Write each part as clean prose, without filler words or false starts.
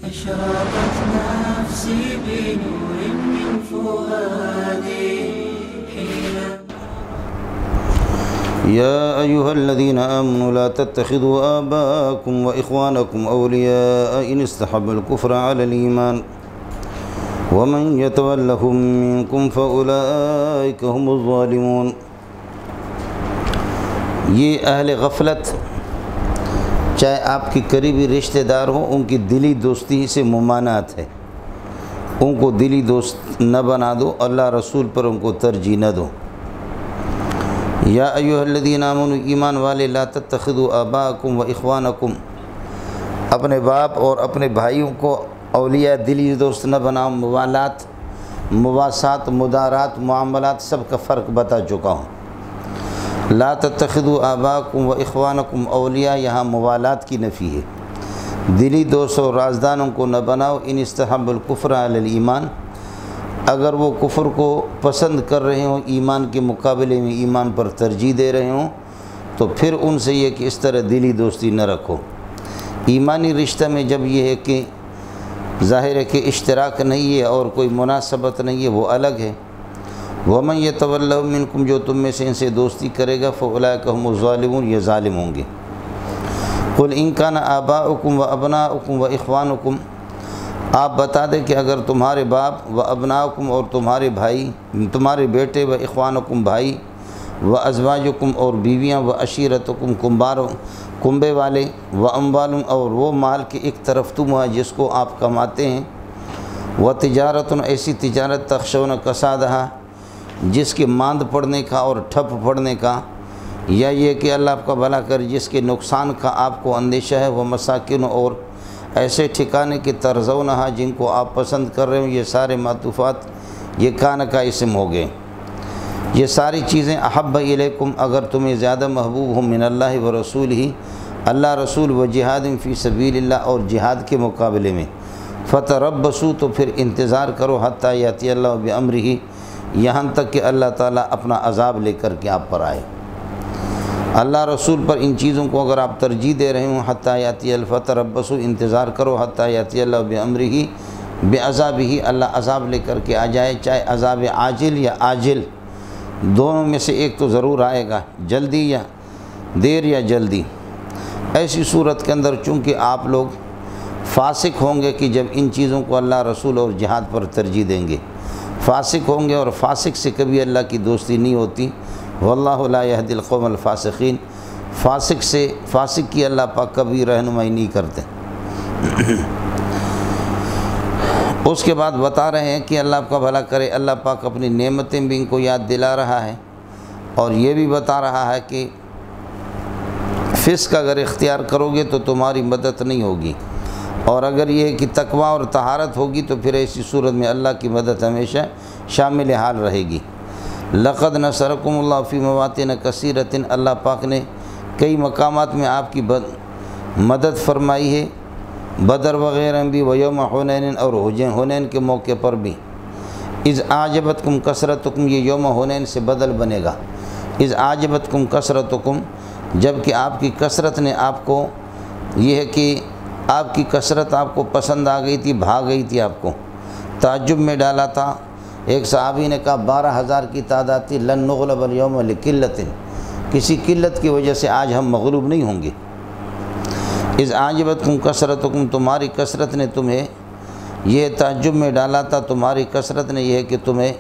أشرقت نفسي بنور من فؤادي حين يا أيها الذين آمنوا لا تتخذوا آباءكم وإخوانكم أولياء إن استحبوا الكفر على الإيمان ومن يتولهم منكم فأولئك هم الظالمون۔ یہ اہل غفلت چاہے آپ کی قریبی رشتہ دار ہوں، ان کی دلی دوستی سے ممانعت ہے، ان کو دلی دوست نہ بنا دو، اللہ رسول پر ان کو ترجیح نہ دو۔ یا ایھا الذین آمنوا، ایمان والے، لا تتخذوا آباءکم و اخوانکم، اپنے باپ اور اپنے بھائیوں کو اولیاء دلی دوست نہ بناؤ۔ موالات، مواسات، مدارات، معاملات سب کا فرق بتا چکا ہوں۔ لا تتخذوا آباءکم و اخوانکم اولیاء، یہاں موالات کی نفی ہے، دلی دوست اور رازدانوں کو نہ بناؤ۔ ان استحب الکفر علی الایمان، اگر وہ کفر کو پسند کر رہے ہوں، ایمان کے مقابلے میں ایمان پر ترجیح دے رہے ہوں، تو پھر ان سے یہ کہ اس طرح دلی دوستی نہ رکھو۔ ایمانی رشتہ میں جب یہ ہے کہ ظاہر ہے کہ اشتراک نہیں ہے اور کوئی مناسبت نہیں ہے، وہ الگ ہے۔ وَمَن يَتَوَلَّهُم مِّنكُمْ، جو تم میں سے ان سے دوستی کرے گا، فَأُولَٰئِكَ هُمُ الظَّالِمُونَ، یہ ظالم ہوں گے۔ قُلْ إِن كَانَ آبَاؤُكُمْ وَأَبْنَاؤُكُمْ وَإِخْوَانُكُمْ، آپ بتا دیں کہ اگر تمہارے باپ و ابناؤکم اور تمہارے بھائی، تمہارے بیٹے، و اخوانکم بھائی، و ازواجکم اور بیویاں، و عشیرتکم کنبے والے، و اموال اور وہ مال کے ایک طرف تم ہے جس کو آپ کماتے ہیں، و تجارت ایسی تجارت تخشون کسادہا جس کے ماند پڑنے کا اور ٹھپ پڑنے کا، یا یہ کہ اللہ آپ کا بھلا کر جس کے نقصان کا آپ کو اندیشہ ہے، وہ مساکن اور ایسے ٹھکانے کے ترضونہا جن کو آپ پسند کر رہے ہوں، یہ سارے معطوفات یہ کان کا اسم ہو گئے۔ یہ ساری چیزیں احب الیکم، اگر تمہیں زیادہ محبوب ہوں، من اللہ و رسول ہی، اللہ رسول، و جہاد فی سبیل اللہ، اور جہاد کے مقابلے میں، فتربصوا، تو پھر انتظار کرو، حتی یاتی اللہ بامرہ، یہاں تک کہ اللہ تعالیٰ اپنا عذاب لے کر کے آپ پر آئے۔ اللہ رسول پر ان چیزوں کو اگر آپ ترجیح دے رہے ہوں، حتی یاتی فتربصوا، انتظار کرو، حتی یاتی اللہ بامرہ، بعذابہ، اللہ عذاب لے کر کے آ جائے، چاہے عذاب عاجل یا آجل، دونوں میں سے ایک تو ضرور آئے گا، جلدی یا دیر یا جلدی۔ ایسی صورت کے اندر چونکہ آپ لوگ فاسق ہوں گے کہ جب ان چیزوں کو اللہ رسول اور جہاد پر ترجیح دیں گے، فاسق ہوں گے، اور فاسق سے کبھی اللہ کی دوستی نہیں ہوتی۔ واللہ لا یہدی القوم الفاسقین، فاسق کی اللہ پاک کبھی رہنمائی نہیں کرتے۔ اس کے بعد بتا رہے ہیں کہ اللہ آپ کا بھلا کرے، اللہ پاک اپنی نعمتیں بھی ان کو یاد دلا رہا ہے، اور یہ بھی بتا رہا ہے کہ فسق اگر اختیار کرو گے تو تمہاری مدد نہیں ہوگی، اور اگر یہ کہ تقوی اور طہارت ہوگی تو پھر ایسی صورت میں اللہ کی مدد ہمیشہ شامل حال رہے گی۔ لقد نصرکم اللہ فی مواطن کثیرۃ، اللہ پاک نے کئی مقامات میں آپ کی مدد فرمائی ہے، بدر وغیرہ بھی، و یوم حنین، اور حنین کے موقع پر بھی۔ اذ اعجبتکم کثرتکم، یہ یوم حنین سے بدل بنے گا۔ اذ اعجبتکم کثرتکم، جب کہ آپ کی کثرت نے آپ کو، یہ ہے کہ آپ کی کثرت آپ کو پسند آ گئی تھی، بھا گئی تھی، آپ کو تعجب میں ڈالا تھا۔ ایک صحابی نے کہا 12,000 کی تعداد تھی، لن نغلب اليوم لقلۃ، کسی قلت کی وجہ سے آج ہم مغلوب نہیں ہوں گے۔ اذ اعجبتکم کثرتکم، تمہاری کثرت نے تمہیں یہ تعجب میں ڈالا تھا، تمہاری کثرت نے یہ ہے کہ تمہیں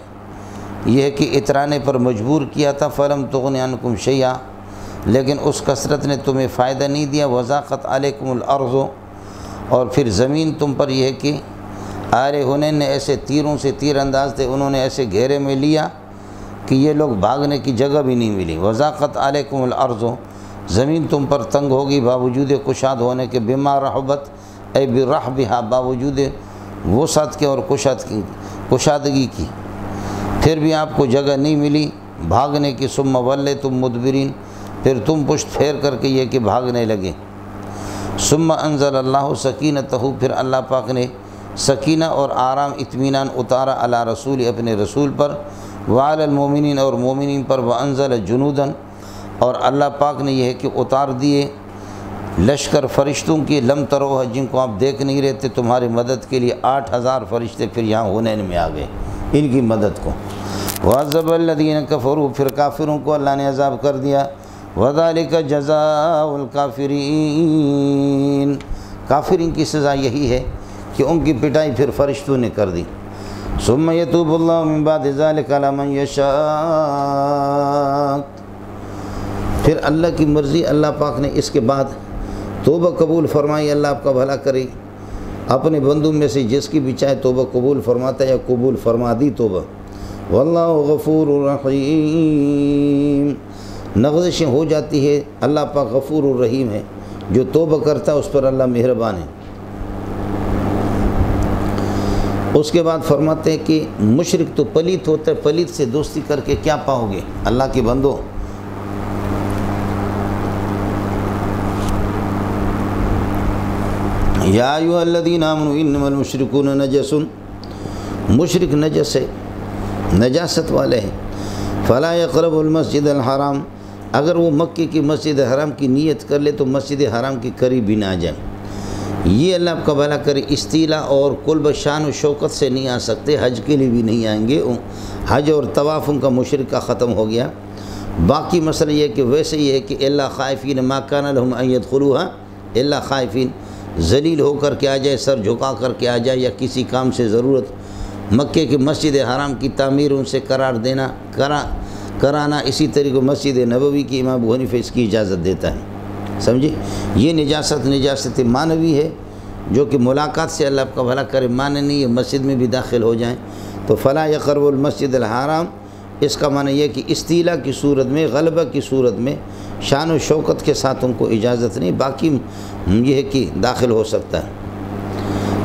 یہ ہے کہ اترانے پر مجبور کیا تھا، فلم تغن عنکم شیئا، لیکن اس کثرت نے تمہیں فائدہ نہیں دیا۔ وضاقت علیکم الارض، اور پھر زمین تم پر یہ ہے کہ آل حنین نے ایسے تیروں سے تیر انداز تھے، انہوں نے ایسے گھیرے میں لیا کہ یہ لوگ بھاگنے کی جگہ بھی نہیں ملی۔ وضاقت علیکم الارض، زمین تم پر تنگ ہوگی باوجود کشاد ہونے کے، بما رحبت اے برحبہا، باوجود وسعت کے اور کشادگی کی، پھر بھی آپ کو جگہ نہیں ملی بھاگنے کی۔ ثم ولیتم مدبرین، پھر تم پشت پھیر کر کے یہ کہ بھاگنے لگے۔ ثم انزل اللہ سکینتہ، پھر اللہ پاک نے سکینہ اور آرام اطمینان اتارا علی رسول، اپنے رسول پر، وعلی المومنین، اور مومنین پر، وانزل جنوداً، اور اللہ پاک نے یہ ہے کہ اتار دیے لشکر فرشتوں کی لم تروہ جن کو آپ دیکھ نہیں رہتے تمہاری مدد کے لیے 8000 فرشتے پھر یہاں حنین میں آ گئے ان کی مدد کو۔ وعذب الذین کفروا پھر کافروں کو اللہ نے عذاب کر دیا۔ وذالک جزاء الکافرین کافرین کی سزا یہی ہے کہ ان کی پٹائی پھر فرشتوں نے کر دی۔ ثم یتوب اللہ من بعد ذلک علی من یشاء پھر اللہ کی مرضی اللہ پاک نے اس کے بعد توبہ قبول فرمائی۔ اللہ آپ کا بھلا کرے، اپنے بندوں میں سے جس کی بھی چاہے توبہ قبول فرماتا ہے یا قبول فرما دی توبہ۔ واللہ غفور الرحیم نغزشیں ہو جاتی ہے، اللہ پاک غفور الرحیم ہے، جو توبہ کرتا ہے اس پر اللہ مہربان ہے۔ اس کے بعد فرماتے ہیں کہ مشرک تو پلیت ہوتا ہے، پلیت سے دوستی کر کے کیا پاؤ گے؟ اللہ کے بندو یا ایھا الذین آمنوا انما المشرکون نجس مشرک نجس ہے، نجاست والے ہیں۔ فلا یقرب المسجد الحرام اگر وہ مکے کی مسجد حرام کی نیت کر لے تو مسجد حرام کے قریب بھی نہ آ جائیں۔ یہ اللہ آپ کا بھلا کرے، استیلا اور قلب شان و شوکت سے نہیں آ سکتے، حج کے لیے بھی نہیں آئیں گے، حج اور طواف ان کا مشرک کا ختم ہو گیا۔ باقی مسئلہ یہ ہے کہ ویسے یہ ہے کہ الا خائفین ما کان لهم ان يدخلوها الا خائفین ذلیل ہو کر کے آ جائے، سر جھکا کر کے آ جائے، یا کسی کام سے ضرورت مکے کی مسجد حرام کی تعمیر ان سے قرار دینا کرانا، اسی طریقے مسجد نبوی کی امام ابو حنیفہ اس کی اجازت دیتا ہے، سمجھے؟ یہ نجاست معنوی ہے جو کہ ملاقات سے اللہ آپ کا بھلا کرے معنی نہیں ہے مسجد میں بھی داخل ہو جائیں تو فلا یقرب المسجد الحرام اس کا معنی یہ کہ استیلا کی صورت میں، غلبہ کی صورت میں، شان و شوکت کے ساتھ ان کو اجازت نہیں، باقی یہ ہے کہ داخل ہو سکتا ہے۔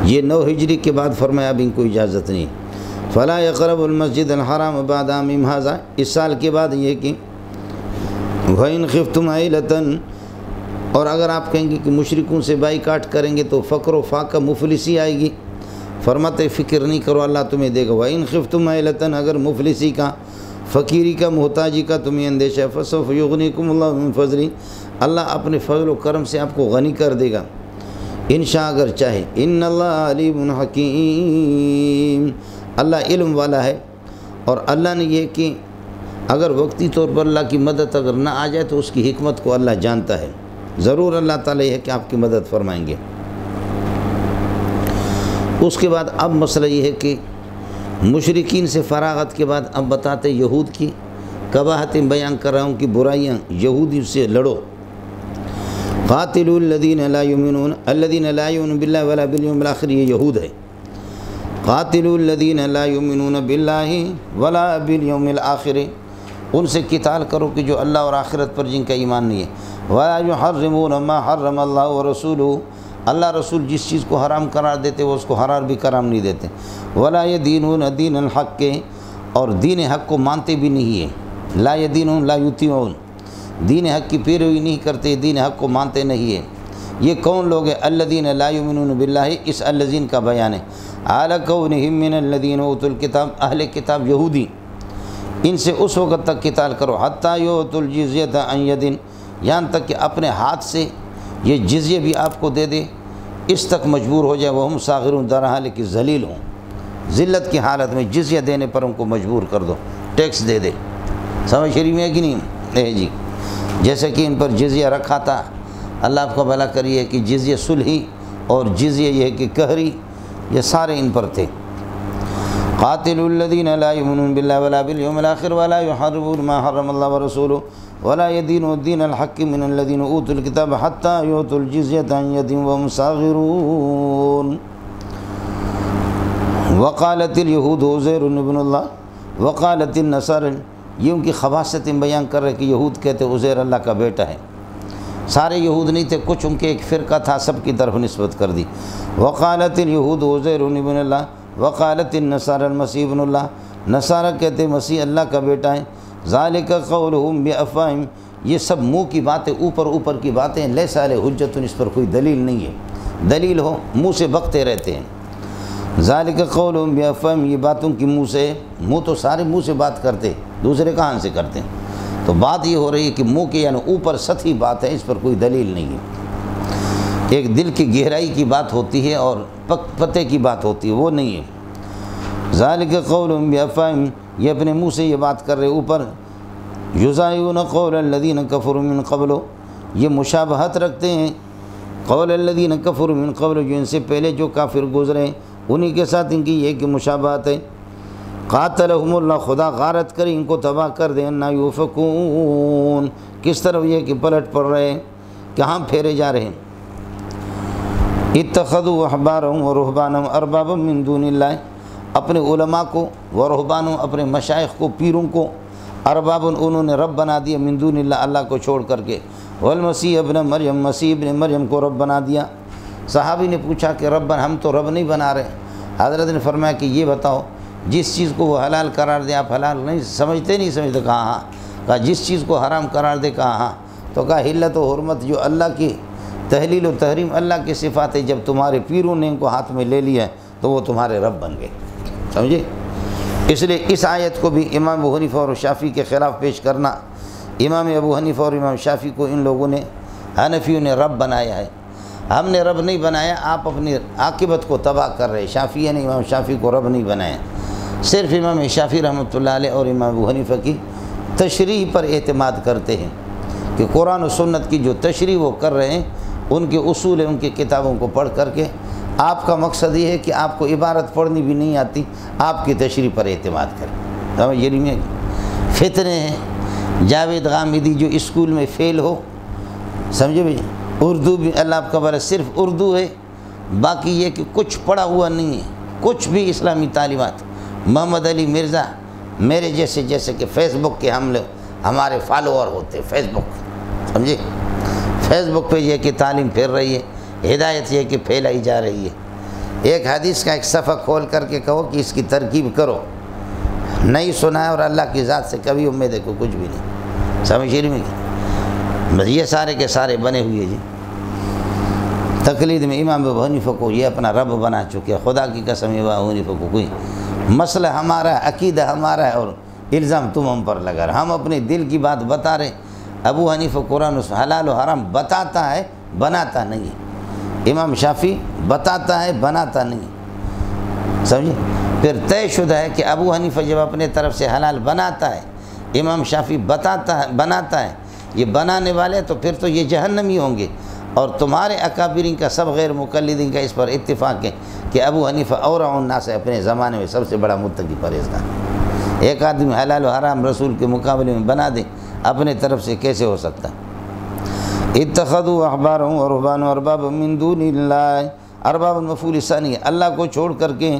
یہ 9 ہجری کے بعد فرمایا اب ان کو اجازت نہیں۔ فلا یقرب المسجد الحرام بعد عامہم ھذا اس سال کے بعد یہ کہ وَإِنْ خِفْتُمْ عَيْلَةً اور اگر آپ کہیں گے کہ مشرکوں سے بائیکاٹ کریں گے تو فقر و فاقہ مفلسی آئے گی، فرماتے فکر نہیں کرو اللہ تمہیں دے گا۔ وَإِنْ خِفْتُمْ عَيْلَةً اگر مفلسی کا، فقیری کا، محتاجی کا تمہیں اندیشہ ہے فَسَوْفَ يُغْنِيكُمُ اللَّهُ مِنْ فَضْلِهِ اللہ اپنے فضل و کرم سے آپ کو غنی کر دے گا انشاء اگر چاہے۔ ان اللہ علیم حکیم اللہ علم والا ہے، اور اللہ نے یہ کہ اگر وقتی طور پر اللہ کی مدد اگر نہ آ جائے تو اس کی حکمت کو اللہ جانتا ہے، ضرور اللہ تعالیٰ یہ ہے کہ آپ کی مدد فرمائیں گے۔ اس کے بعد اب مسئلہ یہ ہے کہ مشرکین سے فراغت کے بعد اب بتاتے یہود کی قباحتیں بیان کر رہا ہوں کہ برائیاں، یہودی سے لڑو۔ قاتلوا الذین لا یؤمنون باللہ ولا بالیوم الآخر یہ یہود ہے۔ قاتلوا الذین لا یؤمنون باللہ ولا بالیوم الآخر ان سے قتال کرو کہ جو اللہ اور آخرت پر جن کا ایمان نہیں ہے۔ ولا یحرمون ما حرم اللہ ورسولہ اللہ رسول جس چیز کو حرام قرار دیتے وہ اس کو حلال بھی قرار نہیں دیتے۔ ولا یدینون دین الحق اور دین حق کو مانتے بھی نہیں ہیں۔ لا یدینون لا یطیعون دین حق کی پیروی نہیں کرتے، دین حق کو مانتے نہیں ہیں۔ یہ کون لوگ ہیں؟ الذین لا یؤمنون باللہ اس الذین کا بیان ہے۔ علی کونہم من الذین اوتوا الکتاب اہل کتاب یہودی ان سے اس وقت تک قتال کرو حتی یؤتوا الجزیۃ عن ید یہاں تک کہ اپنے ہاتھ سے یہ جزیہ بھی آپ کو دے دے، اس تک مجبور ہو جائے وہم صاغرون در حال کہ ذلیل ہوں، ذلت کی حالت میں جزیہ دینے پر ان کو مجبور کر دو، ٹیکس دے دے۔ سمجھ شریف میں ہے کہ نہیں ہے جی؟ جیسے کہ ان پر جزیہ رکھا تھا، اللہ آپ کا بھلا کریے کہ جزیہ صلحی اور جزیہ یہ کہ قہری یہ سارے ان پر تھے۔ قاتلوا الذین لا یؤمنون باللہ ولا بالیوم الآخر ولا یحرمون ما حرم اللہ ورسولہ ولا یدینون دین الحق من الذین اوتوا الکتاب حتی یؤتوا الجزیۃ عن ید وهم صاغرون۔ وقالت الیہود عزیر ابن اللہ وقالت النصارى یہ ان کی خباثتیں بیان کر رہے کہ یہود کہتے عزیر اللہ کا بیٹا ہے، سارے یہود نہیں تھے، کچھ ان کے ایک فرقہ تھا، سب کی طرف نسبت کر دی۔ وقالت الیہود عزیر ابن اللہ وقالت النصارى المسیح ابن اللہ نصارہ کہتے مسیح اللہ کا بیٹا ہے۔ ذالک قولہم بافواہہم یہ سب منہ کی باتیں، اوپر کی باتیں، لیس علیہ حجت اس پر کوئی دلیل نہیں ہے، دلیل ہو منہ سے بکتے رہتے ہیں۔ ذالک قولہم بافواہہم یہ باتوں کی منہ سے، منہ تو سارے منہ سے بات کرتے، دوسرے کہاں سے کرتے ہیں؟ تو بات یہ ہو رہی ہے کہ منہ کے یعنی اوپر سطحی بات ہے، اس پر کوئی دلیل نہیں ہے۔ ایک دل کی گہرائی کی بات ہوتی ہے اور پتے کی بات ہوتی ہے، وہ نہیں ہے۔ ذالک قولہم بافواہہم، یہ اپنے منہ سے یہ بات کر رہے اوپر، یضاہئون قول الذین کفروا من قبل، یہ مشابہت رکھتے ہیں قول الذین کفروا من قبل، جو ان سے پہلے جو کافر گزرے انہی کے ساتھ ان کی یہ کہ مشابہت ہے۔ قاتلہم اللہ، خدا غارت کرے ان کو تباہ کر دے، انا یؤفکون، کس طرف یہ کہ پلٹ پڑ رہے ہیں، کہاں پھیرے جا رہے ہیں۔ اتخذوا احبارهم ورهبانهم اربابا من دون اللہ، اپنے علماء کو، ورہبانوں اپنے مشائخ کو، پیروں کو، ارباب انہوں نے رب بنا دیا، من دون اللہ اللہ کو چھوڑ کر کے، والمسیح ابن مریم، مسیح ابن مریم کو رب بنا دیا۔ صحابی نے پوچھا کہ رب ہم تو رب نہیں بنا رہے، حضرت نے فرمایا کہ یہ بتاؤ جس چیز کو وہ حلال قرار دے آپ حلال نہیں سمجھتے، نہیں سمجھتے؟ کہا ہاں۔ کہا جس چیز کو حرام قرار دے، کہا ہاں۔ تو کہا حلت و حرمت جو اللہ کی تحلیل و تحریم اللہ کی صفات ہے، جب تمہارے پیروں نے ان کو ہاتھ میں لے لیا تو وہ تمہارے رب بن گئے، سمجھے؟ اس لیے اس آیت کو بھی امام ابو حنیفہ اور شافعی کے خلاف پیش کرنا، امام ابو حنیفہ اور امام شافعی کو ان لوگوں نے، حنفیوں نے رب بنایا ہے، ہم نے رب نہیں بنایا، آپ اپنی عاقبت کو تباہ کر رہے۔ شافعی نے امام شافعی کو رب نہیں بنایا، صرف امام شافعی رحمۃ اللہ علیہ اور امام ابو حنیفہ کی تشریح پر اعتماد کرتے ہیں کہ قرآن و سنت کی جو تشریح وہ کر رہے ہیں، ان کے اصول ہیں، ان کی کتابوں کو پڑھ کر کے آپ کا مقصد یہ ہے کہ آپ کو عبارت پڑھنی بھی نہیں آتی، آپ کی تشریح پر اعتماد کریں۔ سمجھ یہ نہیں ہے؟ فتنے ہیں، جاوید غامدی جو اسکول میں فیل ہو، سمجھے بھائی، اردو بھی اللہ آپ کا بھلا صرف اردو ہے، باقی یہ کہ کچھ پڑھا ہوا نہیں ہے، کچھ بھی اسلامی تعلیمات۔ محمد علی مرزا میرے جیسے کہ فیس بک کے ہمارے فالوور ہوتے، فیس بک، سمجھے؟ فیس بک پہ یہ کہ تعلیم پھیر رہی ہے، ہدایت یہ کہ پھیلائی جا رہی ہے۔ ایک حدیث کا ایک صفحہ کھول کر کے کہو کہ اس کی ترکیب کرو، نہیں سنا ہے، اور اللہ کی ذات سے کبھی امید کو کچھ بھی نہیں، سمجھ رہی میں؟ بس یہ سارے کے سارے بنے ہوئے جی تقلید میں امام ابو حنیفہ کو یہ اپنا رب بنا چکے۔ خدا کی قسم امام ابو حنیفہ کو کوئی مسئلہ ہمارا ہے، عقیدہ ہمارا ہے، اور الزام تم ہم پر لگا رہے۔ ہم اپنے دل کی بات بتا رہے، ابو حنیفہ قرآن حلال و حرام بتاتا ہے، بناتا نہیں ہے۔ امام شافعی بتاتا ہے، بناتا نہیں، سمجھے؟ پھر طے شدہ ہے کہ ابو حنیفہ جب اپنے طرف سے حلال بناتا ہے، امام شافعی بتاتا ہے، بناتا ہے، یہ بنانے والے تو پھر تو یہ جہنمی ہوں گے۔ اور تمہارے اکابرین کا، سب غیر مقلدین کا اس پر اتفاق ہے کہ ابو حنیفہ اورع الناس ہے، اپنے زمانے میں سب سے بڑا متقی پرہیزگار۔ ایک آدمی حلال و حرام رسول کے مقابلے میں بنا دے، اپنے طرف سے کیسے ہو سکتا؟ اتخذوا احبارهم ورهبانهم اربابا من دون اللہ، ارباب مفعول ثانی، اللہ کو چھوڑ کر کے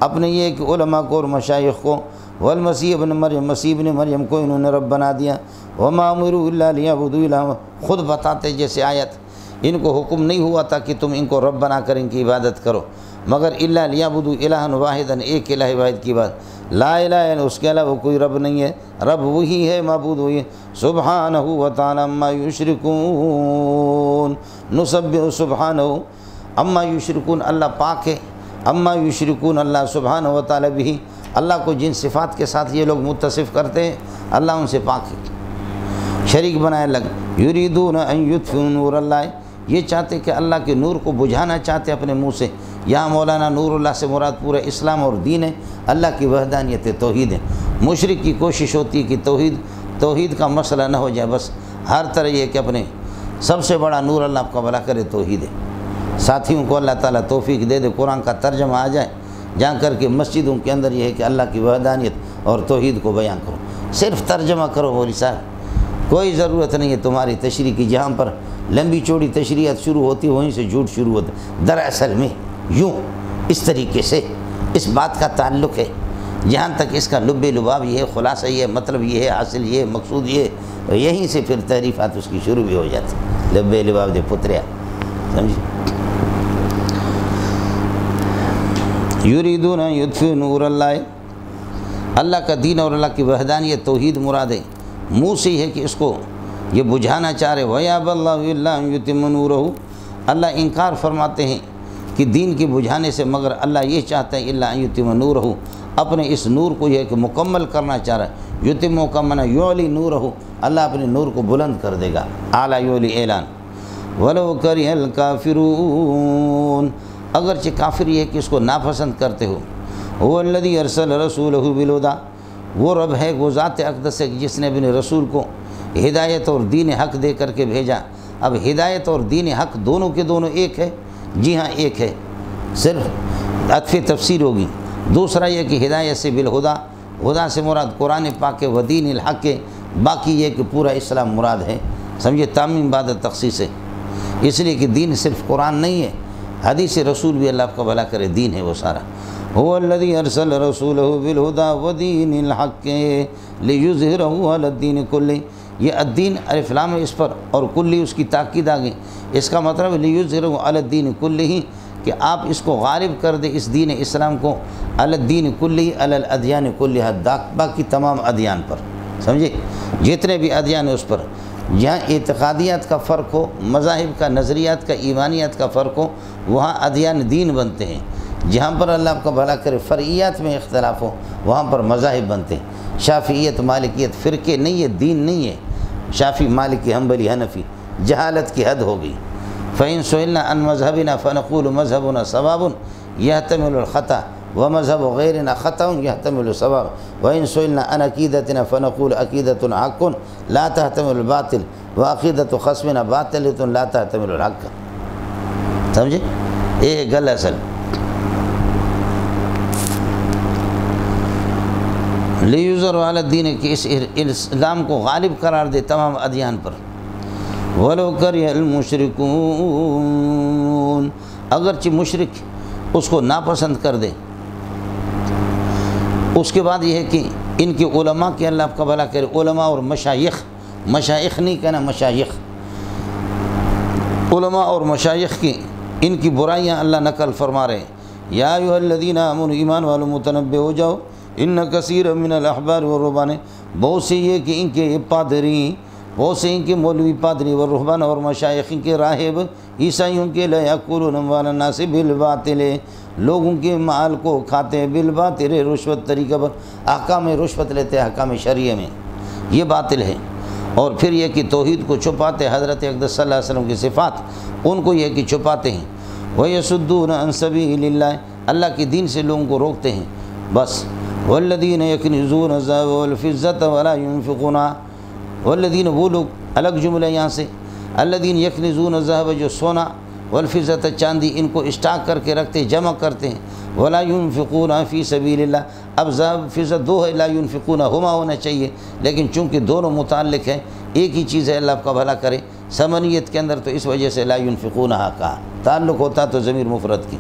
اپنے یہ کہ علماء کو اور مشایخ کو، والمسیح ابن مریم، مسیح ابن مریم کو انہوں نے رب بنا دیا۔ وما امروا الا ليعبدوا الہ، خود بتاتے جیسے آیت، ان کو حکم نہیں ہوا تھا کہ تم ان کو رب بنا کر ان کی عبادت کرو، مگر الا لیعبدوا الہا واحدا، ایک الہ واحد کی بات، لا الہ الا اس کے علاوہ کوئی رب نہیں ہے، رب وہی ہے، معبود وہی ہے۔ سبحانہ وتعالی عما یشرکون، نسبح سبحانہ عما یشرکون، اللہ پاک ہے، عما یشرکون، اللہ سبحانہ وتعالی بھی، اللہ کو جن صفات کے ساتھ یہ لوگ متصف کرتے ہیں اللہ ان سے پاک ہے، شریک بنائے لگ۔ یریدون ان یطفئوا نور اللہ، یہ چاہتے کہ اللہ کے نور کو بجھانا چاہتے اپنے منہ سے۔ یہاں مولانا نور اللہ سے مراد پورا اسلام اور دین ہے، اللہ کی وحدانیت توحید ہے۔ مشرک کی کوشش ہوتی ہے کہ توحید کا مسئلہ نہ ہو جائے، بس ہر طرح یہ کہ اپنے سب سے بڑا نور اللہ آپ کا بھلا کرے توحید ہے۔ ساتھیوں کو اللہ تعالیٰ توفیق دے دے، قرآن کا ترجمہ آ جائے، جا کر کے مسجدوں کے اندر یہ ہے کہ اللہ کی وحدانیت اور توحید کو بیان کرو، صرف ترجمہ کرو مولوی صاحب، کوئی ضرورت نہیں ہے تمہاری تشریح کی۔ جہاں پر لمبی چوڑی تشریحات شروع ہوتی وہیں سے جھوٹ شروع ہوتا۔ دراصل میں یوں اس طریقے سے اس بات کا تعلق ہے، جہاں تک اس کا لب لباب یہ ہے، خلاصہ یہ ہے، مطلب یہ ہے، حاصل یہ ہے، مقصود یہ ہے، یہیں سے پھر تعریفات اس کی شروع بھی ہو جاتی، لب لباب دے پتریا، سمجھے؟ یریدون ان یطفئوا نور اللہ، اللہ کا دین اور اللہ کی وحدانیت توحید مراد ہے، منہ سے ہی ہے کہ اس کو یہ بجھانا چاہ رہے۔ وَيَأْبَى اللَّهُ إِلَّا أَن يُتِمَّ نُورَهُ، اللہ انکار فرماتے ہیں کہ دین کے بجھانے سے، مگر اللہ یہ چاہتا ہے إِلَّا أَن يُتِمَّ نُورَهُ، اپنے اس نور کو یہ کہ مکمل کرنا چاہ رہا ہے۔ یتم کا معنی یعلی نورہ، اللہ اپنے نور کو بلند کر دے گا، اعلیٰ یعلی اعلان۔ ولو کرہ الکافرون، اگرچہ کافر یہ ہے کہ اس کو ناپسند کرتے ہو۔ هو الذی ارسل رسولہ بالہدی، وہ رب ہے، وہ ذات اقدس ہے جس نے اپنے رسول کو ہدایت اور دین حق دے کر کے بھیجا۔ اب ہدایت اور دین حق دونوں کے دونوں ایک ہے؟ جی ہاں ایک ہے، صرف عطف تفسیر ہوگی۔ دوسرا یہ کہ ہدایت سے بالہدی، ہدا سے مراد قرآن پاک کے ودین الحق کے، باقی یہ کہ پورا اسلام مراد ہے، سمجھے، تعمیم بعد تخصیص ہے، اس لیے کہ دین صرف قرآن نہیں ہے، حدیث رسول بھی اللہ آپ کا بھلا کرے دین ہے وہ سارا۔ هو الذی ارسل رسولہ بالہدی ودین الحق لیظہرہ علی الدین کلہ، یہ الدین الف لام ہے اس پر، اور کلی اس کی تاکید آگے، اس کا مطلب ہے لیظہرہ علی الدین کلہ، کہ آپ اس کو غالب کر دیں اس دین اسلام کو، علی الدین کلہ، علی الادیان کلھا، باقی تمام ادیان پر، سمجھے، جتنے بھی ادیان ہیں اس پر۔ جہاں اعتقادیات کا فرق ہو، مذاہب کا، نظریات کا، ایمانیات کا فرق ہو، وہاں ادیان دین بنتے ہیں۔ جہاں پر اللہ آپ کا بھلا کرے فرعیات میں اختلاف ہو، وہاں پر مذاہب بنتے ہیں۔ شافعیت، مالکیت فرقے نہیں ہے، دین نہیں ہے، شافعی، مالکی، حنبلی، حنفی، جہالت کی حد ہو گئی۔ فَإِن سُئِلْنَا عَن مَذْهَبِنَا فَنَقُولُ مَذْهَبُنَا صَوَابٌ يَحْتَمِلُ الْخَطَأَ وَمَذْهَبُ غَيْرِنَا خَطَأٌ يَحْتَمِلُ الصَّوَابَ وَإِن سُئِلْنَا عَنْ عَقِيدَتِنَا فَنَقُولُ عَقِيدَةٌ حَقٌّ لَا تَحْتَمِلُ الْبَاطِلَ وَعَقِيدَةُ خَصْمِنَا بَاطِلَةٌ لَا تَحْتَمِلُ الْحَقَّ، سمجھے، یہ گل اصل۔ لیظہرہ علی الدین، کہ اس اسلام کو غالب قرار دے تمام ادیان پر۔ ولو کرہ المشرکون، اگرچہ مشرک اس کو ناپسند کر دے۔ اس کے بعد یہ ہے کہ ان کے علماء کے اللہ آپ کا بھلا کرے، علماء اور مشایخ، مشایخ نہیں کہنا مشایخ، علماء اور مشایخ کی ان کی برائیاں اللہ نقل فرما رہے ہیں۔ یا ایھا الذین آمنوا، ایمان والو متنبہ ہو جاؤ، ان کثیر من الاحبار والرہبان، بہت سے یہ کہ ان کے پادری، بہت سے ان کے مولوی پادری والرہبان اور مشایخ کے راہب، عیسائیوں کے لیأکلون اموال الناس بالباطل، لوگوں کے مال کو کھاتے ہیں، بالباطل، رشوت طریقہ پر، احکام رشوت لیتے ہیں، احکام شرعیہ میں، یہ باطل ہے۔ اور پھر یہ کہ توحید کو چھپاتے، حضرت اقدس صلی اللہ علیہ وسلم کی صفات ان کو یہ کہ چھپاتے ہیں۔ وَيَصُدُّونَ عَن سَبِيلِ اللَّهِ، اللہ کے دین سے لوگوں کو روکتے ہیں، بس۔ وَالَّذِينَ يَكْنِزُونَ الذَّهَبَ وَالْفِضَّةَ وَلَا يُنْفِقُونَهَا، والذین، وہ لوگ، الگ جملہ یہاں سے، الذین یکنزون الذهب، جو سونا، والفضة، چاندی، ان کو اسٹاک کر کے رکھتے، جمع کرتے ہیں، ولا ينفقون فی سبیل اللہ، اب ذهب فضة دو ہے، لا ينفقون ہما ہونا چاہیے، لیکن چونکہ دونوں متعلق ہیں، ایک ہی چیز ہے، اللہ آپ کا بھلا کرے، ثمانیت کے اندر، تو اس وجہ سے لا ينفقونها کہا، تعلق ہوتا تو ضمیر مفرد کی۔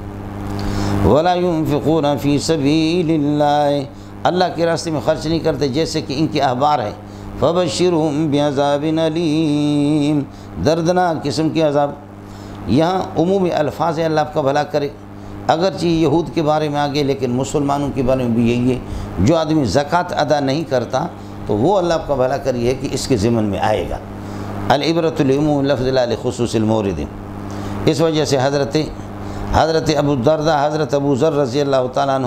ولا ينفقون فی سبیل اللہ، اللہ کے راستے میں خرچ نہیں کرتے، جیسے کہ ان کے احبار ہیں۔ فبشرہم بعذاب علیم، دردناک قسم کے عذاب۔ یہاں عمومی الفاظ ہیں، اللہ آپ کا بھلا کرے، اگرچہ یہود کے بارے میں آگے، لیکن مسلمانوں کے بارے میں بھی یہی ہے۔ جو آدمی زکوٰۃ ادا نہیں کرتا تو وہ اللہ آپ کا بھلا کریے کہ اس کے ضمن میں آئے گا۔ العبرۃ العموم لفظ لا لخصوص المورد، اس وجہ سے حضرت ابو الدرداء، حضرت ابو ذر رضی اللہ تعالیٰ عنہ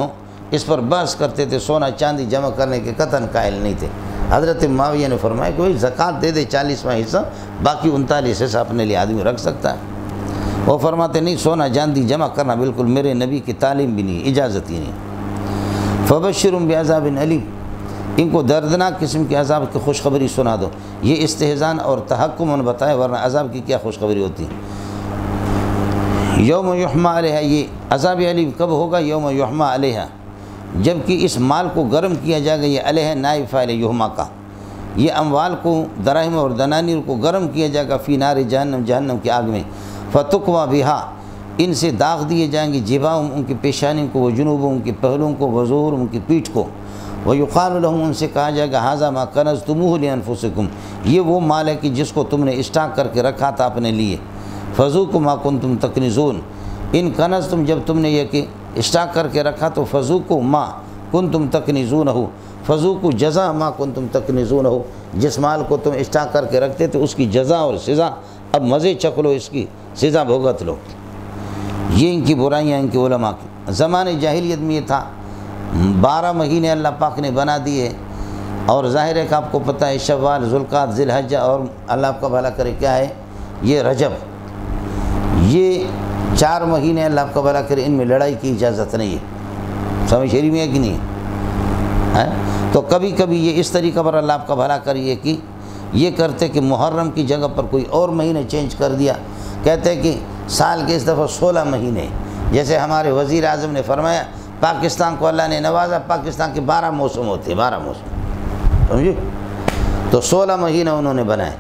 اس پر بحث کرتے تھے، سونا چاندی جمع کرنے کے قطعاً قائل نہیں تھے۔ حضرت معاویہ نے فرمایا کہ وہی زکوٰۃ دے دے 40واں حصہ، باقی 39 حصہ اپنے لیے آدمی رکھ سکتا ہے۔ وہ فرماتے نہیں، سونا چاندی جمع کرنا بالکل میرے نبی کی تعلیم بھی نہیں، اجازت ہی نہیں۔ فبشرہم بعذاب علیم، ان کو دردناک قسم کے عذاب کی خوشخبری سنا دو۔ یہ استہزان اور تحکماً بتائے، ورنہ عذاب کی کیا خوشخبری ہوتی ہے۔ یوم یحمیٰ علیہا، یہ عذاب علیم کب ہوگا؟ یوم یحمیٰ علیہا، جب کہ اس مال کو گرم کیا جائے گا، یہ علیہ نائب فاعل یحمیٰ کا، یہ اموال کو، دراہم اور دنانیر کو گرم کیا جائے گا، فی نار جہنم، جہنم کی آگ میں، فتقویٰ بہا، ان سے داغ دیے جائیں گے، جباہم، ان کی پیشانی کو، وجنوبہم، ان کی پہلوؤں کو، وظہورہم، ان کی پیٹھ کو، ویقال لہم، ان سے کہا جائے گا، ھذا ما کنزتموہ لانفسکم، یہ وہ مال ہے کہ جس کو تم نے اسٹاک کر کے رکھا تھا اپنے لیے، فذوقوا ما کنتم تکنزون، ان کنزتم، جب تم نے یہ کہ اسٹاک کر کے رکھا تو فذوقوا ما کنتم تکنزونہ، فذوقوا جزا ما کنتم تکنزونہ، جس مال کو تم اسٹاک کر کے رکھتے تھے اس کی جزا اور سزا، اب مزے چکھ لو، اس کی سزا بھگت لو۔ یہ ان کی برائیاں ان کے علماء کی۔ زمانے جاہلیت میں یہ تھا، 12 مہینے اللہ پاک نے بنا دیے، اور ظاہر ہے کہ آپ کو پتہ ہے شوال، ذوالقعدہ، ذی الحجہ، اور اللہ آپ کا بھلا کرے کیا ہے یہ رجب، یہ 4 مہینے اللہ آپ کا بھلا کرے، ان میں لڑائی کی اجازت نہیں ہے، سمجھ شریف میں ہے کہ نہیں ہے؟ تو کبھی کبھی یہ اس طریقہ پر اللہ آپ کا بھلا کریے کہ یہ کرتے کہ محرم کی جگہ پر کوئی اور مہینے چینج کر دیا، کہتے ہیں کہ سال کے اس دفعہ 16 مہینے، جیسے ہمارے وزیر اعظم نے فرمایا پاکستان کو اللہ نے نوازا، پاکستان کے 12 موسم ہوتے ہیں، 12 موسم، سمجھے؟ تو 16 مہینہ انہوں نے بنائے۔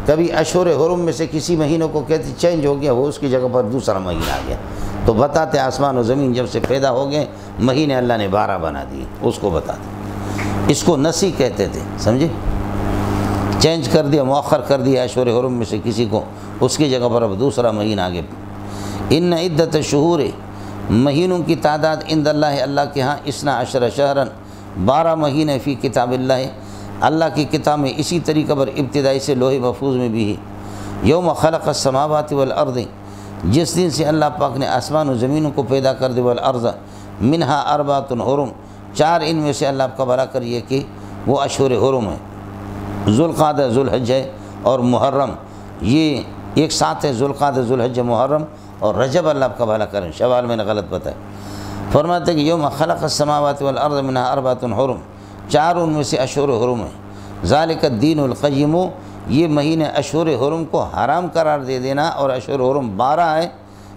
کبھی اشہر حرم میں سے کسی مہینوں کو کہتے چینج ہو گیا، وہ اس کی جگہ پر دوسرا مہینہ آ گیا، تو بتاتے آسمان و زمین جب سے پیدا ہو گئے مہینے اللہ نے 12 بنا دیے، اس کو بتاتے، اس کو نسی کہتے تھے، سمجھے؟ چینج کر دیا، مؤخر کر دیا اشہر حرم میں سے کسی کو، اس کی جگہ پر اب دوسرا مہینہ آگے۔ ان عدت شہور، مہینوں کی تعداد عند اللہ، اللہ کے ہاں 12 شہرن، 12 مہینے فی کتاب اللہ، اللہ کی کتاب میں اسی طریقہ پر ابتدائی سے لوح محفوظ میں بھی ہے۔ یوم خلق السماوات والارض، جس دن سے اللہ پاک نے آسمان و زمینوں کو پیدا کر دیا، والارض منہا اربعۃ حرم، 4 ان میں سے اللہ آپ کا بھلا کریے کہ وہ اشہر حرم ہے، ذوالقعدہ ذوالحجہ اور محرم، یہ ایک ساتھ ہے، ذوالقعدہ ذوالحجہ محرم اور رجب، اللہ آپ کا بھلا کریں، شوال میں نے غلط بتایا۔ فرماتے ہیں کہ یوم خلق السماوات والارض منہا اربعۃ حرم، 4 ان میں سے اشہر حرم ہے، ذالک الدین القیم، یہ مہینے اشہر حرم کو حرام قرار دے دینا، اور اشہر حرم 12 ہے،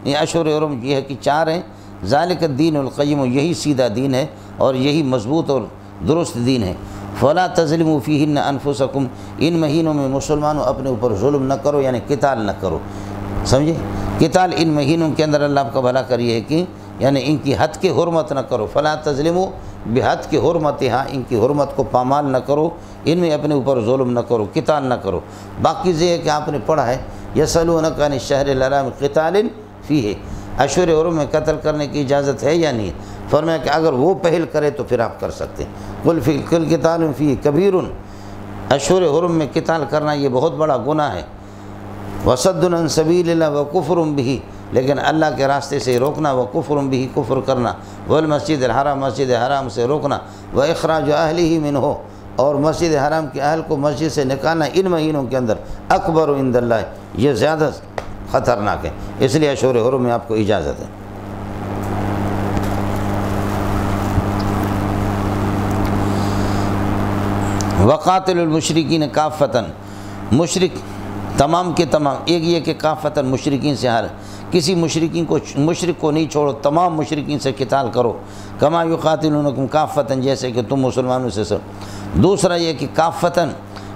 یہ اشہر حرم یہ ہے کہ 4 ہیں، ذالک الدین القیم، یہی سیدھا دین ہے اور یہی مضبوط اور درست دین ہے۔ فلا تظلموا فیہن انفسکم، ان مہینوں میں مسلمانوں اپنے اوپر ظلم نہ کرو، یعنی قتال نہ کرو، سمجھے؟ قتال ان مہینوں کے اندر اللہ آپ کا بھلا کریے کہ یعنی ان کی حد کی حرمت نہ کرو، فلا تظلموا بحد کی حرمتہا، ان کی حرمت کو پامال نہ کرو، ان میں اپنے اوپر ظلم نہ کرو، قتال نہ کرو۔ باقی یہ ہے کہ آپ نے پڑھا ہے یسألونک عن الشہر الحرام قتال فیہ، اشہر حرم میں قتل کرنے کی اجازت ہے یا نہیں؟ فرمایا کہ اگر وہ پہل کرے تو پھر آپ کر سکتے ہیں۔ قل قتال فیہ کبیر، اشہر حرم میں قتال کرنا یہ بہت بڑا گناہ ہے، وصد عن سبیل اللہ وکفر بہ، لیکن اللہ کے راستے سے روکنا، وکفر بہ کفر کرنا، والمسجد الحرام مسجد حرام سے روکنا، واخراج اہلہ منہ، اور مسجد حرام کے اہل کو مسجد سے نکالنا ان مہینوں کے اندر، اکبر عند اللہ، یہ زیادہ خطرناک ہے، اس لیے اشہر حرم میں آپ کو اجازت ہے۔ وقاتل المشرکین کافۃ، مشرک تمام کے تمام، ایک یہ کہ کافۃ مشرکین سے ہر کسی مشرک کو نہیں چھوڑو، تمام مشرکین سے قتال کرو، کما یقاتلونکم کافۃ، جیسے کہ تم مسلمانوں سے سب۔ دوسرا یہ کہ کافۃ،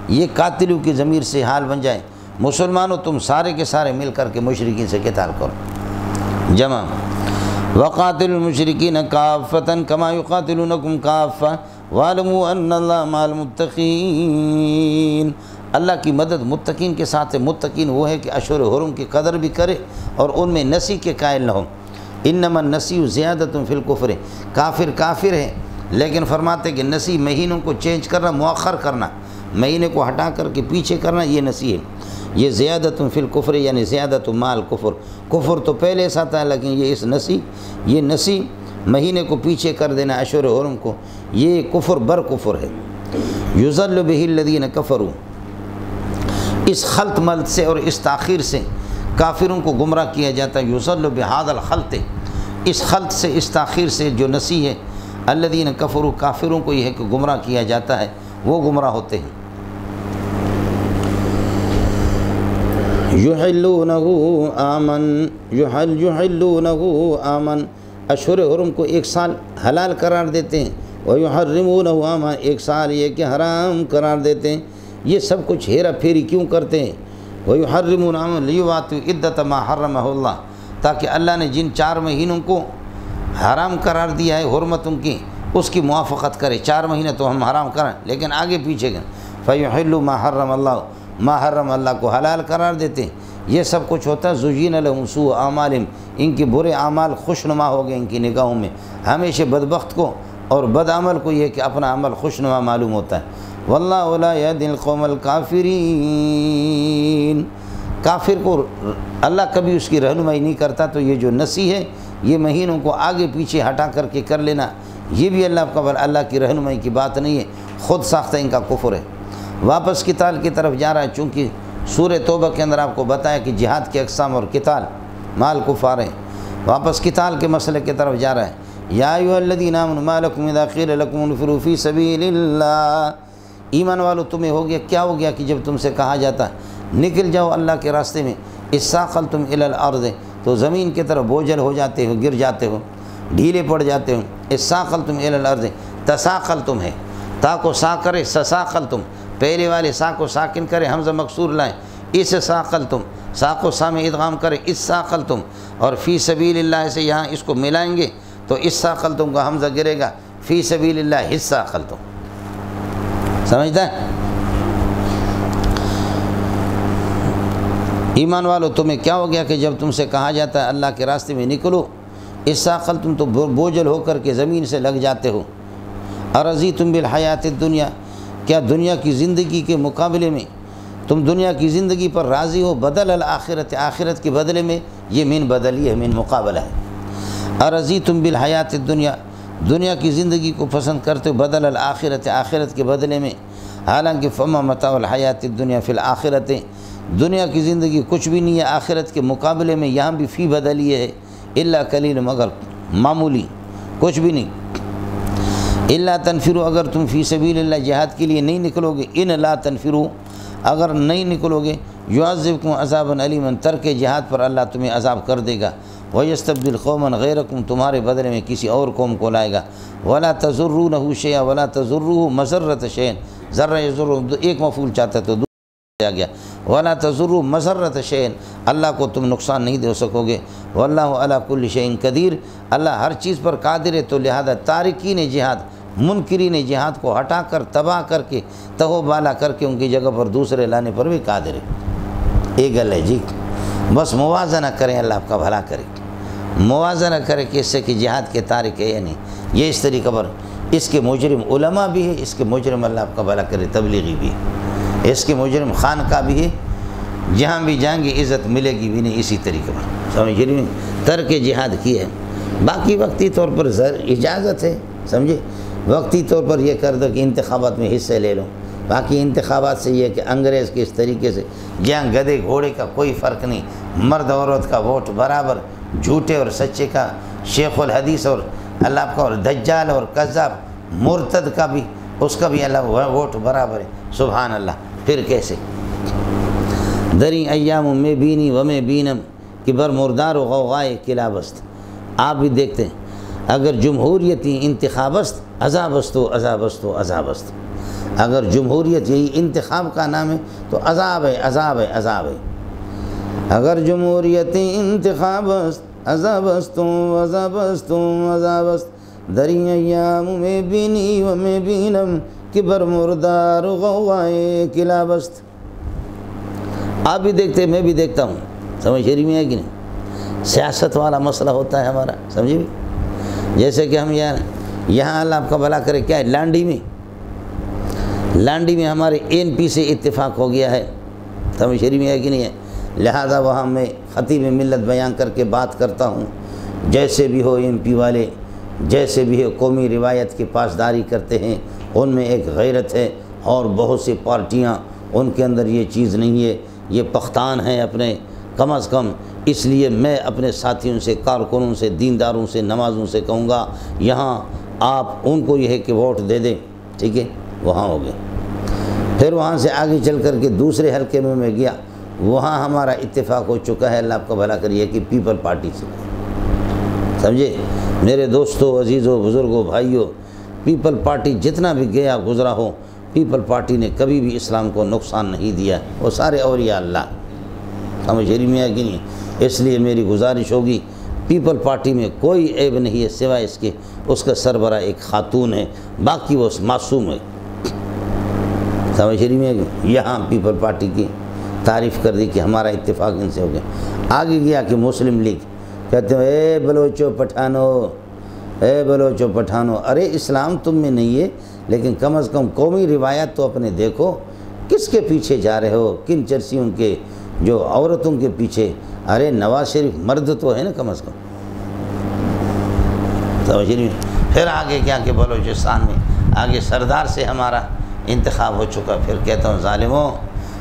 یہ قاتلوں کی ضمیر سے حال بن جائے، مسلمانوں تم سارے کے سارے مل کر کے مشرکین سے قتال کرو، جمع۔ وقاتل المشرکین کافۃ کما یقاتلونکم کافۃ وَاعْلَمُوا أَنَّ اللَّهَ مَعَ الْمُتَّقِينَ، اللہ کی مدد متقین کے ساتھ ہے۔ متقین وہ ہے کہ اشہر حرم کی قدر بھی کرے اور ان میں نسی کے قائل نہ ہو۔ انما النسی زیادۃ فی الکفر، کافر ہے، لیکن فرماتے کہ نسی مہینوں کو چینج کرنا، مؤخر کرنا، مہینے کو ہٹا کر کے پیچھے کرنا، یہ نسی ہے۔ یہ زیادۃ فی الکفر یعنی زیادۃ مال کفر، کفر تو پہلے سے آتا ہے، لیکن یہ نسی مہینے کو پیچھے کر دینا اشہر حرم کو، یہ کفر بر کفر ہے۔ یضل بہ الذین کفروا، اس خلط ملط سے اور اس تاخیر سے کافروں کو گمراہ کیا جاتا ہے۔ یضل بہذا الخلط، اس خلط سے اس تاخیر سے جو نسی ہے، الذین کفروا، کافروں کو یہ ہے کہ گمراہ کیا جاتا ہے، وہ گمراہ ہوتے ہیں۔ یحلونہ آمن، اشہر حرم کو 1 سال حلال قرار دیتے ہیں، وَيُحَرِّمُونَهُ عَامًا، 1 سال یہ کہ حرام قرار دیتے ہیں۔ یہ سب کچھ ہیرا پھیری کیوں کرتے ہیں؟ وَيُحَرِّمُونَ عَامًا لِيُوَاطِئُوا عِدَّةَ مَا حَرَّمَهُ اللَّهُ، تاکہ اللہ نے جن 4 مہینوں کو حرام قرار دیا ہے حرمتوں کی، اس کی موافقت کرے۔ 4 مہینے تو ہم حرام کریں، لیکن آگے پیچھے گئے، فَيُحِلُّ مَا حَرَّمَ اللَّهُ، ما حرم اللہ کو حلال قرار دیتے ہیں۔ یہ سب کچھ ہوتا ہے زُيِّنَ لَهُمْ سُوءُ أَعْمَالِهِمْ، ان کے برے اعمال خوشنما ہو گئے ان کی نگاہوں میں۔ ہمیشہ بدبخت کو اور بد عمل کو یہ کہ اپنا عمل خوشنما معلوم ہوتا ہے۔ وَاللَّهُ لَا يَهْدِي الْقَوْمَ الْكَافِرِينَ، کافر کو اللہ کبھی اس کی رہنمائی نہیں کرتا۔ تو یہ جو نسی ہے، یہ مہینوں کو آگے پیچھے ہٹا کر کے کر لینا، یہ بھی اللہ کی رہنمائی کی بات نہیں ہے، خود ساختہ ان کا کفر ہے۔ واپس قتال کی طرف جا رہا ہے، چونکہ سورہ توبہ کے اندر آپ کو بتایا کہ جہاد کے اقسام اور قتال مال کفار ہے۔ واپس قتال کے مسئلے کی طرف جا رہا ہے۔ یا ایھا الذین آمنوا ما لکم اذا قیل لکم انفروا فی سبیل اللہ، ایمان والو تمہیں ہو گیا کیا ہو گیا کہ جب تم سے کہا جاتا نکل جاؤ اللہ کے راستے میں، اثاقلتم الی الارض، تو زمین کی طرف بوجھل ہو جاتے ہو، گر جاتے ہو، ڈھیلے پڑ جاتے ہو۔ اثاقلتم الی الارض، تساقلتم ہے، تا کو سا کرے سساقلتم، پہلے والے سا کو ساکن کرے حمزہ مکسور لائیں، اس ساقلتم، سا کو سا میں ادغام کرے اس ساقلتم، اور فی سبیل اللہ سے یہاں اس کو ملائیں گے تو اس ساقلتم کا حمزہ گرے گا، فی سبیل اللہ حصہ ساقلتم، سمجھتا ہے؟ ایمان والو تمہیں کیا ہو گیا کہ جب تم سے کہا جاتا ہے اللہ کے راستے میں نکلو، اس ساقلتم تو بوجھل ہو کر کے زمین سے لگ جاتے ہو۔ ارضیتم بالحیات الدنیا، کیا دنیا کی زندگی کے مقابلے میں تم دنیا کی زندگی پر راضی ہو، بدل الآخرت، آخرت کے بدلے میں، یہ من بدلی ہے، من مقابلہ ہے۔ ارضیتم بالحیات الدنیا، دنیا کی زندگی کو پسند کرتے ہو، بدل الآخرت، آخرت کے بدلے میں، حالانکہ فما متاع الحیات الدنیا فی الآخرت، دنیا کی زندگی کچھ بھی نہیں ہے آخرت کے مقابلے میں، یہاں بھی فی بدلیہ ہے، الا قلیل، مگر معمولی، کچھ بھی نہیں۔ الا تنفروا، اگر تم فی سبیل اللہ جہاد کے لیے نہیں نکلو گے، ان لا تنفروا، اگر نہیں نکلو گے، یعذبکم عذابا علیما، ترک جہاد پر اللہ تمہیں عذاب کر دے گا، ویستبدل قوما غیرکم، تمہارے بدلے میں کسی اور قوم کو لائے گا، ولا تضرونہ شیئا ولا تضروہ مضرۃ شیئا، ذرہ یضر، ایک مفعول چاہتا تو آ گیا، ولا تضروا مضرۃ شیء، اللہ کو تم نقصان نہیں دے سکو گے، واللہ علی کل شیء قدیر، اللہ ہر چیز پر قادر ہے، تو لہذا تارکین جہاد، منکرین جہاد کو ہٹا کر، تباہ کر کے، تہو بالا کر کے ان کی جگہ پر دوسرے لانے پر بھی قادر ہے۔ ایک گل ہے جی، بس موازنہ کریں، اللہ آپ کا بھلا کرے، موازنہ کرے کہ اس سے کہ جہاد کے تارک ہے یا نہیں، یہ اس طریقہ پر، اس کے مجرم علماء بھی ہے، اس کے مجرم اللہ آپ کا بھلا کرے تبلیغی بھی ہے، اس کے مجرم خانقاہ بھی ہے، جہاں بھی جائیں گے عزت ملے گی بھی نہیں، اسی طریقے پر سمجھ رہی، ترک جہاد کی ہے۔ باقی وقتی طور پر اجازت ہے، سمجھے، وقتی طور پر یہ کر دو کہ انتخابات میں حصے لے لو، باقی انتخابات سے یہ کہ انگریز کے اس طریقے سے جہاں گدھے گھوڑے کا کوئی فرق نہیں، مرد عورت کا ووٹ برابر، جھوٹے اور سچے کا، شیخ الحدیث اور اللہ کا، اور دجال اور کذاب مرتد کا بھی، اس کا بھی اللہ ووٹ برابر ہے، سبحان اللہ۔ پھر کیسے دری ایام میں بینی و میں بینم کہ بر مردار و غوغائے کلابست، آپ بھی دیکھتے ہیں اگر جمہوریتی انتخابست عذابست و عذابست و عذابست، اگر جمہوریت یہی انتخاب کا نام ہے تو عذاب ہے، عذاب ہے، عذاب ہے، اگر جمہوریتی انتخابست عذابست و عذابست و عذابست، دری ایام میں بینی و میں بینم کہ بر مردار و غوغائے کلابست۔ آپ بھی دیکھتے ہیں، میں بھی دیکھتا ہوں، سمجھ شریف میں ہے کہ نہیں، سیاست والا مسئلہ ہوتا ہے ہمارا، سمجھے بھی، جیسے کہ ہم یہاں اللہ آپ کا بھلا کرے کیا ہے، لانڈی میں ہمارے این پی سے اتفاق ہو گیا ہے، سمجھ شریف میں ہے کہ نہیں ہے، لہذا وہاں میں خطیب ملت بیان کر کے بات کرتا ہوں، جیسے بھی ہو ایم پی والے، جیسے بھی ہو قومی روایت کی پاسداری کرتے ہیں، ان میں ایک غیرت ہے، اور بہت سی پارٹیاں ان کے اندر یہ چیز نہیں ہے، یہ پختان ہیں اپنے، کم از کم، اس لیے میں اپنے ساتھیوں سے، کارکنوں سے، دینداروں سے، نمازوں سے کہوں گا، یہاں آپ ان کو یہ ہے کہ ووٹ دے دیں، ٹھیک ہے، وہاں ہو گئے۔ پھر وہاں سے آگے چل کر کے دوسرے حلقے میں گیا، وہاں ہمارا اتفاق ہو چکا ہے، اللہ آپ کا بھلا کریے، کہ پیپل پارٹی سے، سمجھے میرے دوستوں، عزیزوں، بزرگوں، بھائیوں، پیپل پارٹی جتنا بھی گیا گزرا ہو، پیپل پارٹی نے کبھی بھی اسلام کو نقصان نہیں دیا، وہ سارے اولیاء اللہ، سمجھ رہی میں ہے کہ نہیں، اس لیے میری گزارش ہوگی، پیپل پارٹی میں کوئی عیب نہیں ہے سوائے اس کے، اس کا سربراہ ایک خاتون ہے، باقی وہ معصوم ہے، سمجھ رہی میں ہے کہ یہاں پیپل پارٹی کی تعریف کر دی کہ ہمارا اتفاق ان سے ہو گیا۔ آگے گیا کہ مسلم لیگ، کہتے ہیں اے بلوچو پٹھانو، اے بلوچو پٹھانو، ارے اسلام تم میں نہیں ہے، لیکن کم از کم قومی روایت تو اپنے دیکھو، کس کے پیچھے جا رہے ہو، کن چرسیوں کے، جو عورتوں کے پیچھے، ارے نواز شریف مرد تو ہے نا کم از کم، سمجھ نہیں۔ پھر آگے کیا کہ بلوچستان میں آگے سردار سے ہمارا انتخاب ہو چکا، پھر کہتا ہوں ظالموں،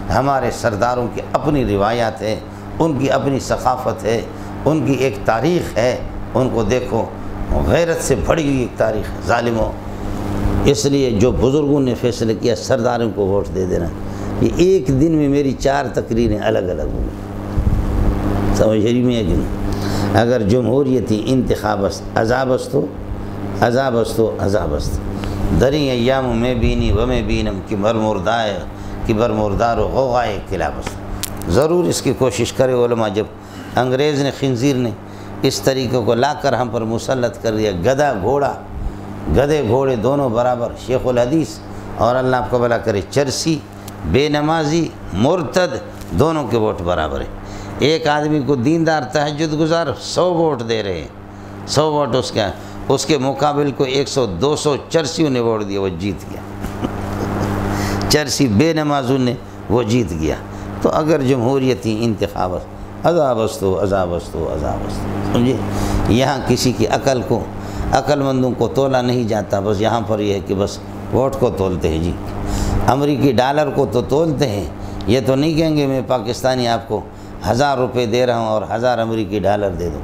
ہمارے سرداروں کی اپنی روایات ہے، ان کی اپنی ثقافت ہے، ان کی ایک تاریخ ہے، ان کو دیکھو، غیرت سے بھری ہوئی ایک تاریخ ہے ظالموں۔ اس لیے جو بزرگوں نے فیصلہ کیا سرداروں کو ووٹ دے دینا، یہ ایک دن میں میری 4 تقریریں الگ الگ ہوں گی، سمجھ رہی میں ہے کہ نہیں؟ اگر جمہوریتی انتخاب است عذاب استو عذاب استو عذاب است دری ایام میں بینی و میں بینم کہ برمردائے کہ برمردار و غوغائے خلاف است۔ ضرور اس کی کوشش کرے علماء۔ جب انگریز نے خنزیر نے اس طریقے کو لا کر ہم پر مسلط کر دیا، گدھا گھوڑا، گدھے گھوڑے دونوں برابر، شیخ الحدیث اور اللہ آپ کو بھلا کرے چرسی، بے نمازی، مرتد، دونوں کے ووٹ برابر ہیں۔ ایک آدمی کو دیندار تہجد گزار 100 ووٹ دے رہے ہیں، 100 ووٹ اس کے مقابل کو 100 200 چرسیوں نے ووٹ دیا، وہ جیت گیا۔ چرسی بے نمازوں نے وہ جیت گیا۔ تو اگر جمہوریتی انتخاب عذاب استو عذاب استو عذاب استو، سمجھے؟ یہاں کسی کی عقل مندوں کو تولا نہیں جاتا، بس یہاں پر یہ ہے کہ بس ووٹ کو تولتے ہیں جی۔ امریکی ڈالر کو تو تولتے ہیں، یہ تو نہیں کہیں گے میں پاکستانی آپ کو 1000 روپے دے رہا ہوں اور 1000 امریکی ڈالر دے دوں۔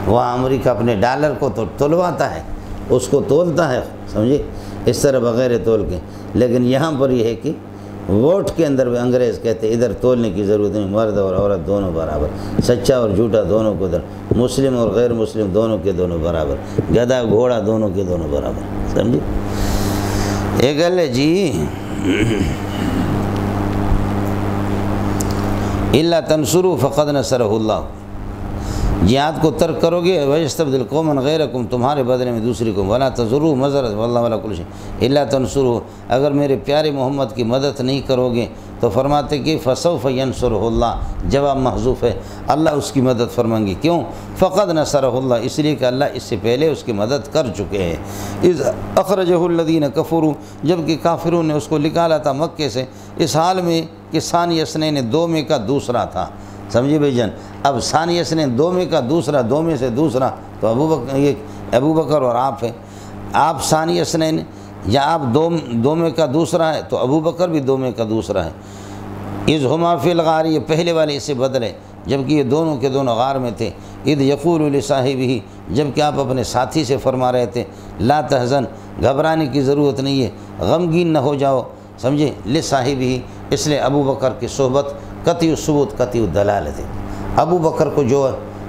وہاں امریکہ اپنے ڈالر کو تو تلواتا ہے، اس کو تولتا ہے، سمجھے؟ اس طرح بغیر تول کے۔ لیکن یہاں پر یہ ہے کہ ووٹ کے اندر بھی انگریز کہتے ہیں ادھر تولنے کی ضرورت نہیں، مرد اور عورت دونوں برابر، سچا اور جھوٹا دونوں کو ادھر، مسلم اور غیر مسلم دونوں کے دونوں برابر، گدھا گھوڑا دونوں کے دونوں برابر، سمجھے؟ ایک گل ہے جی، الا تنصروا فقد نصرہ اللہ، جہاد کو ترک کرو گے ویستبدل قوما غیرکم، تمہارے بدلے میں دوسری قوم، ولا تضروا مضرۃ واللہ ولا کل شیء الا تنصروا، اگر میرے پیارے محمد کی مدد نہیں کرو گے تو فرماتے کہ فسوف ینصرہ اللہ، جواب محذوف ہے، اللہ اس کی مدد فرمائیں گے۔ کیوں؟ فقد نصرہ اللہ، اس لیے کہ اللہ اس سے پہلے اس کی مدد کر چکے ہیں۔ اذ اخرجہ الذین کفروا، جبکہ کافروں نے اس کو نکالا تھا مکے سے، اس حال میں کہ ثانی اثنین، دو میں کا دوسرا تھا، سمجھے بھائی جان؟ اب ثانی اثنین دو میں کا دوسرا، دو میں سے دوسرا تو ابو بکر اور آپ ہیں، آپ ثانی اثنین یا آپ دو میں کا دوسرا ہے تو ابو بکر بھی دو میں کا دوسرا ہے۔ اذ ہما فی الغار، یہ پہلے والے اس سے بدلے، جبکہ یہ دونوں کے دونوں غار میں تھے۔ اذ یقول لصاحبہ، جبکہ آپ اپنے ساتھی سے فرما رہے تھے، لا تحزن، گھبرانے کی ضرورت نہیں ہے، غمگین نہ ہو جاؤ، سمجھے؟ لصاحبہ، اس لیے ابو بکر کی صحبت قطعی الثبوت قطعی الدلالت ہے۔ ابو بکر کو جو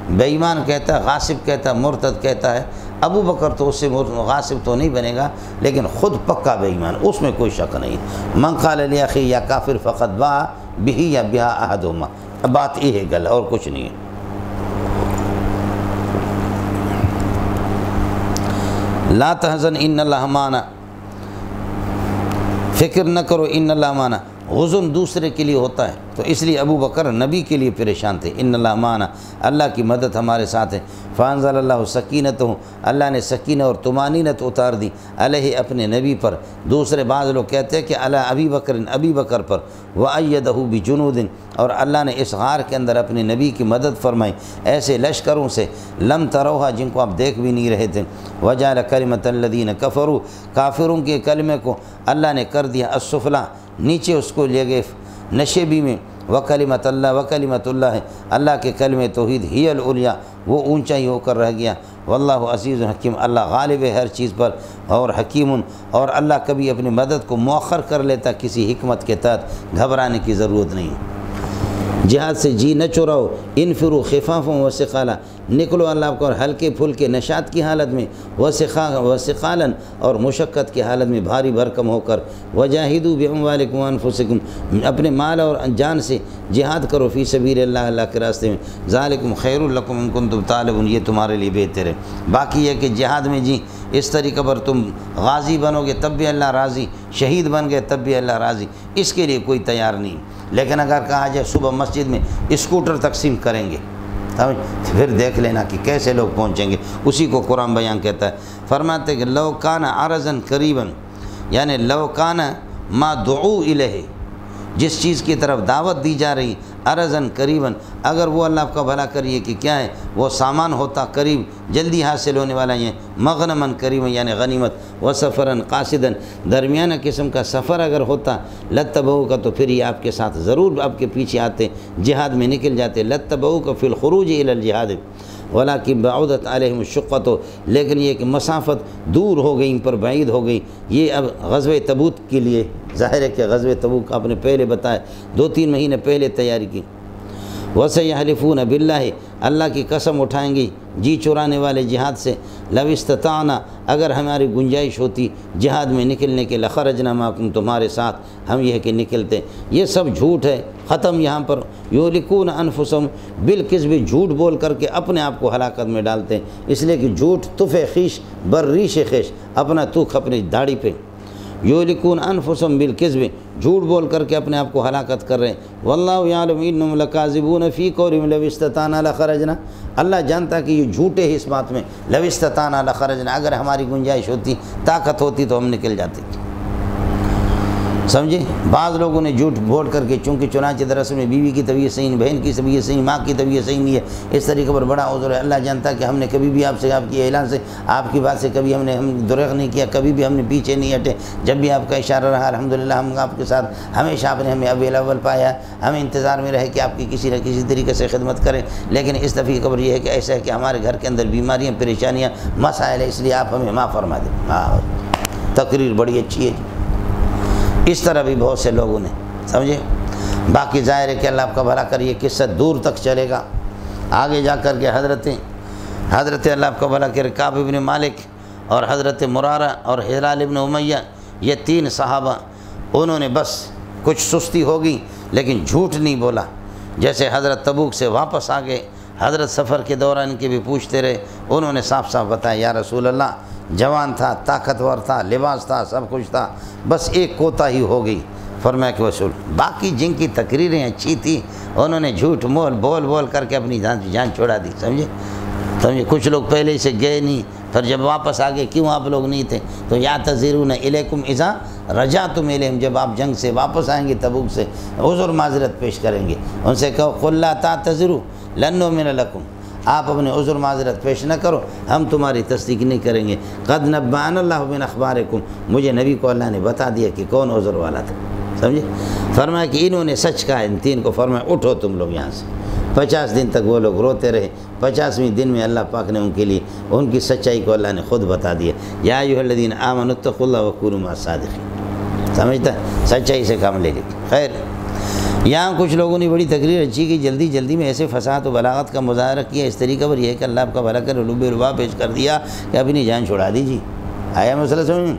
بے ایمان کہتا ہے، غاصب کہتا ہے، مرتد کہتا ہے، ابو بکر تو اس سے غاصب تو نہیں بنے گا لیکن خود پکا بے ایمان، اس میں کوئی شک نہیں۔ من قال لاخی یا کافر فقط باء بہ یا بہا احدہما، بات یہ ہے گل اور کچھ نہیں ہے۔ لا تحزن ان اللہ معنا، فکر نہ کرو ان اللہ معنا، غزن دوسرے کے لیے ہوتا ہے تو اس لیے ابو بکر نبی کے لیے پریشان تھے۔ ان اللہ معنا، اللہ کی مدد ہمارے ساتھ ہے۔ فانزل اللہ سکینتہ، اللہ نے سکینہ اور طمانینت اتار دی علیہ، اپنے نبی پر۔ دوسرے بعض لوگ کہتے ہیں کہ علی ابی بکر پر، وأیدہ بجنود، اور اللہ نے اس غار کے اندر اپنے نبی کی مدد فرمائی ایسے لشکروں سے، لم تروہا، جن کو آپ دیکھ بھی نہیں رہے تھے۔ وجعل کلمۃ الذین کفروا، کافروں کے کلمے کو اللہ نے کر دیا السفلی، نیچے اس کو لے گئے نشیبی میں۔ وکلمۃ اللہ، اللہ کے کلمہ توحید ہی العلیٰ، وہ اونچا ہی ہو کر رہ گیا۔ واللہ عزیز حکیم، اللہ غالب ہے ہر چیز پر، اور حکیم، اور اللہ کبھی اپنی مدد کو مؤخر کر لیتا کسی حکمت کے تحت، گھبرانے کی ضرورت نہیں۔ جہاد سے جی نہ چوراؤ، انفروا خفافا وثقالا، نکلو اللہ کو ہلکے پھلکے نشاط کی حالت میں، وثقالا، اور مشقت کی حالت میں بھاری بھرکم ہو کر، وجاہدوا باموالکم وانفسکم، اپنے مال اور جان سے جہاد کرو فی سبیل اللہ، اللہ کے راستے میں، ذالکم خیر لکم ان کنتم تعلمون، یہ تمہارے لیے بہتر ہے۔ باقی یہ کہ جہاد میں جی اس طریقے پر تم غازی بنو گے تب بھی اللہ راضی، شہید بن گئے تب بھی اللہ راضی، اس کے لیے کوئی تیار نہیں۔ لیکن اگر کہا جائے صبح مسجد میں اسکوٹر تقسیم کریں گے، پھر دیکھ لینا کہ کیسے لوگ پہنچیں گے، اسی کو قرآن بیان کہتا ہے۔ فرماتے کہ لو کان عرضا قریبا، یعنی لو کان ما دعو الیہ، جس چیز کی طرف دعوت دی جا رہی ارزن قریباً، اگر وہ اللہ آپ کا بھلا کریے کہ کیا ہے وہ سامان ہوتا قریب جلدی حاصل ہونے والا یہ مغنماً قریب یعنی غنیمت، و سفراً قاصداً درمیانہ قسم کا سفر اگر ہوتا لتبعو کا تو پھر یہ آپ کے ساتھ ضرور آپ کے پیچھے آتے، جہاد میں نکل جاتے، لتبعو کا فی الخروج الی الجہاد ولیکن بعودت علیہم الشقۃ، لیکن یہ کہ مسافت دور ہو گئی ان پر، بعید ہو گئی۔ یہ اب غزوہ تبوک کے لیے ظاہر ہے کہ غزوہ تبوک آپ نے پہلے بتایا 2-3 مہینے پہلے تیاری کی۔ وَسَيَحْلِفُونَ بِاللَّهِ، اللہ کی قسم اٹھائیں گی جی چرانے والے جہاد سے، لَوْ اسْتَطَعْنَا، اگر ہماری گنجائش ہوتی جہاد میں نکلنے کے، لَخَرَجْنَا مَعَكُمْ، تمہارے ساتھ ہم یہ کہ نکلتے۔ یہ سب جھوٹ ہے، ختم یہاں پر۔ یُهْلِكُونَ أَنفُسَهُمْ بِالْكِذْبِ، جھوٹ بول کر کے اپنے آپ کو ہلاکت میں ڈالتے ہیں، اس لیے کہ جھوٹ تف خیش بر ریش خیش، اپنا تک اپنی داڑھی پہ۔ یُهْلِكُونَ أَنفُسَهُمْ بِالْكِذْبِ، جھوٹ بول کر کے اپنے آپ کو ہلاکت کر رہے ہیں۔ وَاللَّهُ يَعْلَمُ إِنَّهُمْ لَكَاذِبُونَ فِي قَوْلِهِمْ لَوِ اسْتَطَعْنَا لَخَرَجْنَا، اللہ جانتا کہ یہ جھوٹے ہیں اس بات میں، لَوِ اسْتَطَعْنَا لَخَرَجْنَا، اگر ہماری گنجائش ہوتی طاقت ہوتی تو ہم نکل جاتے۔ سمجھے؟ بعض لوگوں نے جھوٹ بول کر کے، چونکہ چنانچہ دراصل میں بیوی کی طبیعت صحیح نہیں، بہن کی طبیعت صحیح، ماں کی طبیعت صحیح نہیں ہے، اس طریقے پر بڑا عذر ہے۔ اللہ جانتا کہ ہم نے کبھی بھی آپ سے، آپ کی اعلان سے، آپ کی بات سے کبھی ہم دریغ نہیں کیا، کبھی بھی ہم نے پیچھے نہیں ہٹے، جب بھی آپ کا اشارہ رہا الحمدللہ ہم آپ کے ساتھ، ہمیشہ آپ نے ہمیں اول اول پایا، ہمیں انتظار میں رہے کہ آپ کی کسی نہ کسی طریقے سے خدمت کریں۔ لیکن اس دفعہ خبر یہ ہے کہ ایسا ہے کہ ہمارے گھر کے اندر بیماریاں، پریشانیاں، مسائل ہیں، اس لیے آپ ہمیں معاف فرما دیں۔ ہاں، تقریر بڑی اچھی ہے۔ اس طرح بھی بہت سے لوگوں نے، سمجھے؟ باقی ظاہر ہے کہ اللہ آپ کا بھلا کر، یہ قصہ دور تک چلے گا، آگے جا کر کے حضرت اللہ آپ کا بھلا کرے کعب بن مالک اور حضرت مرارہ اور ہلال بن امیہ، یہ 3 صحابہ، انہوں نے بس کچھ سستی ہوگی لیکن جھوٹ نہیں بولا۔ جیسے حضرت تبوک سے واپس آ گئے، حضرت سفر کے دوران ان کے بھی پوچھتے رہے، انہوں نے صاف صاف بتایا یا رسول اللہ، جوان تھا، طاقتور تھا، لباس تھا، سب کچھ تھا، بس ایک کوتاہی ہو گئی۔ فرمایا کہ وصول، باقی جن کی تقریریں اچھی تھیں انہوں نے جھوٹ بول کر کے اپنی جان چھوڑا دی۔ سمجھے؟ کچھ لوگ پہلے سے گئے نہیں، پھر جب واپس آ گئے، کیوں آپ لوگ نہیں تھے؟ تو یعتذرون الیکم اذا رجعتم الیہم، جب آپ جنگ سے واپس آئیں گے تبوک سے، عذر معذرت پیش کریں گے، ان سے کہو قل لا تعتذروا لن نؤمن لکم، آپ اپنے عذر معذرت پیش نہ کرو، ہم تمہاری تصدیق نہیں کریں گے۔ قد نبأنا اللہ من اخبارکم، مجھے نبی کو اللہ نے بتا دیا کہ کون عذر والا تھا۔ سمجھے؟ فرمایا کہ انہوں نے سچ کہا، ان 3 کو فرمایا اٹھو تم لوگ یہاں سے۔ 50 دن تک وہ لوگ روتے رہے، 50ویں دن میں اللہ پاک نے ان کے لیے ان کی سچائی کو اللہ نے خود بتا دیا۔ یا ایھا الذین آمنوا اتقوا اللہ وکونوا مع الصادقین، سمجھتا ہے؟ سچائی سے کام لے لے۔ خیر، یہاں کچھ لوگوں نے بڑی تقریر اچھی کی، جلدی میں ایسے فصاحت و بلاغت کا مظاہرہ کیا، اس طریقے پر یہ ہے کہ اللہ آپ کا بھلا کر لب ربا پیش کر دیا کہ اپنی جان چھڑا دیجیے۔ آیا مسئلہ سمجھ میں؟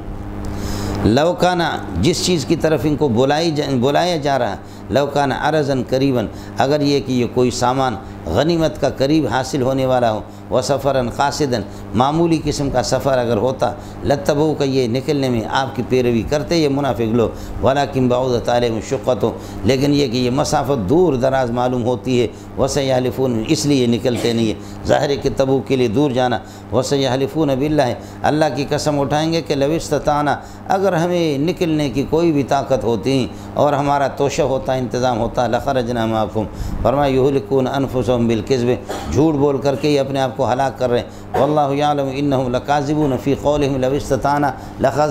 لوکانہ، جس چیز کی طرف ان کو بلایا جا رہا، لوکانہ ارزن قریباً، اگر یہ کہ یہ کوئی سامان غنیمت کا قریب حاصل ہونے والا ہو، و سفراً قاصداً، معمولی قسم کا سفر اگر ہوتا، لتبعوا کا یہ نکلنے میں آپ کی پیروی کرتے یہ منافق لوگ، ولیکن بعودت علیہم الشقۃ، لیکن یہ کہ یہ مسافت دور دراز معلوم ہوتی ہے، وسیحلفون، اس لیے نکلتے نہیں ہے، ظاہر ہے کہ تبوک کے لیے دور جانا، وسیحلفون باللہ، اللہ کی قسم اٹھائیں گے کہ لو استطعنا، اگر ہمیں نکلنے کی کوئی بھی طاقت ہوتی اور ہمارا توشہ ہوتا، انتظام ہوتا، لخرجنا معکم، فرمایا یہلکون انفسهم بالکذب، جھوٹ بول کر کے یہ اپنے آپ کو ہلاک کر رہے ہیں۔ واللہ یعلم انہم لکاذبون فی قولہم لو استطعنا،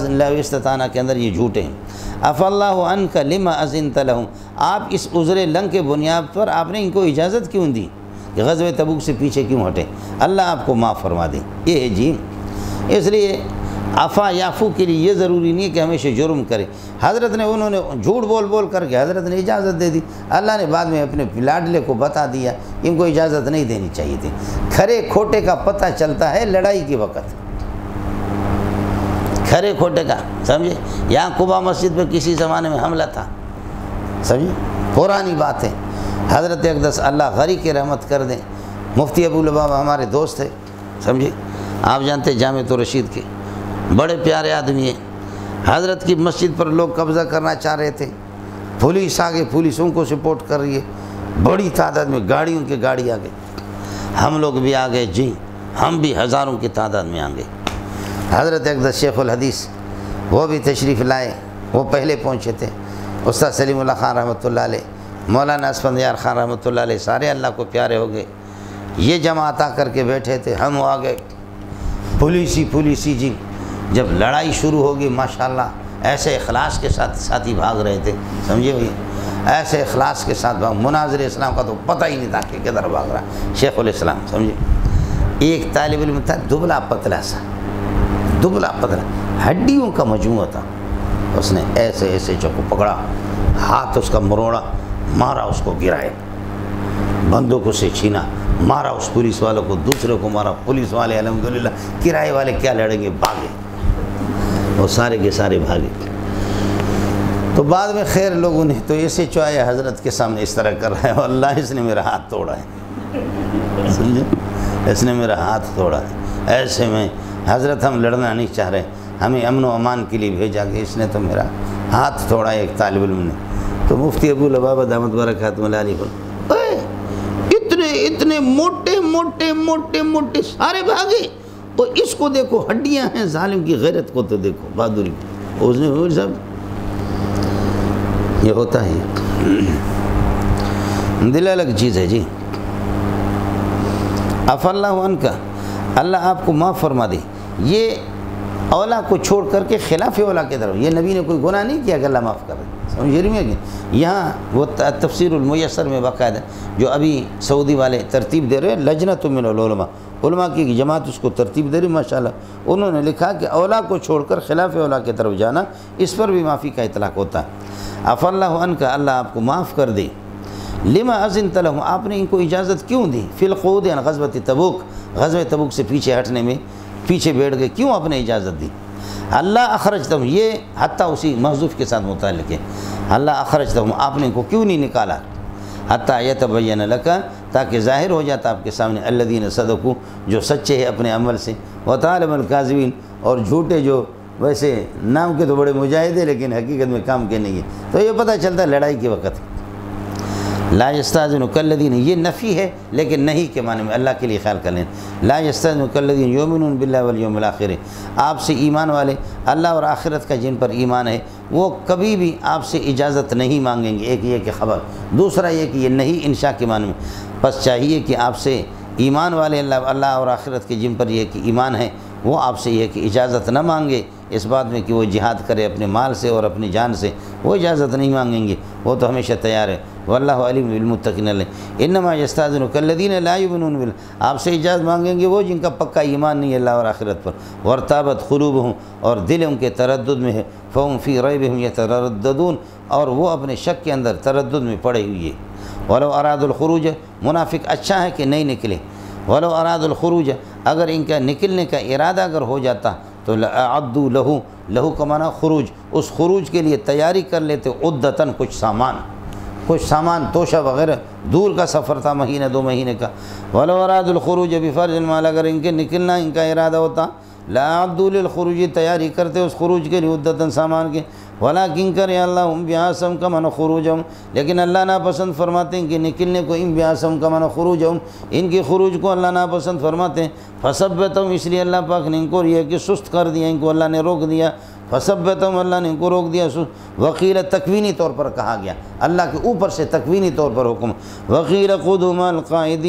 لو استطعنا کے اندر یہ جھوٹے ہیں۔ عفا اللہ عنک لما اذنت لہم، آپ اس عذر لنگ کے بنیاد پر آپ نے ان کو اجازت کیوں دی کہ غزوہ تبوک سے پیچھے کیوں ہٹے؟ اللہ آپ کو معاف فرما دیں، یہ ہے جی۔ اس لیے عفا یعفو کے لیے یہ ضروری نہیں ہے کہ ہمیشہ جرم کرے۔ حضرت نے، انہوں نے جھوٹ بول کر کے حضرت نے اجازت دے دی، اللہ نے بعد میں اپنے لاڈلے کو بتا دیا ان کو اجازت نہیں دینی چاہیے تھی۔ کھرے کھوٹے کا پتہ چلتا ہے لڑائی کے وقت، کھرے کھوٹے کا، سمجھے؟ یہاں قبا مسجد پہ کسی زمانے میں حملہ تھا، سمجھے؟ پرانی بات ہے۔ حضرت اقدس اللہ غری کے رحمت کر دیں، مفتی ابو لبابہ ہمارے دوست ہے، سمجھے؟ آپ جانتے جامعۃ الرشید کے بڑے پیارے آدمی ہیں۔ حضرت کی مسجد پر لوگ قبضہ کرنا چاہ رہے تھے، پولیس آگے، پولیس ان کو سپورٹ کر رہی ہے، بڑی تعداد میں گاڑیوں کی گاڑی آ گئی، ہم لوگ بھی آ گئے جی، ہم بھی ہزاروں کی تعداد میں آ گئے۔ حضرت اقدس شیخ الحدیث وہ بھی تشریف لائے، وہ پہلے پہنچے تھے، استاد سلیم اللہ خان رحمۃ اللہ علیہ، مولانا اسفندیار خان رحمۃ اللہ علیہ، سارے اللہ کو پیارے ہو گئے۔ یہ جماعت آ کر کے بیٹھے تھے، ہم آ گئے پولیسی جی۔ جب لڑائی شروع ہوگی ماشاءاللہ ایسے اخلاص کے ساتھ ساتھی بھاگ رہے تھے، سمجھے بھائی، ایسے اخلاص کے ساتھ بھاگ، مناظر اسلام کا تو پتہ ہی نہیں تھا کہ کدھر بھاگ رہا، شیخ الاسلام، سمجھے۔ ایک طالب علم تھا دبلا پتلا سا، دبلا پتلا، ہڈیوں کا مجموعہ تھا، اس نے ایسے ایسے چاقو پکڑا، ہاتھ اس کا مروڑا، مارا، اس کو گرائے، بندوق سے چھینا، مارا اس پولیس والوں کو، دوسرے کو مارا، پولیس والے الحمدللہ، کرائے والے کیا لڑیں گے، بھاگے، وہ سارے کے سارے بھاگے۔ تو بعد میں خیر لوگوں نے تو ایسے چوائے حضرت کے سامنے اس طرح کر رہا ہے، اللہ اس نے میرا ہاتھ توڑا ہے، سمجھے، اس نے میرا ہاتھ توڑا ہے، ایسے میں حضرت ہم لڑنا نہیں چاہ رہے، ہمیں امن و امان کے لیے بھیجا کہ اس نے تو میرا ہاتھ توڑا ہے ایک طالب علم نے۔ تو مفتی ابو لبابہ دامت برکاتہ اللہ علیہ اتنے موٹے موٹے موٹے موٹے سارے بھاگے، اور اس کو دیکھو ہڈیاں ہیں، ظالم کی غیرت کو تو دیکھو، بہادری، اس نے وہ سب یہ ہوتا ہے، دل الگ چیز ہے جی۔ عفا اللہ عنک، اللہ آپ کو معاف فرما دے۔ یہ اولا کو چھوڑ کر کے خلاف اولا کی طرف، یہ نبی نے کوئی گناہ نہیں کیا کہ اللہ معاف کر دے، سمجھ رہی ہے کہ یہاں وہ تفسیر المیسر میں باقاعدہ جو ابھی سعودی والے ترتیب دے رہے ہیں، لجنۃ من العلماء، علماء کی جماعت اس کو ترتیب دے رہی ماشاءاللہ، انہوں نے لکھا کہ اولا کو چھوڑ کر خلاف اولا کی طرف جانا، اس پر بھی معافی کا اطلاق ہوتا ہے۔ عفا اللہ عنک، اللہ آپ کو معاف کر دے۔ لما اذنت لهم، آپ نے ان کو اجازت کیوں دی؟ فی القعود عن غزوۃ تبوک، غزوہ تبوک سے پیچھے ہٹنے میں، پیچھے بیٹھ گئے، کیوں آپ نے اجازت دی؟ اللہ اخرجتہم، یہ حتیٰ اسی محذوف کے ساتھ متعلق ہے، اللہ اخرجتہم، آپ نے ان کو کیوں نہیں نکالا؟ حتیٰ یتبین لک، تاکہ ظاہر ہو جاتا آپ کے سامنے، الذین صدقوا، جو سچے ہیں اپنے عمل سے، وتعلم الکاذبین، اور جھوٹے جو ویسے نام کے تو بڑے مجاہد ہیں لیکن حقیقت میں کام کے نہیں ہے۔ تو یہ پتہ چلتا ہے لڑائی کے وقت۔ لا یستاذنک الذین، یہ نفی ہے لیکن نہیں کے معنی میں، اللہ کے لیے خیال کر لیں۔ لا یستاذنک الذین یؤمنون باللہ والیوم الآخر، آپ سے ایمان والے، اللہ اور آخرت کا جن پر ایمان ہے، وہ کبھی بھی آپ سے اجازت نہیں مانگیں گے۔ ایک یہ کہ خبر، دوسرا یہ کہ یہ نہیں انشاء کے معنی میں، بس چاہیے کہ آپ سے ایمان والے، اللہ اور آخرت کے جن پر یہ کہ ایمان ہے، وہ آپ سے یہ کہ اجازت نہ مانگے اس بات میں کہ وہ جہاد کرے اپنے مال سے اور اپنی جان سے، وہ اجازت نہیں مانگیں گے، وہ تو ہمیشہ تیار ہے۔ واللہ علیم بالمتقین، انما یستاذنک الذین لا یؤمنون باللہ، آپ سے اجازت مانگیں گے وہ جن کا پکا ایمان نہیں ہے اللہ اور آخرت پر، وارتابت قلوبہم، اور دل ان کے تردد میں ہے، فہم فی ریبہم یترددون، اور وہ اپنے شک کے اندر تردد میں پڑے ہوئی ہے۔ ولو اراد الخروج، منافق اچھا ہے کہ نہیں نکلے، ولو اراد الخروج، اگر ان کا نکلنے کا ارادہ اگر ہو جاتا تو لأعدوا لہو کا معنی خروج، اس خروج کے لیے تیاری کر لیتے، عدتاً کچھ سامان توشہ وغیرہ، دور کا سفر تھا، مہینہ 2 مہینے کا۔ ولو اراد الخروج بفرج المال، اگر ان کے نکلنا ان کا ارادہ ہوتا، لأعدوا للخروج، تیاری کرتے اس خروج کے لیے، عدتاً سامان کے، ولکن کرے اللہ انبعاثہم کا معنی خروجہم، لیکن اللہ ناپسند فرماتے ہیں کہ نکلنے کو، انبعاثہم کا معنی خروجہم، ان کے خروج کو اللہ ناپسند فرماتے ہیں۔ فثبتہم، اس لیے اللہ پاک نے ان کو یہ کہ سست کر دیا، ان کو اللہ نے روک دیا، فثبتہم، اللہ نے ان کو روک دیا۔ وقیل، تکوینی طور پر کہا گیا، اللہ کے اوپر سے تکوینی طور پر حکم، وقیل قعدوا مع القاعدین،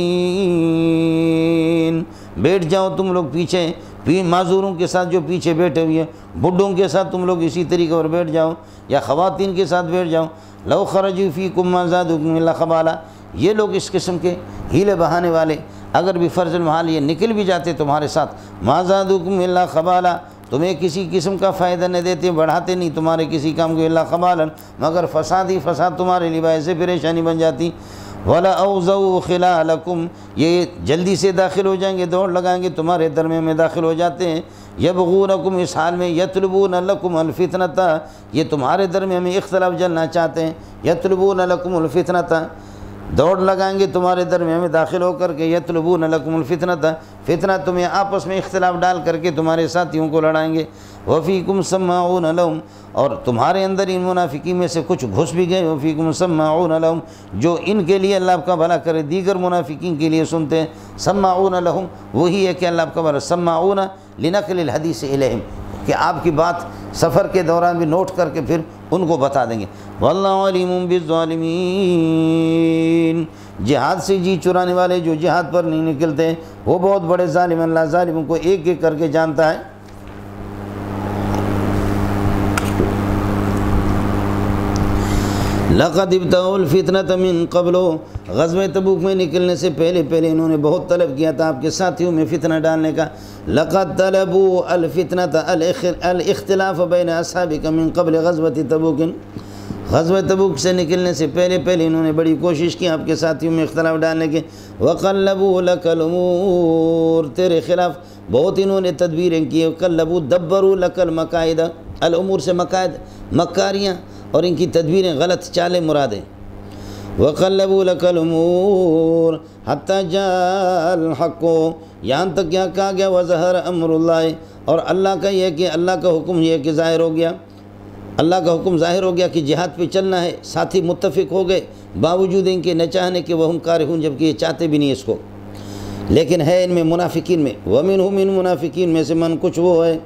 بیٹھ جاؤ تم لوگ پیچھے، معذوروں کے ساتھ جو پیچھے بیٹھے ہوئے ہیں، بڈھوں کے ساتھ تم لوگ اسی طریقے پر بیٹھ جاؤ، یا خواتین کے ساتھ بیٹھ جاؤ۔ لو خرجوا فیکم ما زادوکم الا خبالا، یہ لوگ اس قسم کے ہیلے بہانے والے اگر بھی فرض المحال یہ نکل بھی جاتے تمہارے ساتھ، ما زادوکم الا خبالا، تمہیں کسی قسم کا فائدہ نہ دیتے، بڑھاتے نہیں تمہارے کسی کام کو، الا خبالا، مگر فساد ہی فساد تمہارے لیے باعث پریشانی بن جاتی۔ ولا اوزو خلالکم، یہ جلدی سے داخل ہو جائیں گے، دوڑ لگائیں گے، تمہارے درمیان میں داخل ہو جاتے ہیں۔ یبغونکم، اس حال میں، یطلبون لکم الفتنۃ، یہ تمہارے درمیان میں اختلاف جلنا چاہتے ہیں، یطلبون لکم الفتنۃ، دوڑ لگائیں گے تمہارے درمیان میں داخل ہو کر کے، یطلبون لکم الفتنۃ، فتنہ تمہیں آپس میں اختلاف ڈال کر کے تمہارے ساتھیوں کو لڑائیں گے۔ وفیکم سماعون لہم، اور تمہارے اندر ان منافقین میں سے کچھ گھس بھی گئے، وفیکم سماعون لہم، جو ان کے لیے اللہ آپ کا بھلا کرے دیگر منافقین کے لیے سنتے ہیں۔ سماعون لہم، وہی ہے کہ اللہ آپ کا بھلا، سماعون لنقل الحدیث الیہم، کہ آپ کی بات سفر کے دوران بھی نوٹ کر کے پھر ان کو بتا دیں گے۔ واللہ علیم بالظالمین، جہاد سے جی چرانے والے جو جہاد پر نہیں نکلتے وہ بہت بڑے ظالم، اللہ ظالموں کو ایک ایک کر کے جانتا ہے۔ لقد ابتغوا الفتنة من قبل، غزوہ تبوک میں نکلنے سے پہلے انہوں نے بہت طلب کیا تھا آپ کے ساتھیوں میں فتنہ ڈالنے کا۔ لقد طلبوا الفتنة الاختلاف بین اصحابک من قبل غزوة تبوک، غزوہ تبوک سے نکلنے سے پہلے انہوں نے بڑی کوشش کی آپ کے ساتھیوں میں اختلاف ڈالنے کے۔ وقلبوا لک الامور، تیرے خلاف بہت انہوں نے تدبیریں کی۔ قلبوا دبروا لک المقاعد، الامور سے مقاعد مکاریاں اور ان کی تدبیریں غلط چالیں مرادیں۔ وقلبوا لک الامور حتی جاء الحق، یہاں تک کیا کہا گیا وظہر امر اللہ، اور اللہ کا یہ کہ اللہ کا حکم یہ کہ ظاہر ہو گیا، اللہ کا حکم ظاہر ہو گیا کہ جہاد پہ چلنا ہے، ساتھی متفق ہو گئے باوجود ان کے نہ چاہنے کہ وہ ہم کارہون، جبکہ یہ چاہتے بھی نہیں اس کو، لیکن ہے ان میں منافقین میں، ومنہم من منافقین میں سے من کچھ وہ ہے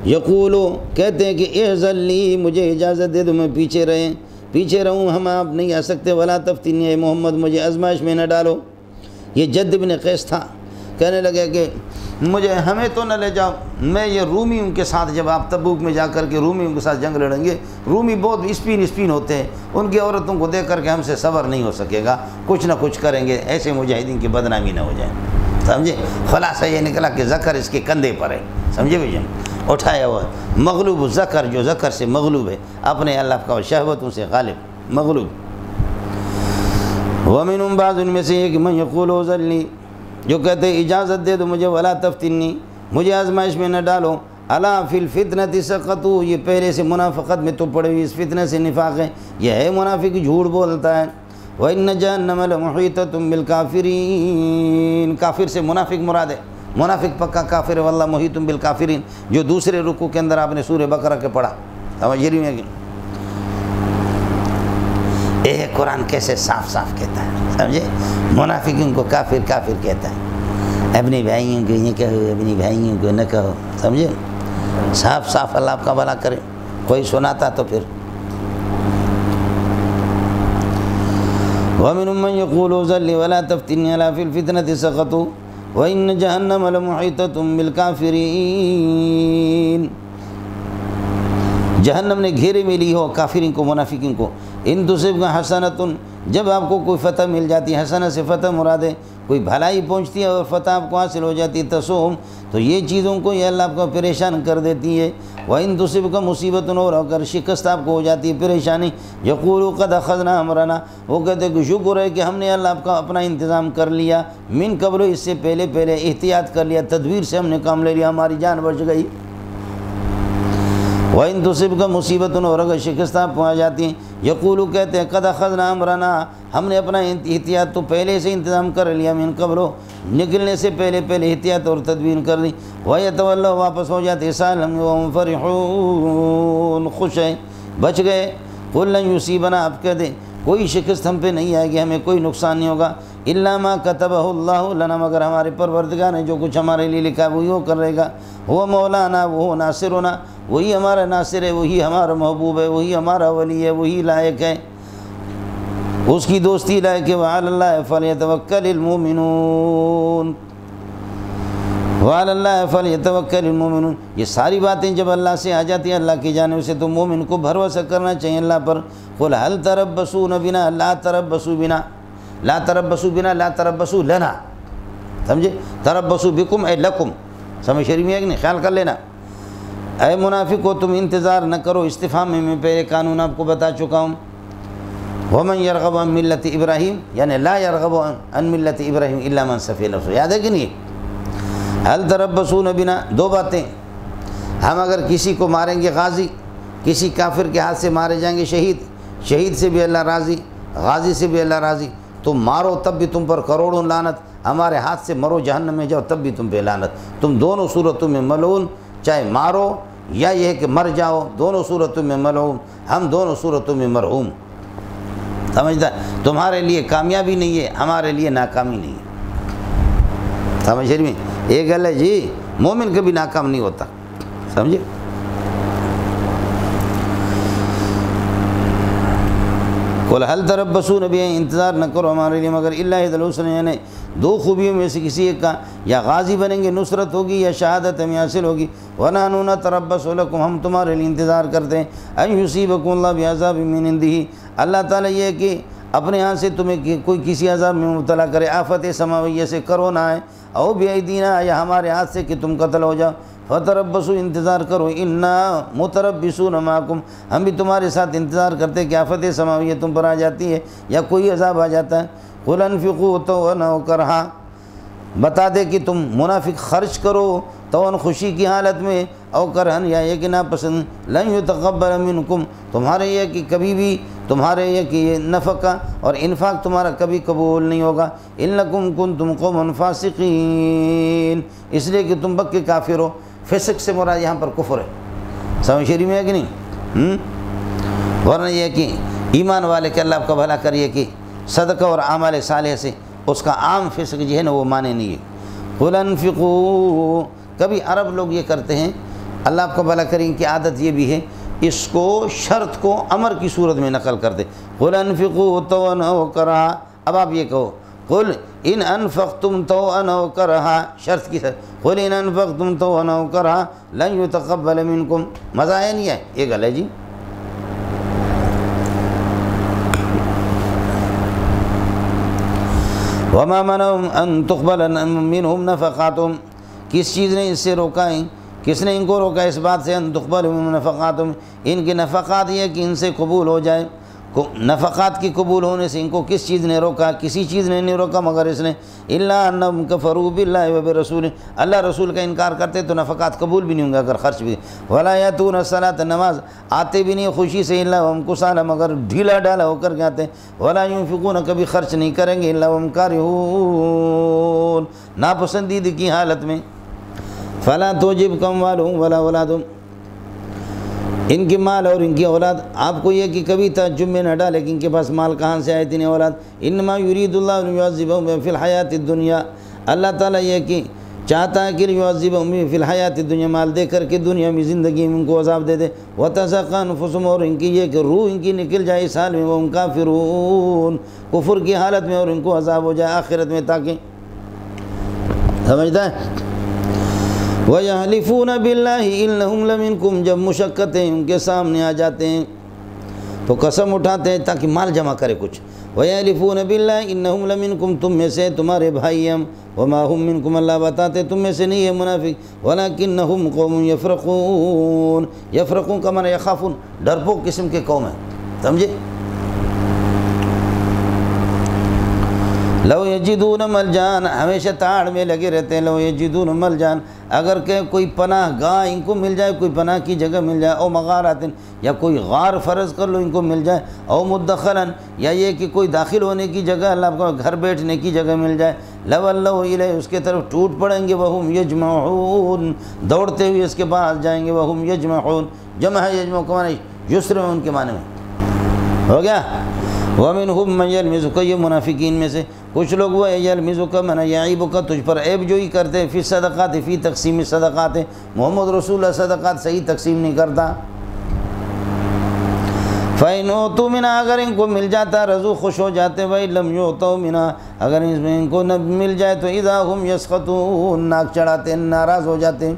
یقولو کہتے ہیں کہ اعذن لی، مجھے اجازت دے دو میں پیچھے رہوں، ہم آپ نہیں آ سکتے، ولا تفتنی اے محمد، مجھے آزمائش میں نہ ڈالو۔ یہ جد بن قیس تھا، کہنے لگے کہ ہمیں تو نہ لے جاؤ، میں یہ رومیوں کے ساتھ، جب آپ تبوک میں جا کر کے رومیوں کے ساتھ جنگ لڑیں گے، رومی بہت اسپین ہوتے ہیں، ان کی عورتوں کو دیکھ کر کے ہم سے صبر نہیں ہو سکے گا، کچھ نہ کچھ کریں گے، ایسے مجاہدین کی بدنامی نہ ہو جائے۔ سمجھے؟ خلاصہ یہ نکلا کہ ذکر اس کے کندھے پر ہے، سمجھے بھائی جان، اٹھایا ہوا مغلوب ذکر، جو ذکر سے مغلوب ہے، اپنے اللہ کا شہوتوں سے غالب مغلوب۔ ومنہم بعض، ان میں سے ایک من یقول اعذن لی، جو کہتے ہیں اجازت دے دو مجھے، ولا تفتنی، مجھے آزمائش میں نہ ڈالو، الا فی الفتنۃ سقطوا، یہ پہلے سے منافقت میں تو پڑے ہوئی، اس فتنہ سے نفاق ہے، یہ ہے منافق جھوٹ بولتا ہے۔ وَإِنَّ جَهَنَّمَ لَمُحِيطَةٌ بِالْكَافِرِينَ، کافر سے منافق مراد ہے، منافق پکا کافر ہے، واللہ محیط بالکافرین، جو دوسرے رکوع کے اندر آپ نے سورہ بقرہ کے پڑھا، سمجھ رہی ہیں؟ قرآن کیسے صاف کہتا ہے، سمجھے؟ منافقین کو کافر کہتا ہے، اپنے بھائیوں کو یہ کہو، اپنی بھائیوں کو نہ کہو، سمجھے؟ صاف اللہ آپ کا بھلا کرے، کوئی سناتا تو پھر۔ وَمِنْهُمْ مَنْ يَقُولُ اعْذَن لِّي وَلَا تَفْتِنِّي أَلَا فِي الْفِتْنَةِ سَقَطُوا وَإِنَّ جَهَنَّمَ لَمُحِيطَةٌ بِالْكَافِرِينَ، جہنم نے گھیرے میں لی ہو کافرین کو، منافقین کو۔ ان تصبک حسنۃ، جب آپ کو کوئی فتح مل جاتی ہے، حسنہ سے فتح مراد ہے، کوئی بھلائی پہنچتی ہے اور فتح آپ کو حاصل ہو جاتی ہے، تسوہم، تو یہ چیزوں کو یہ اللہ آپ کو پریشان کر دیتی ہے۔ وَإِن تُصِبْكَ مُصِیبَةٌ، اور اگر شکست آپ کو ہو جاتی ہے، پریشانی، یقولوا قد اخذنا امرنا، وہ کہتے ہیں کہ شکر ہے کہ ہم نے اللہ آپ کا اپنا انتظام کر لیا، من قبل، اس سے پہلے احتیاط کر لیا، تدبیر سے ہم نے کام لے لیا، ہماری جان بچ گئی۔ وَإِن تُصِبْكَ مُصِیبَةٌ، اور اگر شکست آپ کو آ جاتی ہیں، یقولوا کہتے ہیں قد اخذنا امرنا، ہم نے اپنا احتیاط تو پہلے سے انتظام کر لیا، من قبل، نکلنے سے پہلے احتیاط اور تدبیر کر لی، وَيَتَوَلَّوْا، واپس ہو جاتے، سالم وَهُمْ فَرِحُونَ، خوش ہیں، بچ گئے۔ قُل لَّن يُصِيبَنَا، آپ کہہ دیں کوئی شکست ہم پہ نہیں آئے گی، ہمیں کوئی نقصان نہیں ہوگا، إِلَّا مَا كَتَبَهُ اللَّهُ لَنَا، مگر ہمارے پروردگار نے جو کچھ ہمارے لیے لکھا وہی وہ کر رہے گا، هُوَ مَوْلَانَا، وہ ناصرنا، وہی ہمارا ناصر ہے، وہی ہمارا محبوب ہے، وہی ہمارا ولی ہے، وہی لائق ہے، اس کی دوستی لائق ہے۔ وَعَلَى اللَّهِ فَلْيَتَوَكَّلِ الْمُؤْمِنُونَ، وَعَلَى اللَّهِ فَلْيَتَوَكَّلِ الْمُؤْمِنُونَ، یہ ساری باتیں جب اللہ سے آ جاتی ہیں، اللہ کی جانب سے، تو مومن کو بھروسہ کرنا چاہیے اللہ پر۔ قُلْ هَلْ تَرَبَّصُونَ بِنَا لَا تَرَبَّصُوا بِنَا، لَا تَرَبَّصُوا بِنَا، لَا تَرَبَّصُوا لَنَا، سمجھے؟ تَرَبَّصُوا بِكُمْ اے لَكُمْ، سمجھ شریف ہے کہ نہیں؟ خیال کر لینا، اے منافق کو تم انتظار نہ کرو، استفہام میں پہلے قانون آپ کو بتا چکا ہوں۔ وَمَنْ يَرْغَبُ عَنْ مِلَّةِ إِبْرَاهِيمَ، یعنی لا يَرْغَبُ عَنْ مِلَّةِ إِبْرَاهِيمَ إِلَّا مَنْ سَفِهَ نَفْسَهُ، یاد ہے کہ نہیں؟ هَلْ تَرَبَّصُونَ بِنَا، دو باتیں، ہم اگر کسی کو ماریں گے غازی، کسی کافر کے ہاتھ سے مارے جائیں گے شہید سے بھی اللہ راضی، غازی سے بھی اللہ راضی، تم مارو تب بھی تم پر کروڑوں لعنت، ہمارے ہاتھ سے مرو جہنم میں جاؤ تب بھی تم پہ لعنت، تم دونوں صورتوں میں ملعون، چاہے مارو یا یہ ہے کہ مر جاؤ، دونوں صورتوں میں ملعون، ہم دونوں صورتوں میں مرحوم، سمجھتا؟ تمہارے لیے کامیابی نہیں ہے، ہمارے لیے ناکامی نہیں ہے، سمجھ رہی میں؟ ایک گل ہے جی، مومن کبھی ناکام نہیں ہوتا، سمجھے؟ قل حل تربصون بھی، انتظار نہ کرو ہمارے لیے مگر الا احدی الحسنیین، یعنی دو خوبیوں میں سے کسی ایک کا، یا غازی بنیں گے نصرت ہوگی یا شہادت ہمیں حاصل ہوگی۔ ونحن نتربص لکم، ہم تمہارے لیے انتظار کرتے ہیں، ان یصیبکم اللہ بعذاب من عنده، اللہ تعالیٰ یہ کہ اپنے ہاں سے تمہیں کوئی کسی عذاب میں مبتلا کرے، آفت سماویہ سے کرونا ہے، او بایدینا، یا ہمارے ہاتھ سے کہ تم قتل ہو جاؤ، فتربصوا، انتظار کرو، انا متربصون معکم، ہم بھی تمہارے ساتھ انتظار کرتے کہ آفت سماویہ تم پر آ جاتی ہے یا کوئی عذاب آ جاتا ہے۔ قل انفقوا طوعا و کرہا، بتا دے کہ تم منافق خرچ کرو طوعا خوشی کی حالت میں، او کرہن یا یہ کہ ناپسند، لن یتقبل منکم، تمہارے یہ کہ کبھی بھی تمہارے یہ کہ یہ نفقہ اور انفاق تمہارا کبھی قبول نہیں ہوگا، انکم کنتم قوما فاسقین، اس لیے کہ تم پکے کافر ہو۔ فسق سے مراد یہاں پر کفر ہے، سمجھ شریف میں ہے کہ نہیں؟ ورنہ یہ کہ ایمان والے کہ اللہ آپ کا بھلا کریے کہ صدقہ اور اعمال صالح سے اس کا عام فسق جو ہے نا وہ مانے نہیں ہے۔ قل انفقوا، کبھی عرب لوگ یہ کرتے ہیں، اللہ آپ کا بھلا کریں کہ عادت یہ بھی ہے، اس کو شرط کو امر کی صورت میں نقل کرتے، قل انفقوا طوعا و کرہا۔ اب آپ یہ کہو قل ان انفقتم طوعا و کرہا، شرط کی قل ان انفقتم طوعا و کرہا لن یتقبل منکم، مزہ آیا نہیں ہے؟ یہ گل ہے جی۔ وما منعهم ان تقبل منهم نفقاتهم، کس چیز نے اس سے روکا ہے، کس نے ان کو روکا اس بات سے، ان تقبل منهم نفقاتهم، ان کے نفقات یہ کہ ان سے قبول ہو جائے، نفقات کی قبول ہونے سے ان کو کس چیز نے روکا؟ کسی چیز نے نہیں روکا مگر اس نے الا انہم کفروا باللہ وبرسولہ، اللہ رسول کا انکار کرتے تو نفقات قبول بھی نہیں ہوں گے اگر خرچ بھی، ولا یاتون الصلاۃ، نماز آتے بھی نہیں خوشی سے، الا وہم کسالى، مگر ڈھیلا ڈالا ہو کر کے آتے ہیں، ولا ينفقون، کبھی خرچ نہیں کریں گے، الا وہم کارہون، ناپسندیدگی کی حالت میں، فلا تعجبکم اموالهم ولا اولادهم، ان کے مال اور ان کی اولاد آپ کو یہ کہ کبھی تعجب میں نہ ڈالے کہ ان کے پاس مال کہاں سے آئے تین اولاد، انما یرید اللہ لیعذبہم فی الحیات الدنیا، اللہ تعالیٰ یہ کہ چاہتا ہے کہ لیعذبہم فی الحیات الدنیا، مال دے کر کے دنیا میں زندگی میں ان کو عذاب دے دے، وتزہق انفسہم، اور ان کی یہ کہ روح ان کی نکل جائے اس حال میں، وہم کافرون، کفر کی حالت میں، اور ان کو عذاب ہو جائے آخرت میں، تاکہ سمجھتا ہے۔ وَيَحْلِفُونَ بِاللَّهِ إِنَّهُمْ لَمِنْكُمْ، جب مشقتیں ان کے سامنے آ جاتے ہیں تو قسم اٹھاتے ہیں تاکہ مال جمع کرے کچھ، وَيَحْلِفُونَ بِاللَّهِ إِنَّهُمْ لَمِنْكُمْ، تم میں سے تمہارے بھائی ہم، وَمَا هُمْ مِنْكُمْ، اللہ بتاتے تم میں سے نہیں ہے منافق، وَلَكِنَّهُمْ قَوْمٌ يَفْرَقُونَ، یفرقون کا معنی یخافون، ڈرپوک قسم کے قوم ہیں، سمجھے؟ لو یجدون ملجان، ہمیشہ تاڑ میں لگے رہتے ہیں، لو یجدون ملجان، اگر کہ کوئی پناہ گاہ ان کو مل جائے، کوئی پناہ کی جگہ مل جائے، او مغارات، یا کوئی غار فرض کر لو ان کو مل جائے، او مدخلاً، یا یہ کہ کوئی داخل ہونے کی جگہ، اللہ کو گھر بیٹھنے کی جگہ مل جائے، لولوا الیہ، اس کے طرف ٹوٹ پڑیں گے، وہم یجمعون، دوڑتے ہوئے اس کے پاس جائیں گے، وہم یجمعون، جمع ہے یجمع کا معنی یسرعون کے معنی میں ہو گیا۔ وَمِنْهُمْ مَنْ يَلْمِزُكَ، یہ منافقین میں سے کچھ لوگ وہ یلمزک من یعیبک، تجھ پر عیب جوئی کرتے، فی صدقات، فی تقسیم صدقات، محمد رسول اللہ صدقات صحیح تقسیم نہیں کرتا، فَإِنْ أُوتُوا مِنْهَا، اگر ان کو مل جاتا رضو خوش ہو جاتے، وَإِنْ لَمْ يُؤْتَوْا مِنْهَا، اگر اس میں ان کو نہ مل جائے تو اِذَا هُمْ يَسْخَطُونَ، ناک چڑھاتے ہیں، ناراض ہو جاتے ہیں،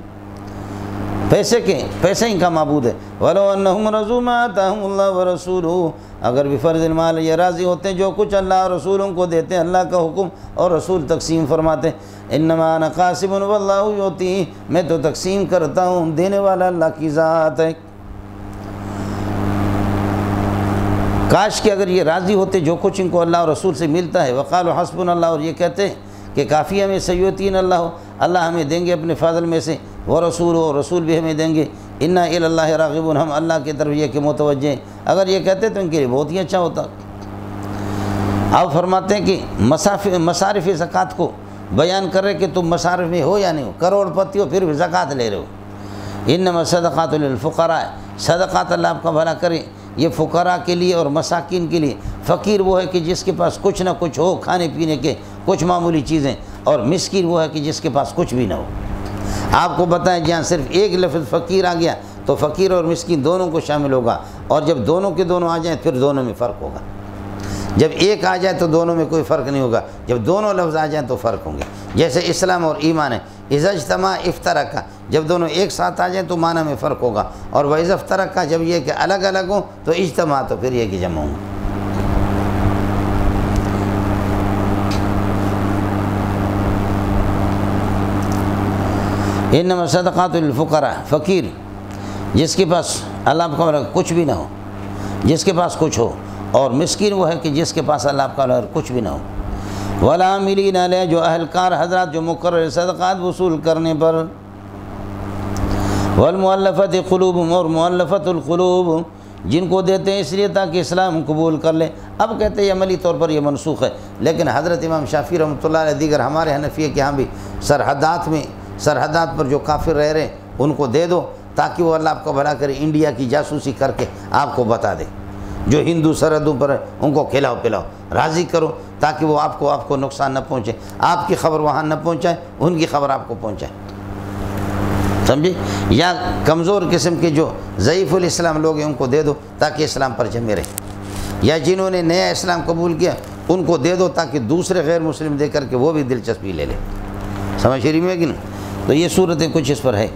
پیسے کے، پیسے ان کا معبود ہے، وَلَوْ أَنَّهُمْ رَضُوا مَا آتَاهُمُ اللَّهُ وَرَسُولُهُ، اگر بھی فرض المال یہ راضی ہوتے ہیں جو کچھ اللہ اور رسولوں کو دیتے ہیں، اللہ کا حکم اور رسول تقسیم فرماتے ہیں، انما انا قاسم واللہ یعطی، میں تو تقسیم کرتا ہوں، دینے والا اللہ کی ذات ہے۔ کاش کہ اگر یہ راضی ہوتے جو کچھ ان کو اللہ اور رسول سے ملتا ہے، وقالوا حسبنا اللہ، اور یہ کہتے ہیں کہ کافی ہمیں سیؤتین اللہ، اللہ ہمیں دیں گے اپنے فضل میں سے، ورسول، اور رسول بھی ہمیں دیں گے، انا الی اللہ راغبون، ہم اللہ کی طرف یہ کہ متوجہ ہیں، اگر یہ کہتے تو ان کے لیے بہت ہی اچھا ہوتا۔ آپ فرماتے ہیں کہ مصارف زکوٰۃ کو بیان کر رہے کہ تم مصارف میں ہو یا نہیں ہو، کروڑ پتی ہو پھر بھی زکوٰۃ لے رہے ہو، انما الصدقات للفقراء، صدقات اللہ آپ کا بھلا کرے یہ فقراء کے لیے اور مساکین کے لیے، فقیر وہ ہے کہ جس کے پاس کچھ نہ کچھ ہو کھانے پینے کے کچھ معمولی چیزیں، اور مسکین وہ ہے کہ جس کے پاس کچھ بھی نہ ہو۔ آپ کو بتائیں جہاں صرف ایک لفظ فقیر آ گیا تو فقیر اور مسکین دونوں کو شامل ہوگا، اور جب دونوں کے دونوں آ جائیں پھر دونوں میں فرق ہوگا، جب ایک آ جائے تو دونوں میں کوئی فرق نہیں ہوگا، جب دونوں لفظ آ جائیں تو فرق ہوں گے۔ جیسے اسلام اور ایمان ہے، اذا اجتمع افترقا، جب دونوں ایک ساتھ آ جائیں تو معنی میں فرق ہوگا، اور واذا افترقا جب یہ کہ الگ الگ ہوں تو اجتماع تو پھر یہ کہ جمع ہوں گے۔ انما صدقات للفقراء، فقیر جس کے پاس اللہ کا کچھ بھی نہ ہو، جس کے پاس کچھ ہو، اور مسکین وہ ہے کہ جس کے پاس اللہ کا کچھ بھی نہ ہو۔ والعاملین علیہ، جو اہلکار حضرات جو مقرر صدقات وصول کرنے پر، والمؤلفۃ قلوبہم، اور مؤلفۃ القلوب جن کو دیتے ہیں اس لیے تاکہ اسلام قبول کر لیں۔ اب کہتے ہیں عملی طور پر یہ منسوخ ہے، لیکن حضرت امام شافعی رحمۃ اللہ علیہ دیگر ہمارے حنفیہ کے ہاں بھی سرحدات پر جو کافر رہ رہے ہیں ان کو دے دو، تاکہ وہ اللہ آپ کو بھلا کرے، انڈیا کی جاسوسی کر کے آپ کو بتا دے، جو ہندو سرحدوں پر ہے ان کو کھلاؤ پلاؤ، راضی کرو، تاکہ وہ آپ کو نقصان نہ پہنچے، آپ کی خبر وہاں نہ پہنچائے، ان کی خبر آپ کو پہنچائے، سمجھے؟ یا کمزور قسم کے جو ضعیف الاسلام لوگ ہیں ان کو دے دو تاکہ اسلام پر جمے رہے، یا جنہوں نے نیا اسلام قبول کیا ان کو دے دو تاکہ دوسرے غیر مسلم دے کر کے وہ بھی دلچسپی لے لیں۔ سمجھ شریف میں کہ نہیں؟ تو یہ صورتیں کچھ اس پر ہے۔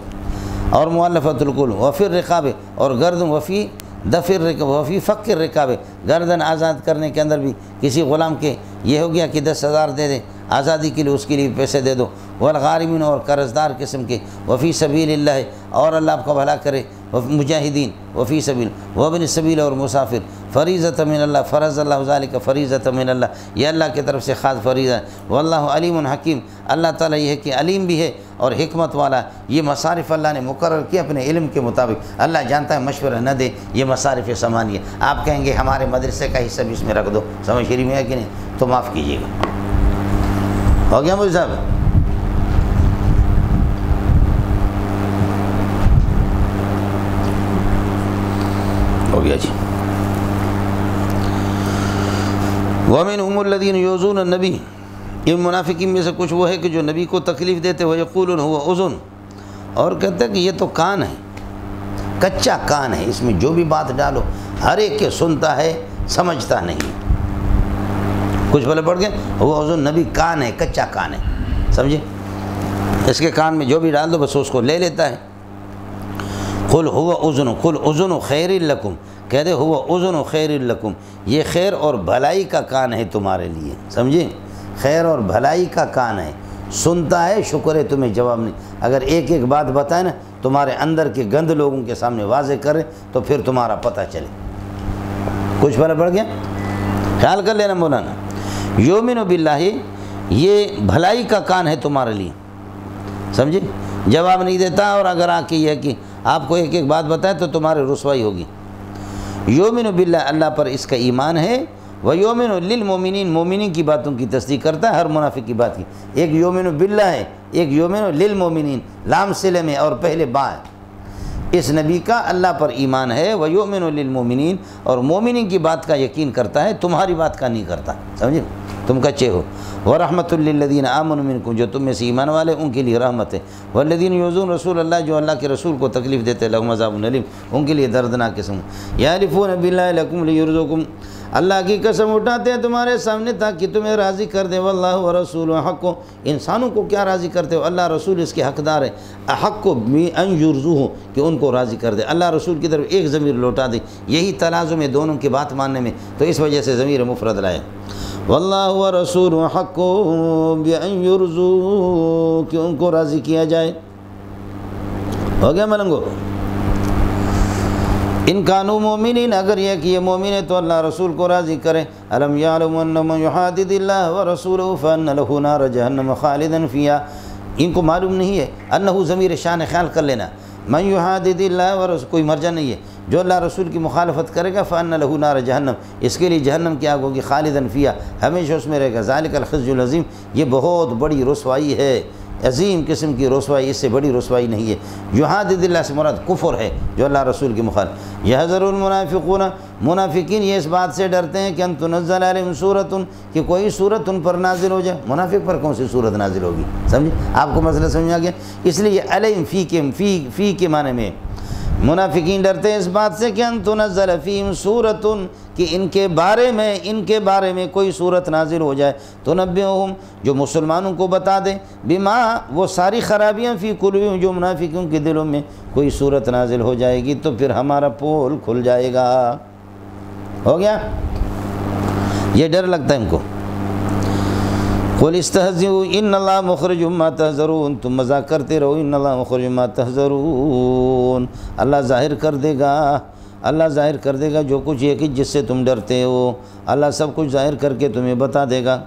اور مؤلفۃ القلوب وفی الرقاب، اور گردن وفی دفع الرقاب وفی فک الرقاب، گردن آزاد کرنے کے اندر بھی کسی غلام کے یہ ہو گیا کہ 10,000 دے دیں آزادی کے لیے، اس کے لیے پیسے دے دو۔ والغارمین، اور قرض دار قسم کے، وفی سبیل اللہ، اور اللہ آپ کا بھلا کرے، مجاہدین وفی سبیل، وابن السبیل، اور مسافر، فریضۃ من اللہ، فرض اللہ ذالک فریضۃ من اللہ، یہ اللہ کی طرف سے خاص فریضہ ہے۔ واللہ علیم حکیم، اللہ تعالیٰ یہ ہے کہ علیم بھی ہے اور حکمت والا، یہ مصارف اللہ نے مقرر کیا اپنے علم کے مطابق، اللہ جانتا ہے مشورہ نہ دے، یہ مصارف ثمانیہ، آپ کہیں گے ہمارے مدرسے کا حصہ بھی اس میں رکھ دو، سمجھ شریف میں ہے کہ نہیں؟ تو معاف کیجیے گا۔ ہو گیا مجھے صاحب؟ ہو گیا جی۔ وَمِنْهُمُ الَّذِينَ يُؤْذُونَ النَّبِيَّ، ان منافقین میں سے کچھ وہ ہے کہ جو نبی کو تکلیف دیتے ہوئے یقولون هُوَ اذن، اور کہتے ہیں کہ یہ تو کان ہے، کچا کان ہے، اس میں جو بھی بات ڈالو ہر ایک کے سنتا ہے، سمجھتا نہیں۔ کچھ بھلے پڑھ گئے وہ اذن، نبی کان ہے، کچا کان ہے، سمجھے؟ اس کے کان میں جو بھی ڈال دو بس اس کو لے لیتا ہے۔ قل هو اذن، قل اذن خیر لکم، کہہ دے هو اذن خیر لکم، یہ خیر اور بھلائی کا کان ہے تمہارے لیے، سمجھے؟ خیر اور بھلائی کا کان ہے، سنتا ہے، شکر ہے تمہیں جواب نہیں۔ اگر ایک ایک بات بتائے نا تمہارے اندر کے گند لوگوں کے سامنے واضح کرے تو پھر تمہارا پتہ چلے۔ کچھ بھلا پڑ گیا؟ خیال کر لینا مولانا۔ یومن باللہ، یہ بھلائی کا کان ہے تمہارے لیے، سمجھے؟ جواب نہیں دیتا، اور اگر آ کے یہ کہ آپ کو ایک ایک بات بتائے تو تمہاری رسوائی ہوگی۔ یومن باللہ، اللہ پر اس کا ایمان ہے۔ ویومن للمؤمنین، مومنین کی باتوں کی تصدیق کرتا ہے، ہر منافق کی بات کی۔ ایک یومن باللہ ہے، ایک یومن للمؤمنین، لام صلے میں اور پہلے با ہے۔ اس نبی کا اللہ پر ایمان ہے، ویؤمن للمؤمنین، اور مومنین کی بات کا یقین کرتا ہے، تمہاری بات کا نہیں کرتا، سمجھے؟ تم کچے ہو۔ ورحمۃ للذین آمنوا منکم، جو تم میں سے ایمان والے ان کے لیے رحمت ہے۔ والذین یؤذون رسول اللہ، جو اللہ کے رسول کو تکلیف دیتے، لہم عذاب الیم، ان کے لیے دردناک قسم۔ یحلفون باللہ لکم لیرضوکم، اللہ کی قسم اٹھاتے ہیں تمہارے سامنے تاکہ تمہیں راضی کر دے۔ واللہ ورسول حق، انسانوں کو کیا راضی کرتے ہو؟ اللہ رسول اس کے حقدار ہے۔ احق ان یرضوہ، کہ ان کو راضی کر دے، اللہ رسول کی طرف ایک ضمیر لوٹا دے، یہی تلازم ہے دونوں کی بات ماننے میں، تو اس وجہ سے ضمیر مفرد لائے۔ واللہ ورسول حق بان یرضوہ، کہ ان کو راضی کیا جائے۔ ہو گیا ملنگو؟ ان کانوا مومنین، اگر یہ کہ یہ مومن ہے تو اللہ رسول کو راضی کرے۔ الم یعلم ان من یحادد اللہ ورسولہ فان له نار جہنم خالدا فیہا، ان کو معلوم نہیں ہے، انہ ضمیر شان خیال کر لینا، من یحادد اللہ ورسولہ، کوئی مرجع نہیں ہے، جو اللہ رسول کی مخالفت کرے گا فان له نار جہنم، اس کے لیے جہنم کی آگ ہوگی، خالدا فیہا، ہمیشہ اس میں رہے گا۔ ذالک الخزي العظیم، یہ بہت بڑی رسوائی ہے، عظیم قسم کی رسوائی، اس سے بڑی رسوائی نہیں ہے۔ یحادد اللہ سے مراد کفر ہے، جو اللہ رسول کی مخالف۔ یحذر المنافقون، منافقین یہ اس بات سے ڈرتے ہیں کہ ان تنزل علیہم سورۃ، کہ کوئی سورت ان پر نازل ہو جائے۔ منافق پر کون سی سورت نازل ہوگی؟ سمجھے؟ آپ کو مسئلہ سمجھ آ گیا؟ اس لیے علیہم فی کے معنی میں منافقین ڈرتے ہیں اس بات سے کہ ان تنزل فیہم سورۃ، کہ ان کے بارے میں کوئی صورت نازل ہو جائے، تنبئہم، جو مسلمانوں کو بتا دے، بما، وہ ساری خرابیاں، فی قلوبہم، جو منافقوں کے دلوں میں کوئی صورت نازل ہو جائے گی تو پھر ہمارا پول کھل جائے گا۔ ہو گیا، یہ ڈر لگتا ہے ان کو۔ قل استہزئوا ان اللہ مخرج ما تحذرون، تم مذاق کرتے رہو، ان اللہ مخرج ما تحذرون، اللہ ظاہر کر دے گا جو کچھ یہ کہ جس سے تم ڈرتے ہو، اللہ سب کچھ ظاہر کر کے تمہیں بتا دے گا۔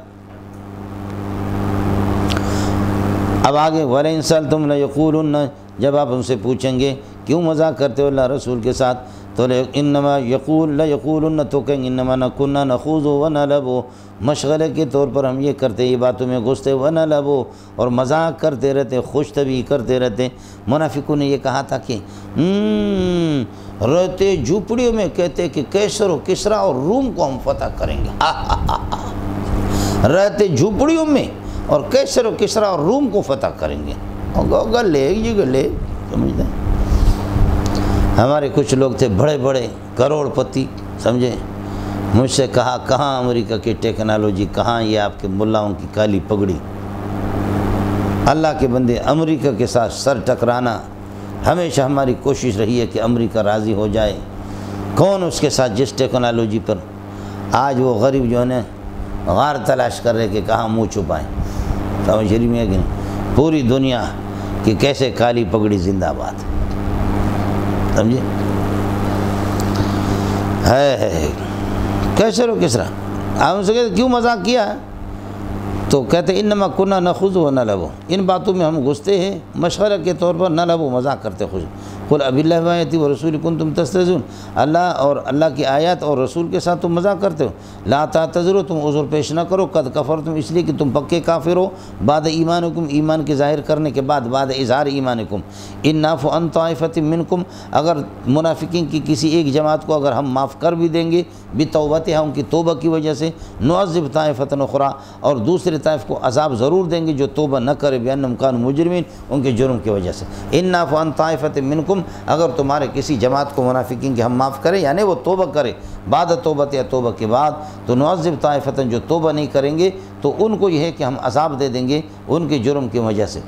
اب آگے وَلَئِن سَأَلْتُمْ لَيَقُولُنَّ، جب آپ ان سے پوچھیں گے کیوں مذاق کرتے ہو اللہ رسول کے ساتھ، تو انما لَيَقُولُنَّ، تو کہیں گے انما كُنَّا نَخُوضُ وَنَلْعَبُ، مشغلے کے طور پر ہم یہ کرتے، یہ باتوں میں گھستے، وَنَلْعَبُ، اور مذاق کرتے رہتے، خوش طبعی کرتے رہتے۔ منافقوں نے یہ کہا تھا کہ رہتے جھوپڑیوں میں کہتے کہ کیسر و کسرا اور روم کو ہم فتح کریں گے، رہتے جھوپڑیوں میں اور کیسر و کسرا اور روم کو فتح کریں گے، گلے یہ گلے، سمجھتے ہیں۔ ہمارے کچھ لوگ تھے بڑے بڑے کروڑ پتی، سمجھے، مجھ سے کہا کہاں امریکہ کی ٹیکنالوجی، کہاں یہ آپ کے ملاؤں کی کالی پگڑی۔ اللہ کے بندے، امریکہ کے ساتھ سر ٹکرانا ہمیشہ ہماری کوشش رہی ہے کہ امریکہ راضی ہو جائے، کون اس کے ساتھ جس ٹیکنالوجی پر۔ آج وہ غریب جو ہے نا غار تلاش کر رہے کہ کہاں منہ چھپائیں، سمجھ رہی میں کہ نہیں، پوری دنیا کی کیسے کالی پگڑی زندہ باد، سمجھے، ہے کیسے رو کس طرح۔ آپ ان سے کہتے کیوں مذاق کیا، تو کہتے انما كنا نخوض ونلعب، ان باتوں میں ہم گھستے ہیں مشغلہ کے طور پر، نلعب، مذاق کرتے خوش۔ قل اب اللہ وآیاتہ ورسولہ کنتم تستہزئون، اللہ اور اللہ کی آیات اور رسول کے ساتھ تم مذاق کرتے ہو، لا تعتذروا، تم عذر پیش نہ کرو، قد کفرتم، اس لیے کہ تم پکے کافر ہو، بعد ایمانکم، ایمان کے ظاہر کرنے کے بعد، بعد اظہار ایمانکم، ان نعفو عن طائفۃ منکم، اگر منافقین کی کسی ایک جماعت کو اگر ہم معاف کر بھی دیں گے، بتوبتہا، ان کی توبہ کی وجہ سے، نعذب طائفۃ اخری، اور دوسرے طائف کو عذاب ضرور دیں گے جو توبہ نہ کرے، بأنہم کانوا مجرمین، ان کے جرم کی وجہ سے۔ ان نعفو عن طائفۃ منکم، اگر تمہارے کسی جماعت کو منافقین کے ہم معاف کریں، یعنی وہ توبہ کرے، بعد توبت، یا توبہ کے بعد، تو نعذب طائفۃ، جو توبہ نہیں کریں گے تو ان کو یہ ہے کہ ہم عذاب دے دیں گے ان کے جرم کی وجہ سے۔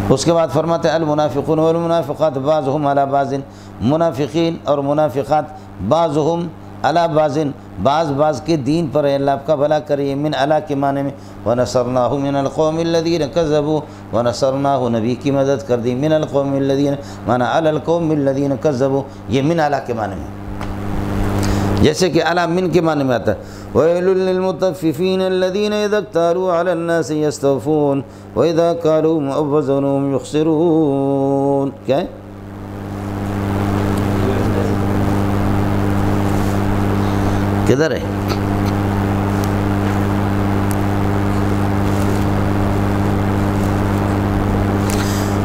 اس کے بعد فرماتے ہیں المنافقون والمنافقات بعضهم علی بعض، منافقین اور منافقات بعضهم علی بعض، بعض کے دین پر ہے، اللہ آپ کا بھلا کرے، من علی کے معنی میں، ونصرناہ من القوم الذین کذبوا، ونصرناہ، نبی کی مدد کر دی، من القوم الذین، معنی علی القوم الذین کذبوا، یہ من علی کے معنی میں، جیسے کہ علی من کے معنی میں آتا ہے۔ وَيْلٌ لِّلْمُطَفِّفِينَ الَّذِينَ إِذَا اكْتَالُوا عَلَى النَّاسِ يَسْتَوْفُونَ وَإِذَا كَالُوهُمْ أَوْ وَّزَنُوهُمْ يُخْسِرُونَ، کیا ہے؟ کدھر ہے؟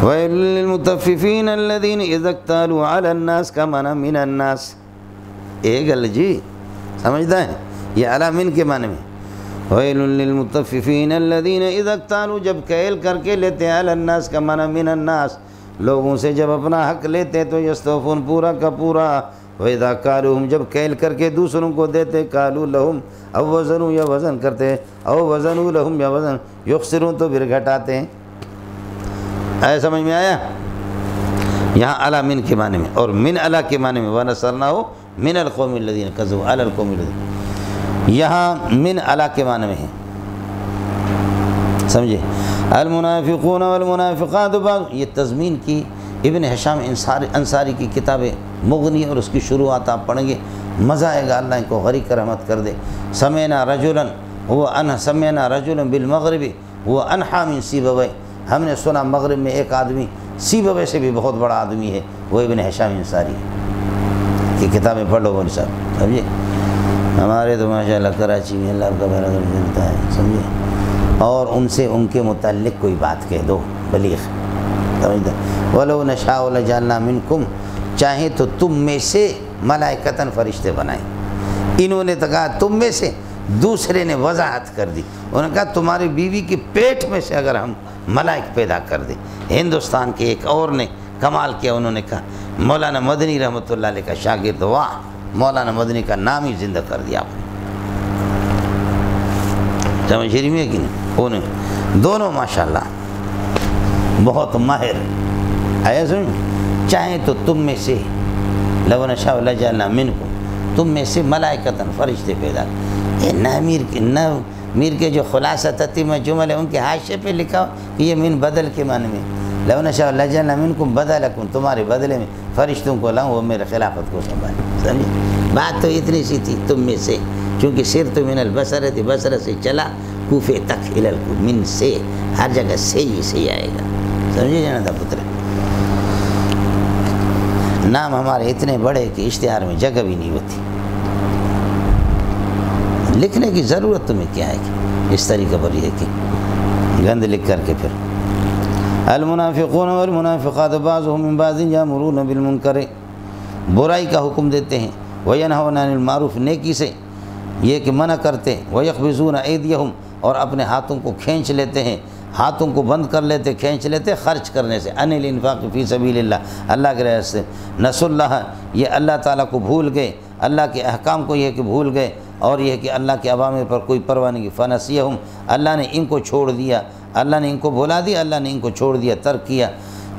وَيْلٌ لِّلْمُطَفِّفِينَ الَّذِينَ إِذَا اكْتَالُوا عَلَى النَّاسِ کا معنی من الناس، ایک گل جی سمجھتا ہے، یہ علی من کے معنی میں۔ وَيْلٌ لِّلْمُطَفِّفِينَ الَّذِينَ إِذَا اكْتَالُوا، جب کیل کر کے لیتے ہیں، علی الناس کا معنی من الناس، لوگوں سے جب اپنا حق لیتے تو یستوفون، پورا کا پورا، وَإِذَا كَالُوهُمْ، جب کیل کر کے دوسروں کو دیتے، کالو لہم، او وزنوا، یا وزن کرتے، او وزنوا لہم، یا وزن، یخسرون، تو پھر گھٹاتے ہیں۔ ایسا سمجھ میں آیا؟ یہاں علی من کے معنی میں، اور من علی کے معنی میں، وَنَصَرْنَاهُ مِنَ الْقَوْمِ الَّذِينَ كَذَّبُوا عَلَى الْقَوْمِ الَّذِينَ، یہاں من علی کے معنی میں ہے، سمجھے۔ المنافقون والمنافقات بعض، یہ تضمین کی ابن ہشام انصاری کی کتاب مغنی اور اس کی شروعات آپ پڑھیں گے، مزہ آئے گا، اللہ ان کو غریق رحمت کر دے۔ سمعنا رجلا بالمغرب وہ انحا من سیبویہ، ہم نے سنا مغرب میں ایک آدمی سیبویہ سے بھی بہت بڑا آدمی ہے، وہ ابن ہشام انصاری کی کتابیں پڑھ لو بولے صاحب، سمجھے۔ ہمارے تو ماشاءاللہ کراچی میں اللہ کا بھلا ملتا ہے، سمجھے، اور ان سے ان کے متعلق کوئی بات کہہ دو بلیغ، سمجھتا۔ وَلَوْ نَشَاءُ لَجَعَلْنَا مِنْكُمْ، چاہیں تو تم میں سے ملائکتاً فرشتے بنائیں، انہوں نے تو کہا تم میں سے، دوسرے نے وضاحت کر دی، انہوں نے کہا تمہاری بیوی کے پیٹ میں سے اگر ہم ملائک پیدا کر دیں۔ ہندوستان کے ایک اور نے کمال کیا انہوں نے کہا مولانا مدنی رحمۃ اللہ علیہ کا شاگرد، واہ مولانا مدنی کا نام ہی زندہ کر دیا آپ نے، سمجھ رہی ہے کہ نہیں؟ انہیں دونوں ماشاءاللہ بہت ماہر آیا سمجھ، چاہیں تو تم میں سے لو نشاء لجعلنا منکم، تم میں سے ملائکتاً فرشتے پیدا، یہ نہ میر کے جو خلاصہ تتمہ جمل ہے ان کے حاشیے پہ لکھا کہ یہ من بدل کے معنی میں، لو نشاء لجعلنا منکم بدلکم، تمہارے بدلے میں فرشتوں کو لاؤں وہ میرے خلافت کو سنبھالیں، سمجھے؟ بات تو اتنی سی تھی تم میں سے، چونکہ سرت من البصرۃ، بصرہ سے چلا کوفے تک، الی الکوفہ، من سے، ہر جگہ سے ہی آئے گا، سمجھے جانا پتر؟ نام ہمارے اتنے بڑے کہ اشتہار میں جگہ بھی نہیں ہوتی، لکھنے کی ضرورت تمہیں کیا ہے کہ اس طریقے پر یہ کہ گند لکھ کر کے پھر المنافقون والمنافقات بعضهم من بعض یامرون بالمنکر، برائی کا حکم دیتے ہیں، وینہون عن المعروف، نیکی سے یہ کہ منع کرتے ہیں، ویقبضون ایدیہم، اور اپنے ہاتھوں کو کھینچ لیتے ہیں، ہاتھوں کو بند کر لیتے، کھینچ لیتے خرچ کرنے سے، عن الانفاق فی سبیل اللہ، اللہ کے راستے سے، نسوا اللہ، یہ اللہ تعالیٰ کو بھول گئے، اللہ کے احکام کو یہ کہ بھول گئے، اور یہ کہ اللہ کے عوامر پر کوئی پرواہ نہیں کی، فنسیہم، اللہ نے ان کو چھوڑ دیا، اللہ نے ان کو بھلا دیا، اللہ نے ان کو چھوڑ دیا، ترک کیا،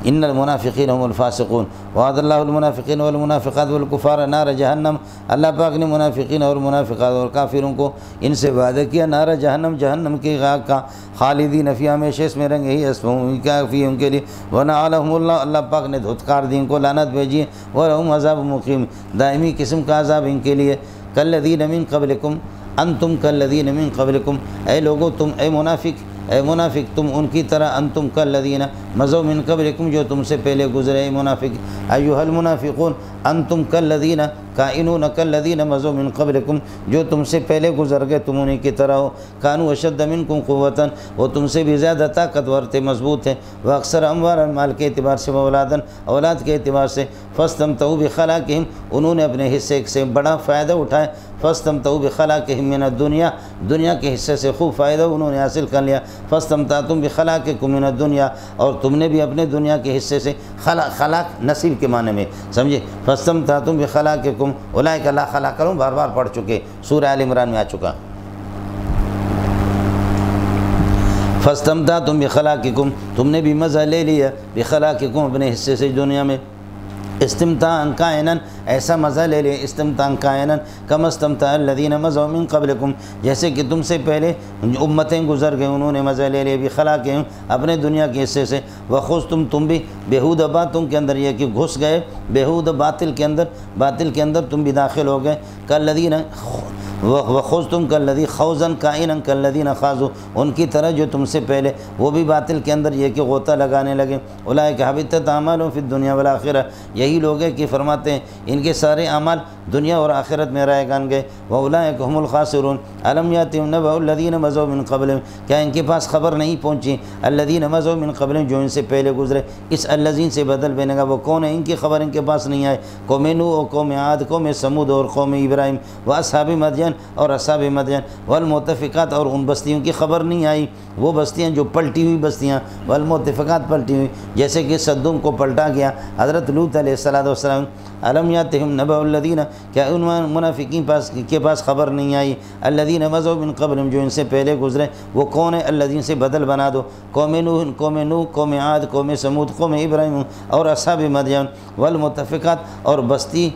ان المنافقین هم الفاسقون وعد اللہ المنافقین والمنافقات والکفار نار جہنم، اللہ پاک نے منافقین اور منافقات اور کافروں کو ان سے وعدہ کیا نار جہنم، جہنم کی آگ کا، خالدین فیہا، ہمیشہ اس میں رہیں گے، اسمہم کیا فی ان کے لیے، ونعلہم اللہ، اللہ پاک نے دھتکار دی ان کو، لعنت بھیجی، ولہم عذاب مقیم، دائمی قسم کا عذاب ان کے لیے، کالذین من قبلکم، انتم کالذین من قبلکم، اے لوگو تم، اے منافق تم ان کی طرح، انتم کالذین مضوا من قبلکم، جو تم سے پہلے گزرے، اے منافق، ایھا المنافقون انتم کالذین کائنون کالذین مضوا من قبلکم، جو تم سے پہلے گزر گئے تم انہی کی طرح ہو، کانوا اشد منکم قوۃ، وہ تم سے بھی زیادہ طاقتور تھے، مضبوط تھے، واکثر اموالا، مال کے اعتبار سے، اولاد کے اعتبار سے، فاستمتعوا بخلاقہم، انہوں نے اپنے حصے سے بڑا فائدہ اٹھایا، فاستمتعوا بخلاقہم من الدنیا، دنیا کے حصے سے خوب فائدہ انہوں نے حاصل کر لیا، فاستمتعتم بخلاقکم من الدنیا، اور تم نے بھی اپنے دنیا کے حصے سے، خلاق نصیب کے معنی میں سمجھے، فاستمتعتم بخلاقکم اولئک لا خلاق لهم، بار بار پڑھ چکے، سورہ آل عمران میں آ چکا، فاستمتعتم بخلاقکم، تم نے بھی مزہ لے لیا، بخلاقکم اپنے حصے سے دنیا میں، استمتاعا کائنا، ایسا مزہ لے لے، استمتاعا کائنا کما استمتاع الذین مضوا من قبلکم، جیسے کہ تم سے پہلے امتیں گزر گئے انہوں نے مزہ لے لے بخلاقہم، اپنے دنیا کے حصے سے، وخذتم، تم بھی بیہودہ باتوں کے اندر یہ کہ گھس گئے، بیہودہ باطل کے اندر تم بھی داخل ہو گئے، کالذین وخذتم کالذی خوضا کائنا کالذین خاضوا، ان کی طرح جو تم سے پہلے وہ بھی باطل کے اندر یہ کہ غوطہ لگانے لگے، اولئک حبطت اعمالهم فی الدنیا والآخرہ، یہی لوگ ہیں کہ فرماتے ہیں ان کے سارے اعمال دنیا اور آخرت میں رائے گان گئے، واولئک هم الخاسرون، الم یاتہم نبأ الذین مضوا من قبلہم، کیا ان کے پاس خبر نہیں پہنچی، الذین مضوا من قبلہم، جو ان سے پہلے گزرے، اس الذین سے بدل بنے گا، وہ کون ہے، ان کی خبر ان کے پاس نہیں آئے، قوم نوح اور قوم عاد، قوم سمود اور قوم ابراہیم، واصحاب مدین اور اصحاب مدین، والمؤتفقات، اور ان بستیوں کی خبر نہیں آئی، وہ بستیاں جو پلٹی ہوئی بستیاں، والمؤتفقات پلٹی ہوئی، جیسے کہ صدوم کو پلٹا گیا حضرت لوط علیہ السلام، الم یاتہم نبأ الذین، کیا ان منافقین کے پاس خبر نہیں آئی، الذین مضوا من قبلہم، جو ان سے پہلے گزرے، وہ کون ہے، الذین سے بدل بنا دو، قوم نوح، قوم عاد، قوم سمود، قوم ابراہیم اور اصحاب مدین، والمؤتفقات، اور بستی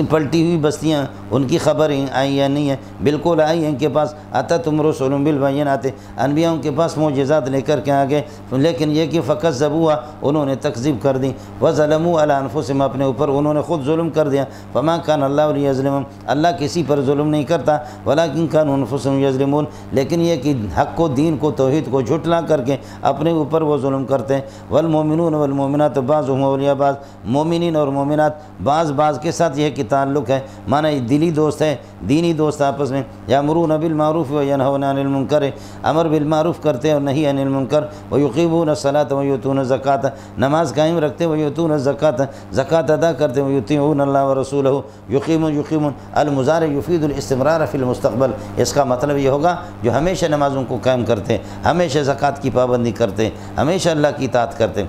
پلٹی ہوئی بستیاں، ان کی خبر آئی یا نہیں ہے، بالکل آئی ہیں ان کے پاس، اتتہم رسل بالبینات، انبیاء ان کے پاس معجزات لے کر کے آگے، لیکن یہ کہ فکذبوها، انہوں نے تکذیب کر دی، وظلموا علی انفسہم، اپنے اوپر انہوں نے خود ظلم کر دیا، فما کان اللہ لیظلمہم، اللہ کسی پر ظلم نہیں کرتا، ولکن کانوا انفسہم یظلمون، لیکن یہ کہ حق کو، دین کو، توحید کو جھٹلا کر کے اپنے اوپر وہ ظلم کرتے ہیں، والمؤمنون والمؤمنات بعضهم اولیاء بعض، مومنین اور مومنات بعض کے ساتھ یہ کہ تعلق ہے، معنی دلی دوست ہے، دینی دوست آپس میں، یامرون بالمعروف وینہون عن المنکر، امر بالمعروف کرتے اور نہیں عن المنکر، ویقیمون الصلاۃ ویؤتون الزکوٰۃ، نماز قائم رکھتے، ویؤتون الزکوٰۃ، زکوٰۃ ادا کرتے، ویطیعون اللہ ورسولہ، یقیمون المضارع یفید الاستمرار فی المستقبل، اس کا مطلب یہ ہوگا جو ہمیشہ نمازوں کو قائم کرتے، ہمیشہ زکوٰۃ کی پابندی کرتے، ہمیشہ اللہ کی اطاعت کرتے،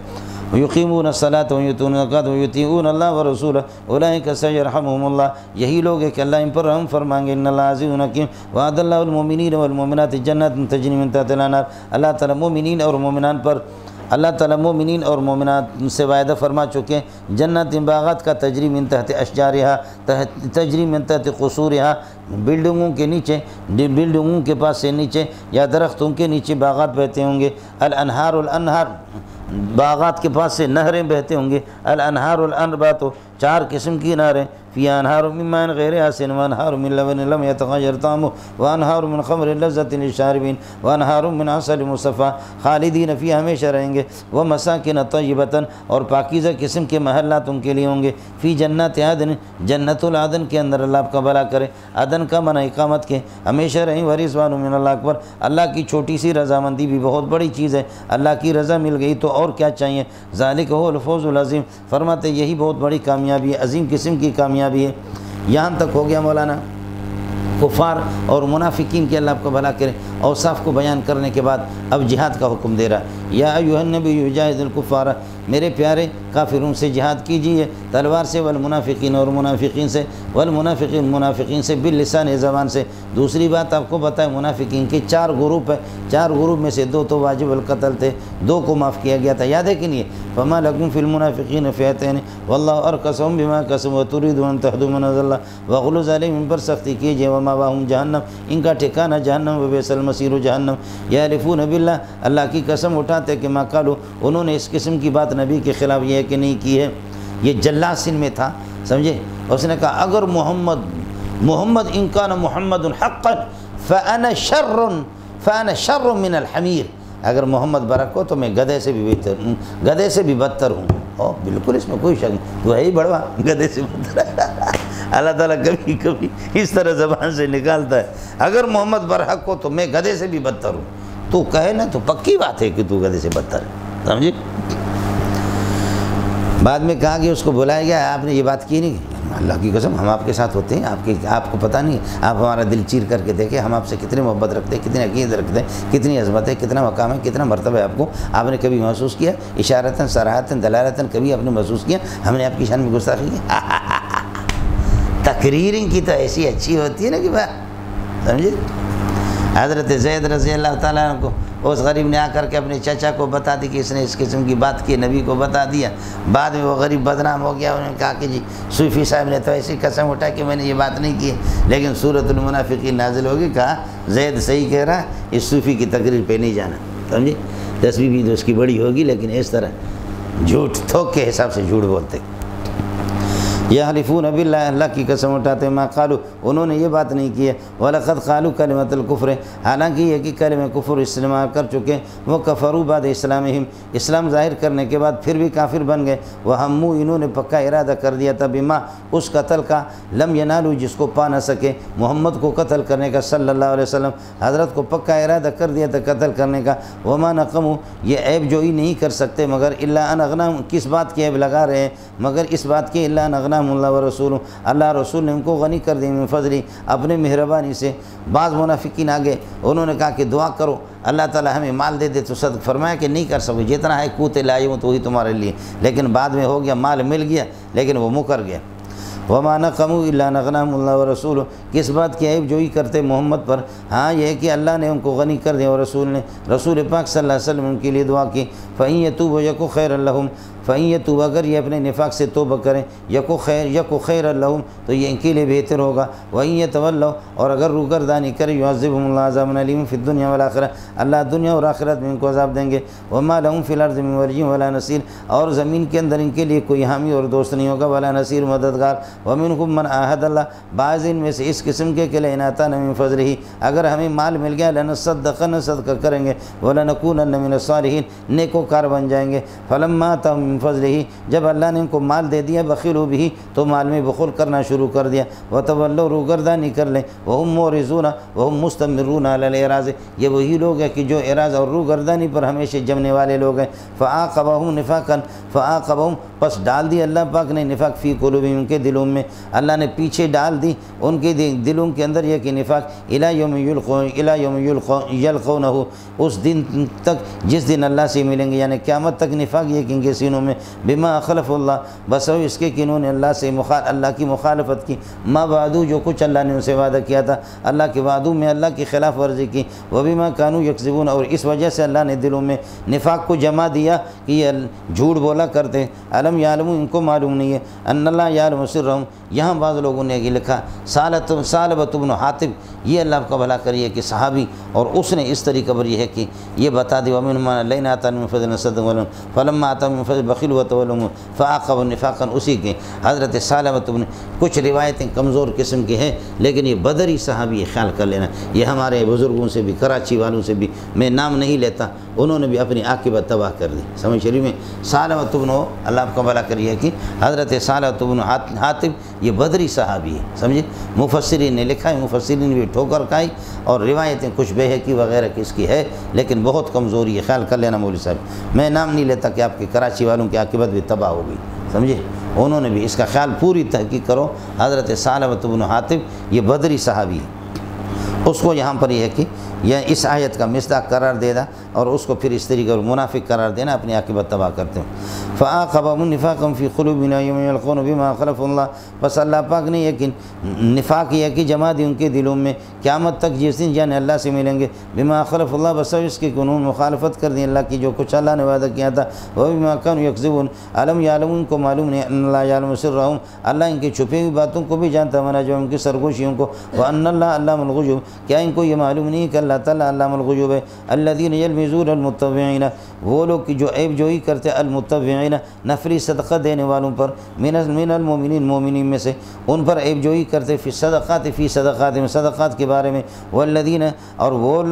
یقیمون الصلاۃ ویؤتون الزکاۃ ویطیعون اللہ ورسولہ اولئک سیرحمهم اللہ، یہی لوگ ہیں کہ اللہ ان پر رحم فرمائیں گے۔ ان اللہ عزیز حکیم، وعد اللہ المؤمنین والمؤمنات جنات تجری من تحتها الانہار، اللہ تعالیٰ مومنین اور مومنان پر اللہ تعالیٰ مومنین اور مومنات سے وعدہ فرما چکے ہیں جنت باغات کا تجری من تحت اشجارہا، تجری من تحت قصورہا، بلڈنگوں کے نیچے، بلڈنگوں کے پاس سے نیچے یا درختوں کے نیچے باغات بہتے ہوں گے۔ الانہار الانہار، باغات کے پاس سے نہریں بہتے ہوں گے۔ الانہار الانبا، تو 4 قسم کی نہریں، فی انہار من ماء غیر آسن وانہار من لبن لم یتغیر طعمہ وانہار من خمر لذۃ للشاربین وانہار من عسل مصفی خالدین فیہا، ہمیشہ رہیں گے۔ ومساکن طیبۃ، اور پاکیزہ قسم کے محلات ان کے لیے ہوں گے۔ فی جنات عدن، جنت العدن کے اندر، اللہ آپ کا بھلا کرے۔ عدن کا معنی اقامت کے، ہمیشہ رہیں۔ ورضوان من اللہ اکبر، اللہ کی چھوٹی سی رضامندی بھی بہت بڑی چیز ہے، اللہ کی رضا مل گئی تو اور کیا چاہیے۔ ذالک هو الفوز العظیم، فرماتے یہی بہت بڑی کامیابی ہے، عظیم قسم کی کامیابی ہے۔ یہاں تک ہو گیا مولانا کفار اور منافقین کے اللہ آپ کو بھلا کرے اوصاف کو بیان کرنے کے بعد اب جہاد کا حکم دے رہا ہے۔ یا ایھا النبی جاہد الکفار، میرے پیارے کافروں سے جہاد کیجیے تلوار سے، والمنافقین اور منافقین سے، والمنافقین منافقین سے باللسان زبان سے۔ دوسری بات آپ کو بتائیں منافقین کے 4 گروپ ہے، 4 گروپ میں سے 2 تو واجب القتل تھے، 2 کو معاف کیا گیا تھا، یاد ہے کہ نہیں؟ فما لکم فی المنافقین فئتین واللہ ارکسہم بما کسبوا تریدون ان تہدوا من اضل اللہ وغلظ علیہم، ان پر سختی کیجیے، ومأواہم جہنم، ان کا ٹھکانہ جہنم، وبئس المصیر جہنم۔ یحلفون باللہ، اللہ کی قسم اٹھاتے کہ ما قالوا، انہوں نے اس قسم کی بات نبی کے خلاف یہ ہے کہ نہیں کی ہے۔ یہ جلاسن میں تھا، سمجھے؟ اس نے کہا اگر محمد ان کان محمد حقا فانا شر من الحمیر، اگر محمد برک ہو تو میں گدھے سے بھی بہتر ہوں، گدھے سے بھی بدتر ہوں۔ او بالکل اس میں کوئی شک نہیں، تو ہے ہی بڑوا، گدھے سے بدتر۔ اللہ تعالیٰ کبھی کبھی اس طرح زبان سے نکالتا ہے، اگر محمد برحق ہو تو میں گدھے سے بھی بدتر ہوں۔ تو کہے نا تو پکی بات ہے کہ تو گدھے سے بدتر ہے، سمجھے؟ بعد میں کہا کہ اس کو بلایا گیا، آپ نے یہ بات کی نہیں؟ اللہ کی قسم ہم آپ کے ساتھ ہوتے ہیں، آپ کو پتہ نہیں، آپ ہمارا دل چیر کر کے دیکھیں، ہم آپ سے کتنی محبت رکھتے ہیں، کتنی عقیدت رکھتے ہیں، کتنی عظمت ہے، کتنا مقام ہے، کتنا مرتبہ ہے آپ کو، آپ نے کبھی محسوس کیا؟ اشارتاً صراحتاً دلالتاً کبھی آپ نے محسوس کیا ہم نے آپ کی شان میں گستاخی کی؟ تقریر ان کی تو ایسی اچھی ہوتی ہے نا کہ بات، سمجھے؟ حضرت زید رضی اللہ تعالیٰ عنہ کو اس غریب نے آ کر کے اپنے چچا کو بتا دی کہ اس نے اس قسم کی بات کی، نبی کو بتا دیا، بعد میں وہ غریب بدنام ہو گیا، انہوں نے کہا کہ جی صوفی صاحب نے تو ایسی قسم اٹھا کہ میں نے یہ بات نہیں کی، لیکن سورۃ المنافقین نازل ہوگی، کہا زید صحیح کہہ رہا، اس صوفی کی تقریر پہ نہیں جانا، سمجھے؟ تسبیح بھی تو اس کی بڑی ہوگی لیکن اس طرح جھوٹ تھوک کے حساب سے جھوٹ بولتے۔ یحلفون باللہ، اللہ کی قسم اٹھاتے، ما قالوا، انہوں نے یہ بات نہیں کی ہے، وَلَقَدْ قَالُوا کلمۃ الکفر، حالانکہ یہ کہ کلمہ کفر استعمال کر چکے، وہ کفروا بعد اسلامہم، اسلام ظاہر کرنے کے بعد پھر بھی کافر بن گئے، وہموا، انہوں نے پکا ارادہ کر دیا تھا، بما، اس قتل کا، لم ینالوا، جس کو پا نہ سکے، محمد کو قتل کرنے کا صلی اللہ علیہ وسلم، حضرت کو پکا ارادہ کر دیا تھا قتل کرنے کا، وما نقموا، یہ عیب جوئی نہیں کر سکتے مگر الا ان اغناہم، کس بات کی عیب لگا رہے ہیں؟ مگر اس بات کی الا ان اغناہم اللہ و رسول، اللہ رسول نے ان کو غنی کر دی من فضلی، اپنے مہربانی سے۔ بعض منافقین آگے انہوں نے کہا کہ دعا کرو اللہ تعالی ہمیں مال دے دے، تو صدق فرمایا کہ نہیں کر سکو، جتنا ہے کوتے لائے ہوں تو وہی تمہارے لیے، لیکن بعد میں ہو گیا، مال مل گیا لیکن وہ مکر گیا۔ وما نقموا الا ان اغناہم اللہ و رسول، کس بات کی عیب جوئی کرتے محمد پر؟ ہاں یہ ہے کہ اللہ نے ان کو غنی کر دیا، اور رسول نے، رسول پاک صلی اللہ علیہ وسلم ان کے لیے دعا کی، فَإِن يَتُوبُوا يَكُ خَيْرًا لَّهُمْ، فَإِن يَتُوبُوا، اگر یہ اپنے نفاق سے توبہ کریں، یکو خیر لہم، تو یہ ان کے لیے بہتر ہوگا، وَإِن يَتَوَلَّوْا، اور اگر روگردانی کرے، يُعَذِّبْهُمُ اللَّهُ عَذَابًا أَلِيمًا فِي الدُّنْيَا وَالْآخِرَةِ، اللہ دنیا اور آخرت میں ان کو عذاب دیں گے، وَمَا لَهُمْ فِي الْأَرْضِ مِن وَلِيٍّ وَلَا نَصِيرٍ، اور زمین کے اندر ان کے لیے کوئی حامی اور دوست نہیں ہوگا، ولا نصیر، مددگار، وَمِنْهُم مَّنْ عَاهَدَ اللَّهُ، بعض ان میں سے اس قسم کے کہ لئن آتانا من فضلہ، اگر ہمیں مال مل گیا، لنصدقن، صدقہ کریں گے، ولنکونن من الصالحین، نیکوکار بن جائیں گے، فلما آتاہم من فضلہ، جب اللہ نے ان کو مال دے دیا، بخلوا بہ، تو مال میں بخل کرنا شروع کر دیا، وتولوا، روگردانی کر لیں، وہم معرضون، وہم مستمرون علی الاعراض، یہ وہی لوگ ہیں کہ جو اعراض اور روگردانی پر ہمیشہ جمنے والے لوگ ہیں، فعاقبہم نفاقا، فعاقبہم، پس ڈال دی اللہ پاک نے نفاق فی قلوبہم، ان کے دلوں میں اللہ نے پیچھے ڈال دی ان کے دلوں کے اندر یہ کہ نفاق الی یوم یلقونہ، اس دن تک جس دن اللہ سے ملیں گے، یعنی قیامت تک نفاق یہ کہ ان کے سینوں میں بما خلف اللہ، بس اس کے کہ انہوں نے اللہ سے اللہ کی مخالفت کی، ما وعدو، جو کچھ اللہ نے ان سے وعدہ کیا تھا، اللہ کے وعدوں میں اللہ کی خلاف ورزی کی، وبما کانوا یکذبون، اور اس وجہ سے اللہ نے دلوں میں نفاق کو جمع دیا کہ یہ جھوٹ بولا کرتے ہیں۔ علم یعلم، ان کو معلوم نہیں ہے، ان اللہ یعلم سرہم، یہاں بعض لوگوں نے یہ لکھا ثعلبۃ بن حاتب، یہ اللہ کا بھلا کریے کہ صحابی، اور اس نے اس طریقے پر یہ ہے کہ یہ بتا دی ومن ما لین آتا من فضل صدق ولم فلما آتا من فضل بخیل وتولم فعاقب نفاقا، اسی کے حضرت ثعلبۃ بن، کچھ روایتیں کمزور قسم کی ہیں لیکن یہ بدری صحابی، خیال کر لینا، یہ ہمارے بزرگوں سے بھی، کراچی والوں سے بھی، میں نام نہیں لیتا، انہوں نے بھی اپنی عاقبت تباہ کر دی۔ سمجھ شریف میں ثعلبۃ بن، اللہ آپ کا بھلا کریے کہ حضرت ثعلبۃ بن حاتب یہ بدری صحابی ہے، سمجھے، مفسرین نے لکھا ہے، مفسرین نے بھی ٹھوکر کھائی، اور روایتیں کچھ بہقی وغیرہ کس کی ہے لیکن بہت کمزوری ہے، خیال کر لینا مولوی صاحب، میں نام نہیں لیتا کہ آپ کے کراچی والوں کی عاقبت بھی تباہ ہو گئی، سمجھے، انہوں نے بھی اس کا خیال، پوری تحقیق کرو، حضرت ثعلبۃ بن حاتب یہ بدری صحابی ہے، اس کو یہاں پر یہ ہے کہ یہ اس آیت کا مصداق قرار دے دا، اور اس کو پھر اس طریقے اور منافق قرار دینا، اپنی عاقبت تباہ کرتے ہیں۔ فَعَاقَبَهُمْ نِفَاقًا فِي قُلُوبِهِمْ يَوْمَ يَلْقَوْنَ بِمَا خَلَفَ اللَّهُ، بس اللہ پاک نے یقین نفاق یہ کہ جمع دی ان کے دلوں میں قیامت تک جس دن یعنی اللہ سے ملیں گے، بما خلف اللہ، بس اس کی انہوں نے مخالفت کر دی اللہ کی جو کچھ اللہ نے وعدہ کیا تھا، وَبِمَا كَانُوا يَكْذِبُونَ، علم یعلم، ان کو معلوم نہیں، ان اللہ یعلم سرہم، اللہ ان کی چھپی ہوئی باتوں کو بھی جانتا، ونجواہم، ان کی سرگوشیوں کو، وَأَنَّ اللَّهَ عَلَّامُ الْغُیوب، کیا ان کو یہ معلوم نہیں کہ اللہ تعالیٰ علام الغیوب ہے، الذین یلمزون المتبعین، وہ لوگ کی جو عیب جوئی کرتے المتبعین، نفلی صدقہ دینے والوں پر، من المؤمنین، مومنین میں سے، ان پر عیب جوئی کرتے، فی صدقات، فی صدقات، میں صدقات کے بارے میں، والذین، اور وہ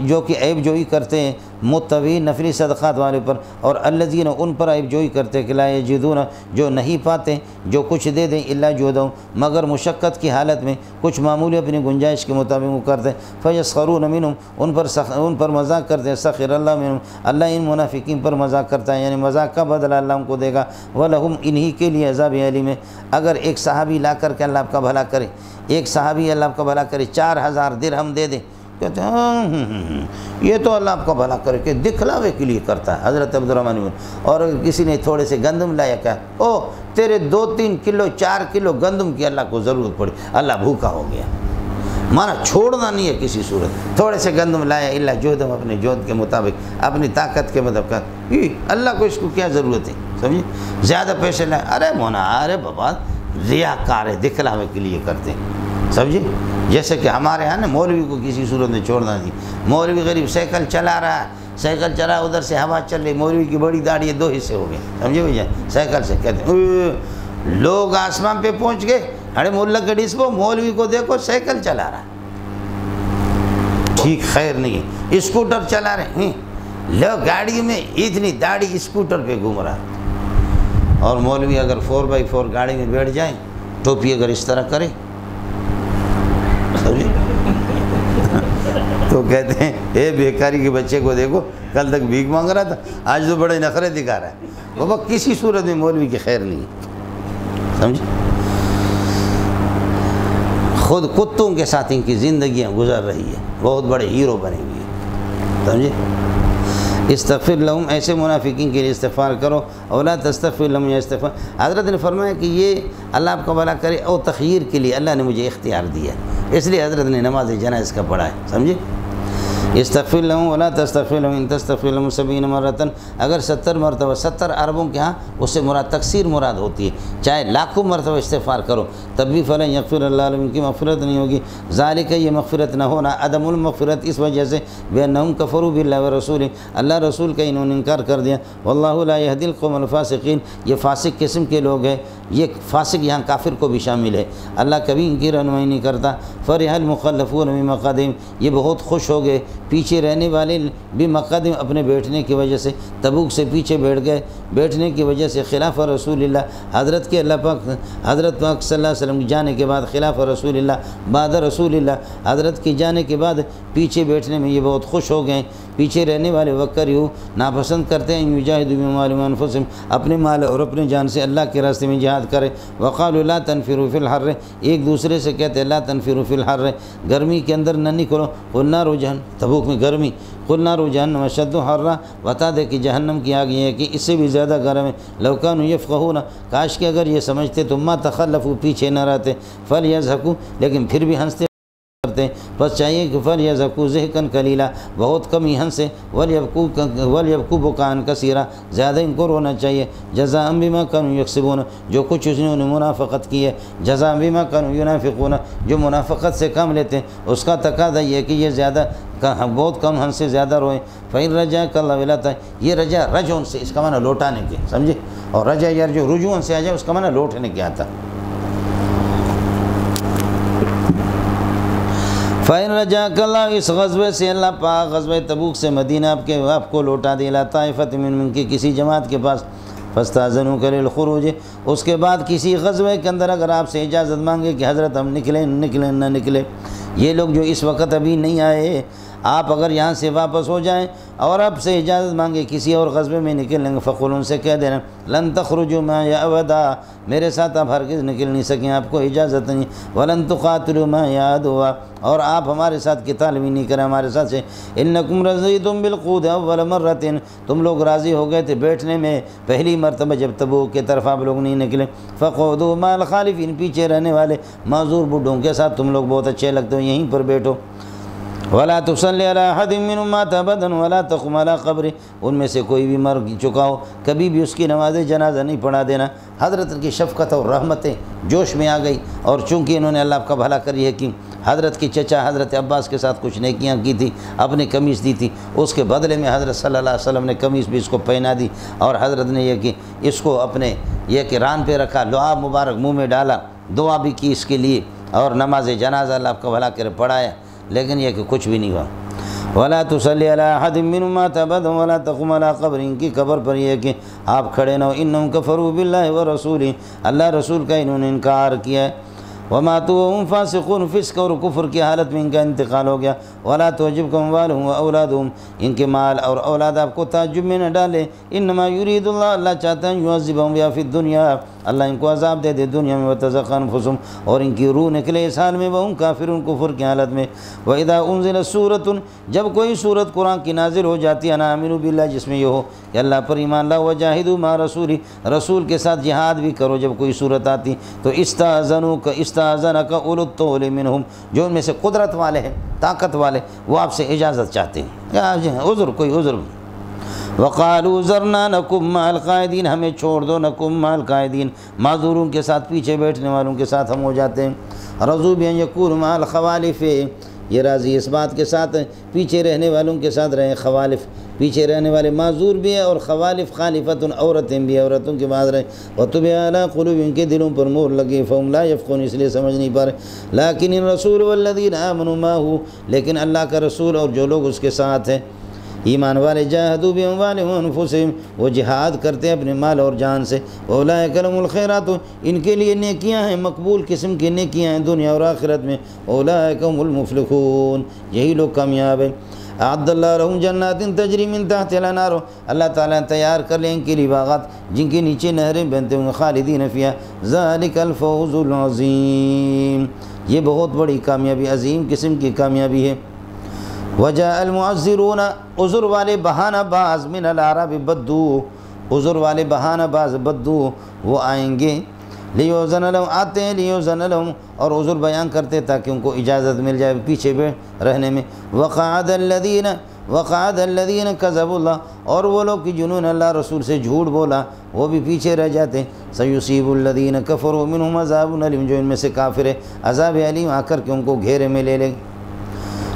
جو کہ عیب جوئی کرتے ہیں متبعین نفلی صدقات والے پر، اور الذین، ان پر عیب جوئی کرتے کہ لا یجدون، جو نہیں پاتے جو کچھ دے دیں الا جودہم، مگر مشقت کی حالت میں، کچھ معمولی اپنی گنجائش کے مطابق وہ کرتے، فیسخرون منہم، ان پر مذاق کرتے ہیں، سخر اللہ منہم، اللہ ان منافقین پر مذاق کرتا ہے، یعنی مذاق کا بدلہ اللہ ان کو دے گا، وَلَهُمْ، انہی کے لیے عذاب علیم ہے۔ اگر ایک صحابی لا کر کے اللہ آپ کا بھلا کرے، ایک صحابی اللہ آپ کا بھلا کرے 4000 درہم دے دے، کہتے ہیں یہ تو اللہ آپ کا بھلا کر کے دکھلاوے کے لیے کرتا ہے، حضرت عبدالرحمن بن، اور کسی نے تھوڑے سے گندم لایا، کہا او تیرے 2-3 کلو 4 کلو گندم کی اللہ کو ضرورت پڑی، اللہ بھوکا ہو گیا، مانا چھوڑنا نہیں ہے کسی صورت، تھوڑے سے گندم لایا، اللہ جہدم، اپنے جہد کے مطابق، اپنی طاقت کے مطابق، اللہ کو اس کو کیا ضرورت ہے، سمجھے، زیادہ پیسے لائے، ارے مونا، ارے بابا، ریاکار ہے، دکھلاوے کے لیے کرتے ہیں، سمجھے، جیسے کہ ہمارے ہاں نا مولوی کو کسی صورت میں چھوڑنا نہیں، مولوی غریب سائیکل چلا رہا ہے، سائیکل چلا، ادھر سے ہوا چل رہی، مولوی کی بڑی داڑھی 2 حصے ہو گئے، سمجھے بھیا، سائیکل سے کہتے ہیں لوگ آسمان پہ پہنچ گئے، ارے ملا گڑیس کو، مولوی کو دیکھو سائیکل چلا رہا ہے، ٹھیک، خیر نہیں ہے، اسکوٹر چلا رہے ہیں لوگ، گاڑی میں اتنی داڑھی اسکوٹر پہ گھوم رہا، اور مولوی اگر 4x4 گاڑی میں بیٹھ جائیں، ٹوپی اگر اس طرح کرے تو کہتے ہیں اے بیکاری کے بچے کو دیکھو، کل تک بھیک مانگ رہا تھا، آج تو بڑے نخرے دکھا رہا ہے، بابا کسی صورت میں مولوی کی خیر نہیں ہے، سمجھے، خود کتوں کے ساتھ ان کی زندگیاں گزر رہی ہے، بہت بڑے ہیرو بنے ہوئے ہیں، سمجھے، استغفر لہم، ایسے منافقین کے لیے استغفار کرو، اولا تستغفر لہم، یا استغفار، حضرت نے فرمایا کہ یہ اللہ آپ کا بھلا کرے، او تخیر کے لیے اللہ نے مجھے اختیار دیا، اس لیے حضرت نے نماز جنائز کا پڑھا ہے، سمجھے، استغفر لہم ولا تستغفر لہم ان تستغفر لہم 70 مرتن، اگر 70 مرتبہ، 70 عربوں کے ہاں اس سے مراد تکثیر مراد ہوتی ہے، چاہے لاکھوں مرتبہ استغفار کرو تب بھی فلن یغفر اللہ لہم، ان کی مغفرت نہیں ہوگی، ذالک، یہ مغفرت نہ ہونا، عدم المغفرت اس وجہ سے بأنہم کفروا باللہ ورسولہ، اللہ رسول کا انہوں نے انکار کر دیا، واللہ لا یہدی القوم الفاسقین، یہ فاسق قسم کے لوگ ہیں، یہ فاسق یہاں کافر کو بھی شامل ہے، اللہ کبھی ان کی رہنمائی نہیں کرتا، فرح المخلفون بمقعدہم، یہ بہت خوش ہو گئے پیچھے رہنے والے بمقعدہم، اپنے بیٹھنے کی وجہ سے، تبوک سے پیچھے بیٹھ گئے، بیٹھنے کی وجہ سے، خلاف رسول اللہ، حضرت کے اللہ پاک، حضرت پاک صلی اللہ علیہ وسلم کی جانے کے بعد، خلاف رسول اللہ بعد رسول اللہ، حضرت کی جانے کے بعد پیچھے بیٹھنے میں یہ بہت خوش ہو گئے، پیچھے رہنے والے وکریہو ناپسند کرتے ہیں یجاہدوا باموالہم وانفسہم اپنے مال اور اپنے جان سے اللہ کے راستے میں جہاد کرے وقالوا لا تنفروا فی الحر ایک دوسرے سے کہتے لا تنفروا فی الحر گرمی کے اندر نہ نکلو قل نار جہنم تبوک میں گرمی قل نار جہنم اشد حرا بتا دے کہ جہنم کی آگ یہ ہے کہ اس سے بھی زیادہ گرم ہے لو کانوا یفقہون کاش کہ اگر یہ سمجھتے تو ما تخلفوا پیچھے نہ رہتے فلیضحکوا لیکن پھر بھی ہنستے کرتے بس چاہیے کہ فلیضحکوا ضحکا قلیلا بہت کم ہی ہنسے ولیبکوا بکاء کثیرا زیادہ ان کو رونا چاہیے جزاء بما كانوا یکسبون جو کچھ انہوں نے منافقت کی ہے جزاء بما كانوا ینافقون جو منافقت سے کم لیتے ہیں اس کا تقاضا یہ ہے کہ یہ زیادہ بہت کم ہنسے زیادہ روئیں فإن رجعك الله ولا یہ رجع رجعن سے اس کا معنی لوٹانے کے سمجھے اور رجع یار جو رجوعن سے آ جائے اس کا معنی لوٹنے کے آتا فَإِن رَجَعَكَ اللَّهُ اس غزوے سے اللہ پاک غزوہ تبوک سے مدینہ آپ کو لوٹا دے لا طائفۃ من کی کسی جماعت کے پاس فاستأذنوک للخروج اس کے بعد کسی غزوے کے اندر اگر آپ سے اجازت مانگے کہ حضرت ہم نکلیں نہ نکلیں یہ لوگ جو اس وقت ابھی نہیں آئے آپ اگر یہاں سے واپس ہو جائیں اور آپ سے اجازت مانگے کسی اور غزوے میں نکلیں گے فقل ان سے کہہ دینا لن تخرجوا معي ابدا میرے ساتھ آپ ہرگز نکل نہیں سکیں آپ کو اجازت نہیں ولن تقاتلوا معي عدوا اور آپ ہمارے ساتھ قتال بھی نہیں کریں ہمارے ساتھ سے انکم رضیتم بالقعود اول مرۃ تم لوگ راضی ہو گئے تھے بیٹھنے میں پہلی مرتبہ جب تبوک کی طرف آپ لوگ نہیں نکلے فقعدوا مع الخالفین پیچھے رہنے والے معذور بڈھوں کے ساتھ تم لوگ بہت اچھے لگتے ہو یہیں پر بیٹھو ولا تصلی علی احد منهم مات ابدا ولا تقم علی قبر ان میں سے کوئی بھی مر چکا ہو کبھی بھی اس کی نماز جنازہ نہیں پڑھا دینا حضرت کی شفقت اور رحمتیں جوش میں آ گئی اور چونکہ انہوں نے اللہ کا بھلا کری ہے کہ حضرت کی چچا حضرت عباس کے ساتھ کچھ نیکیاں کی تھی اپنی قمیص دی تھی اس کے بدلے میں حضرت صلی اللہ علیہ وسلم نے قمیص بھی اس کو پہنا دی اور حضرت نے یہ کہ اس کو اپنے یہ کہ ران پہ رکھا لعاب مبارک منہ میں ڈالا دعا بھی کی اس کے لیے اور نماز جنازہ اللہ کا بھلا کرے پڑھایا لیکن یہ کہ کچھ بھی نہیں ہوا ولا تصلی علی احد منهم مات ابدا ولا تقم علی قبر ان کی قبر پر یہ کہ آپ کھڑے نہ ہو انہم کفروا باللہ ورسولہ اللہ رسول کا انہوں نے انکار کیا ہے وماتوا وهم فاسقون فسق اور کفر کی حالت میں ان کا انتقال ہو گیا ولا تعجبکم اموالهم واولادهم ان کے مال اور اولاد آپ کو تعجب میں نہ ڈالے انما یرید اللہ چاہتا ہے یعذبهم بها فی الدنیا اللہ ان کو عذاب دے دے دنیا میں وتزق انفسهم اور ان کی روح نکلے اس حال میں وهم کافرون کفر کی حالت میں واذا انزلت سورۃ جب کوئی سورت قرآن کی نازل ہو جاتی ہے انا امنوا باللہ جس میں یہ ہو کہ اللہ پر ایمان لاؤ وجاہدوا مع رسولہ رسول کے ساتھ جہاد بھی کرو جب کوئی صورت آتی تو استاذنک اولو الطول منہم جو ان میں سے قدرت والے ہیں طاقت والے وہ آپ سے اجازت چاہتے ہیں عذر کوئی عذر وقالوا ذرنا نکم مع القاعدین ہمیں چھوڑ دو نکم مع القاعدین معذوروں کے ساتھ پیچھے بیٹھنے والوں کے ساتھ ہم ہو جاتے ہیں رضوا بان یکونوا مع الخوالف یہ راضی اس بات کے ساتھ پیچھے رہنے والوں کے ساتھ رہیں خوالف پیچھے رہنے والے معذور بھی ہیں اور خوالف خالفت عورتیں بھی عورتوں کے بعد رہیں وطبع علی قلوب ان کے دلوں پر مہر لگی فہم لا یفقہون اس لیے سمجھ نہیں پا رہے لیکن الرسول والذین آمنوا معہ لیکن اللہ کا رسول اور جو لوگ اس کے ساتھ ہیں ایمان والے جاہدوا باموالہم وانفسہم وہ جہاد کرتے ہیں اپنے مال اور جان سے اولئک لہم الخیرات ان کے لیے نیکیاں ہیں مقبول قسم کی نیکیاں ہیں دنیا اور آخرت میں اولئک هم المفلحون یہی لوگ کامیاب ہیں اعد اللہ لہم جنات تجری من تحتها الانہار اللہ تعالیٰ نے تیار کر لیں ان کے لیے باغات جن کے نیچے نہریں بہتے ہوں خالدین فیہا ذلک الفوز العظیم یہ بہت بڑی کامیابی عظیم قسم کی کامیابی ہے وجاء المعذرون عذر والے بہانہ باز من الاعراب بدو عذر والے بہانہ باز بدو وہ آئیں گے لیوزن لہم آتے ہیں لیوزن لہم اور عذر بیان کرتے تاکہ ان کو اجازت مل جائے پیچھے رہنے میں وقعد الذین کذبوا اللہ اور وہ لوگ کہ جنہوں نے اللہ رسول سے جھوٹ بولا وہ بھی پیچھے رہ جاتے ہیں سیصیب الذین کفروا منہم عذاب علیم جو ان میں سے کافر ہے عذاب علیم آ کر کے ان کو گھیرے میں لے لیں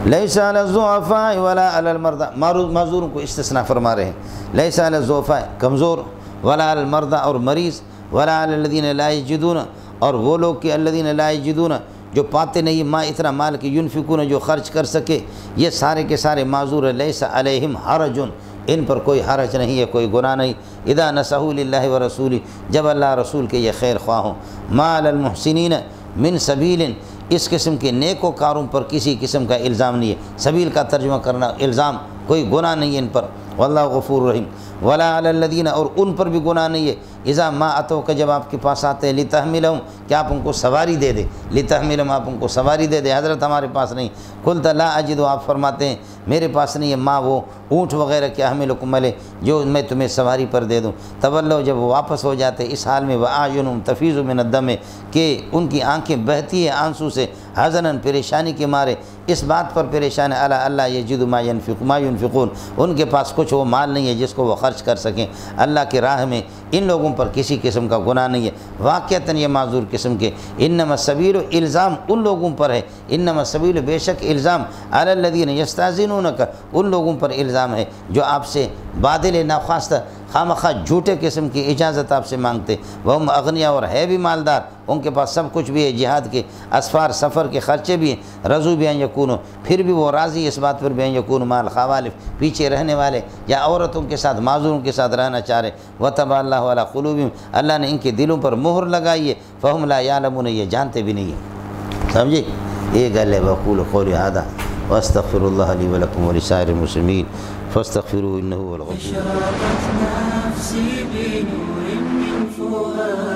لیس علی الضعفاء ولا علی المرضى معذوروں کو استثناء فرما رہے ہیں لیس علی الضعفاء کمزور ولا علی المرضى اور مریض ولا علی الذین لا یجدون اور وہ لوگ کہ الذین لا یجدون جو پاتے نہیں ماں اتنا مال کہ ینفقون جو خرچ کر سکے یہ سارے کے سارے معذور ہیں لیس علیہم حرج ان پر کوئی حرج نہیں ہے کوئی گناہ نہیں اذا نصحوا للہ ورسولہ جب اللہ رسول کے یہ خیر خواہ ہوں ما علی المحسنین من سبیل اس قسم کے نیک و کاروں پر کسی قسم کا الزام نہیں ہے سبیل کا ترجمہ کرنا الزام کوئی گناہ نہیں ہے ان پر، واللہ غفور رحیم۔ ولا علی الذین، اور ان پر بھی گناہ نہیں ہے، اذا ما اتو، کہ جب آپ کے پاس آتے ہیں، لتحملہم، کہ آپ ان کو سواری دے دیں، لتحملہم، آپ ان کو سواری دے دیں، حضرت ہمارے پاس نہیں، قلت لا اجد، آپ فرماتے ہیں میرے پاس نہیں ہے، ماں وہ اونٹ وغیرہ کہ احملکم علیہ، جو میں تمہیں سواری پر دے دوں۔ تولوا، جب وہ واپس ہو جاتے اس حال میں، واعینہم تفیض من الدم، کہ ان کی آنکھیں بہتی ہیں آنسو سے، حزناً، پریشانی کے مارے، اس بات پر پریشان ہے، اللہ یجد ما ينفقون، ان کے پاس کچھ وہ مال نہیں ہے جس کو وہ خرچ کر سکیں اللہ کی راہ میں۔ ان لوگوں پر کسی قسم کا گناہ نہیں ہے، واقعتاً یہ معذور قسم کے۔ انما السبیل، الزام ان لوگوں پر ہے، انما السبیل، بے شک الزام، علی الذین یستاذنونک، ان لوگوں پر الزام ہے جو آپ سے بادل ناخواستہ خامخواہ جھوٹے قسم کی اجازت آپ سے مانگتے، وہم اغنیا، اور ہے بھی مالدار، ان کے پاس سب کچھ بھی ہے، جہاد کے اسفار، سفر کے خرچے بھی ہیں، رضو بھی ان یکونو، پھر بھی وہ راضی اس بات پر بھی ان یکونو مال خوالف، پیچھے رہنے والے یا عورتوں کے ساتھ، معذوروں کے ساتھ رہنا چاہ رہے۔ وطبع اللہ علی قلوبہم، اللہ نے ان کے دلوں پر مہر لگائی ہے، فہم لا یعلمون، یہ جانتے بھی نہیں ہیں، سمجھے؟ یہ گل ہے۔ وقول قولی ھذا واستغفر اللہ لی ولکم ولسائر المسلمین فاستغفروه انه هو الغفور۔ اشرقت نفسي بنور من فؤادي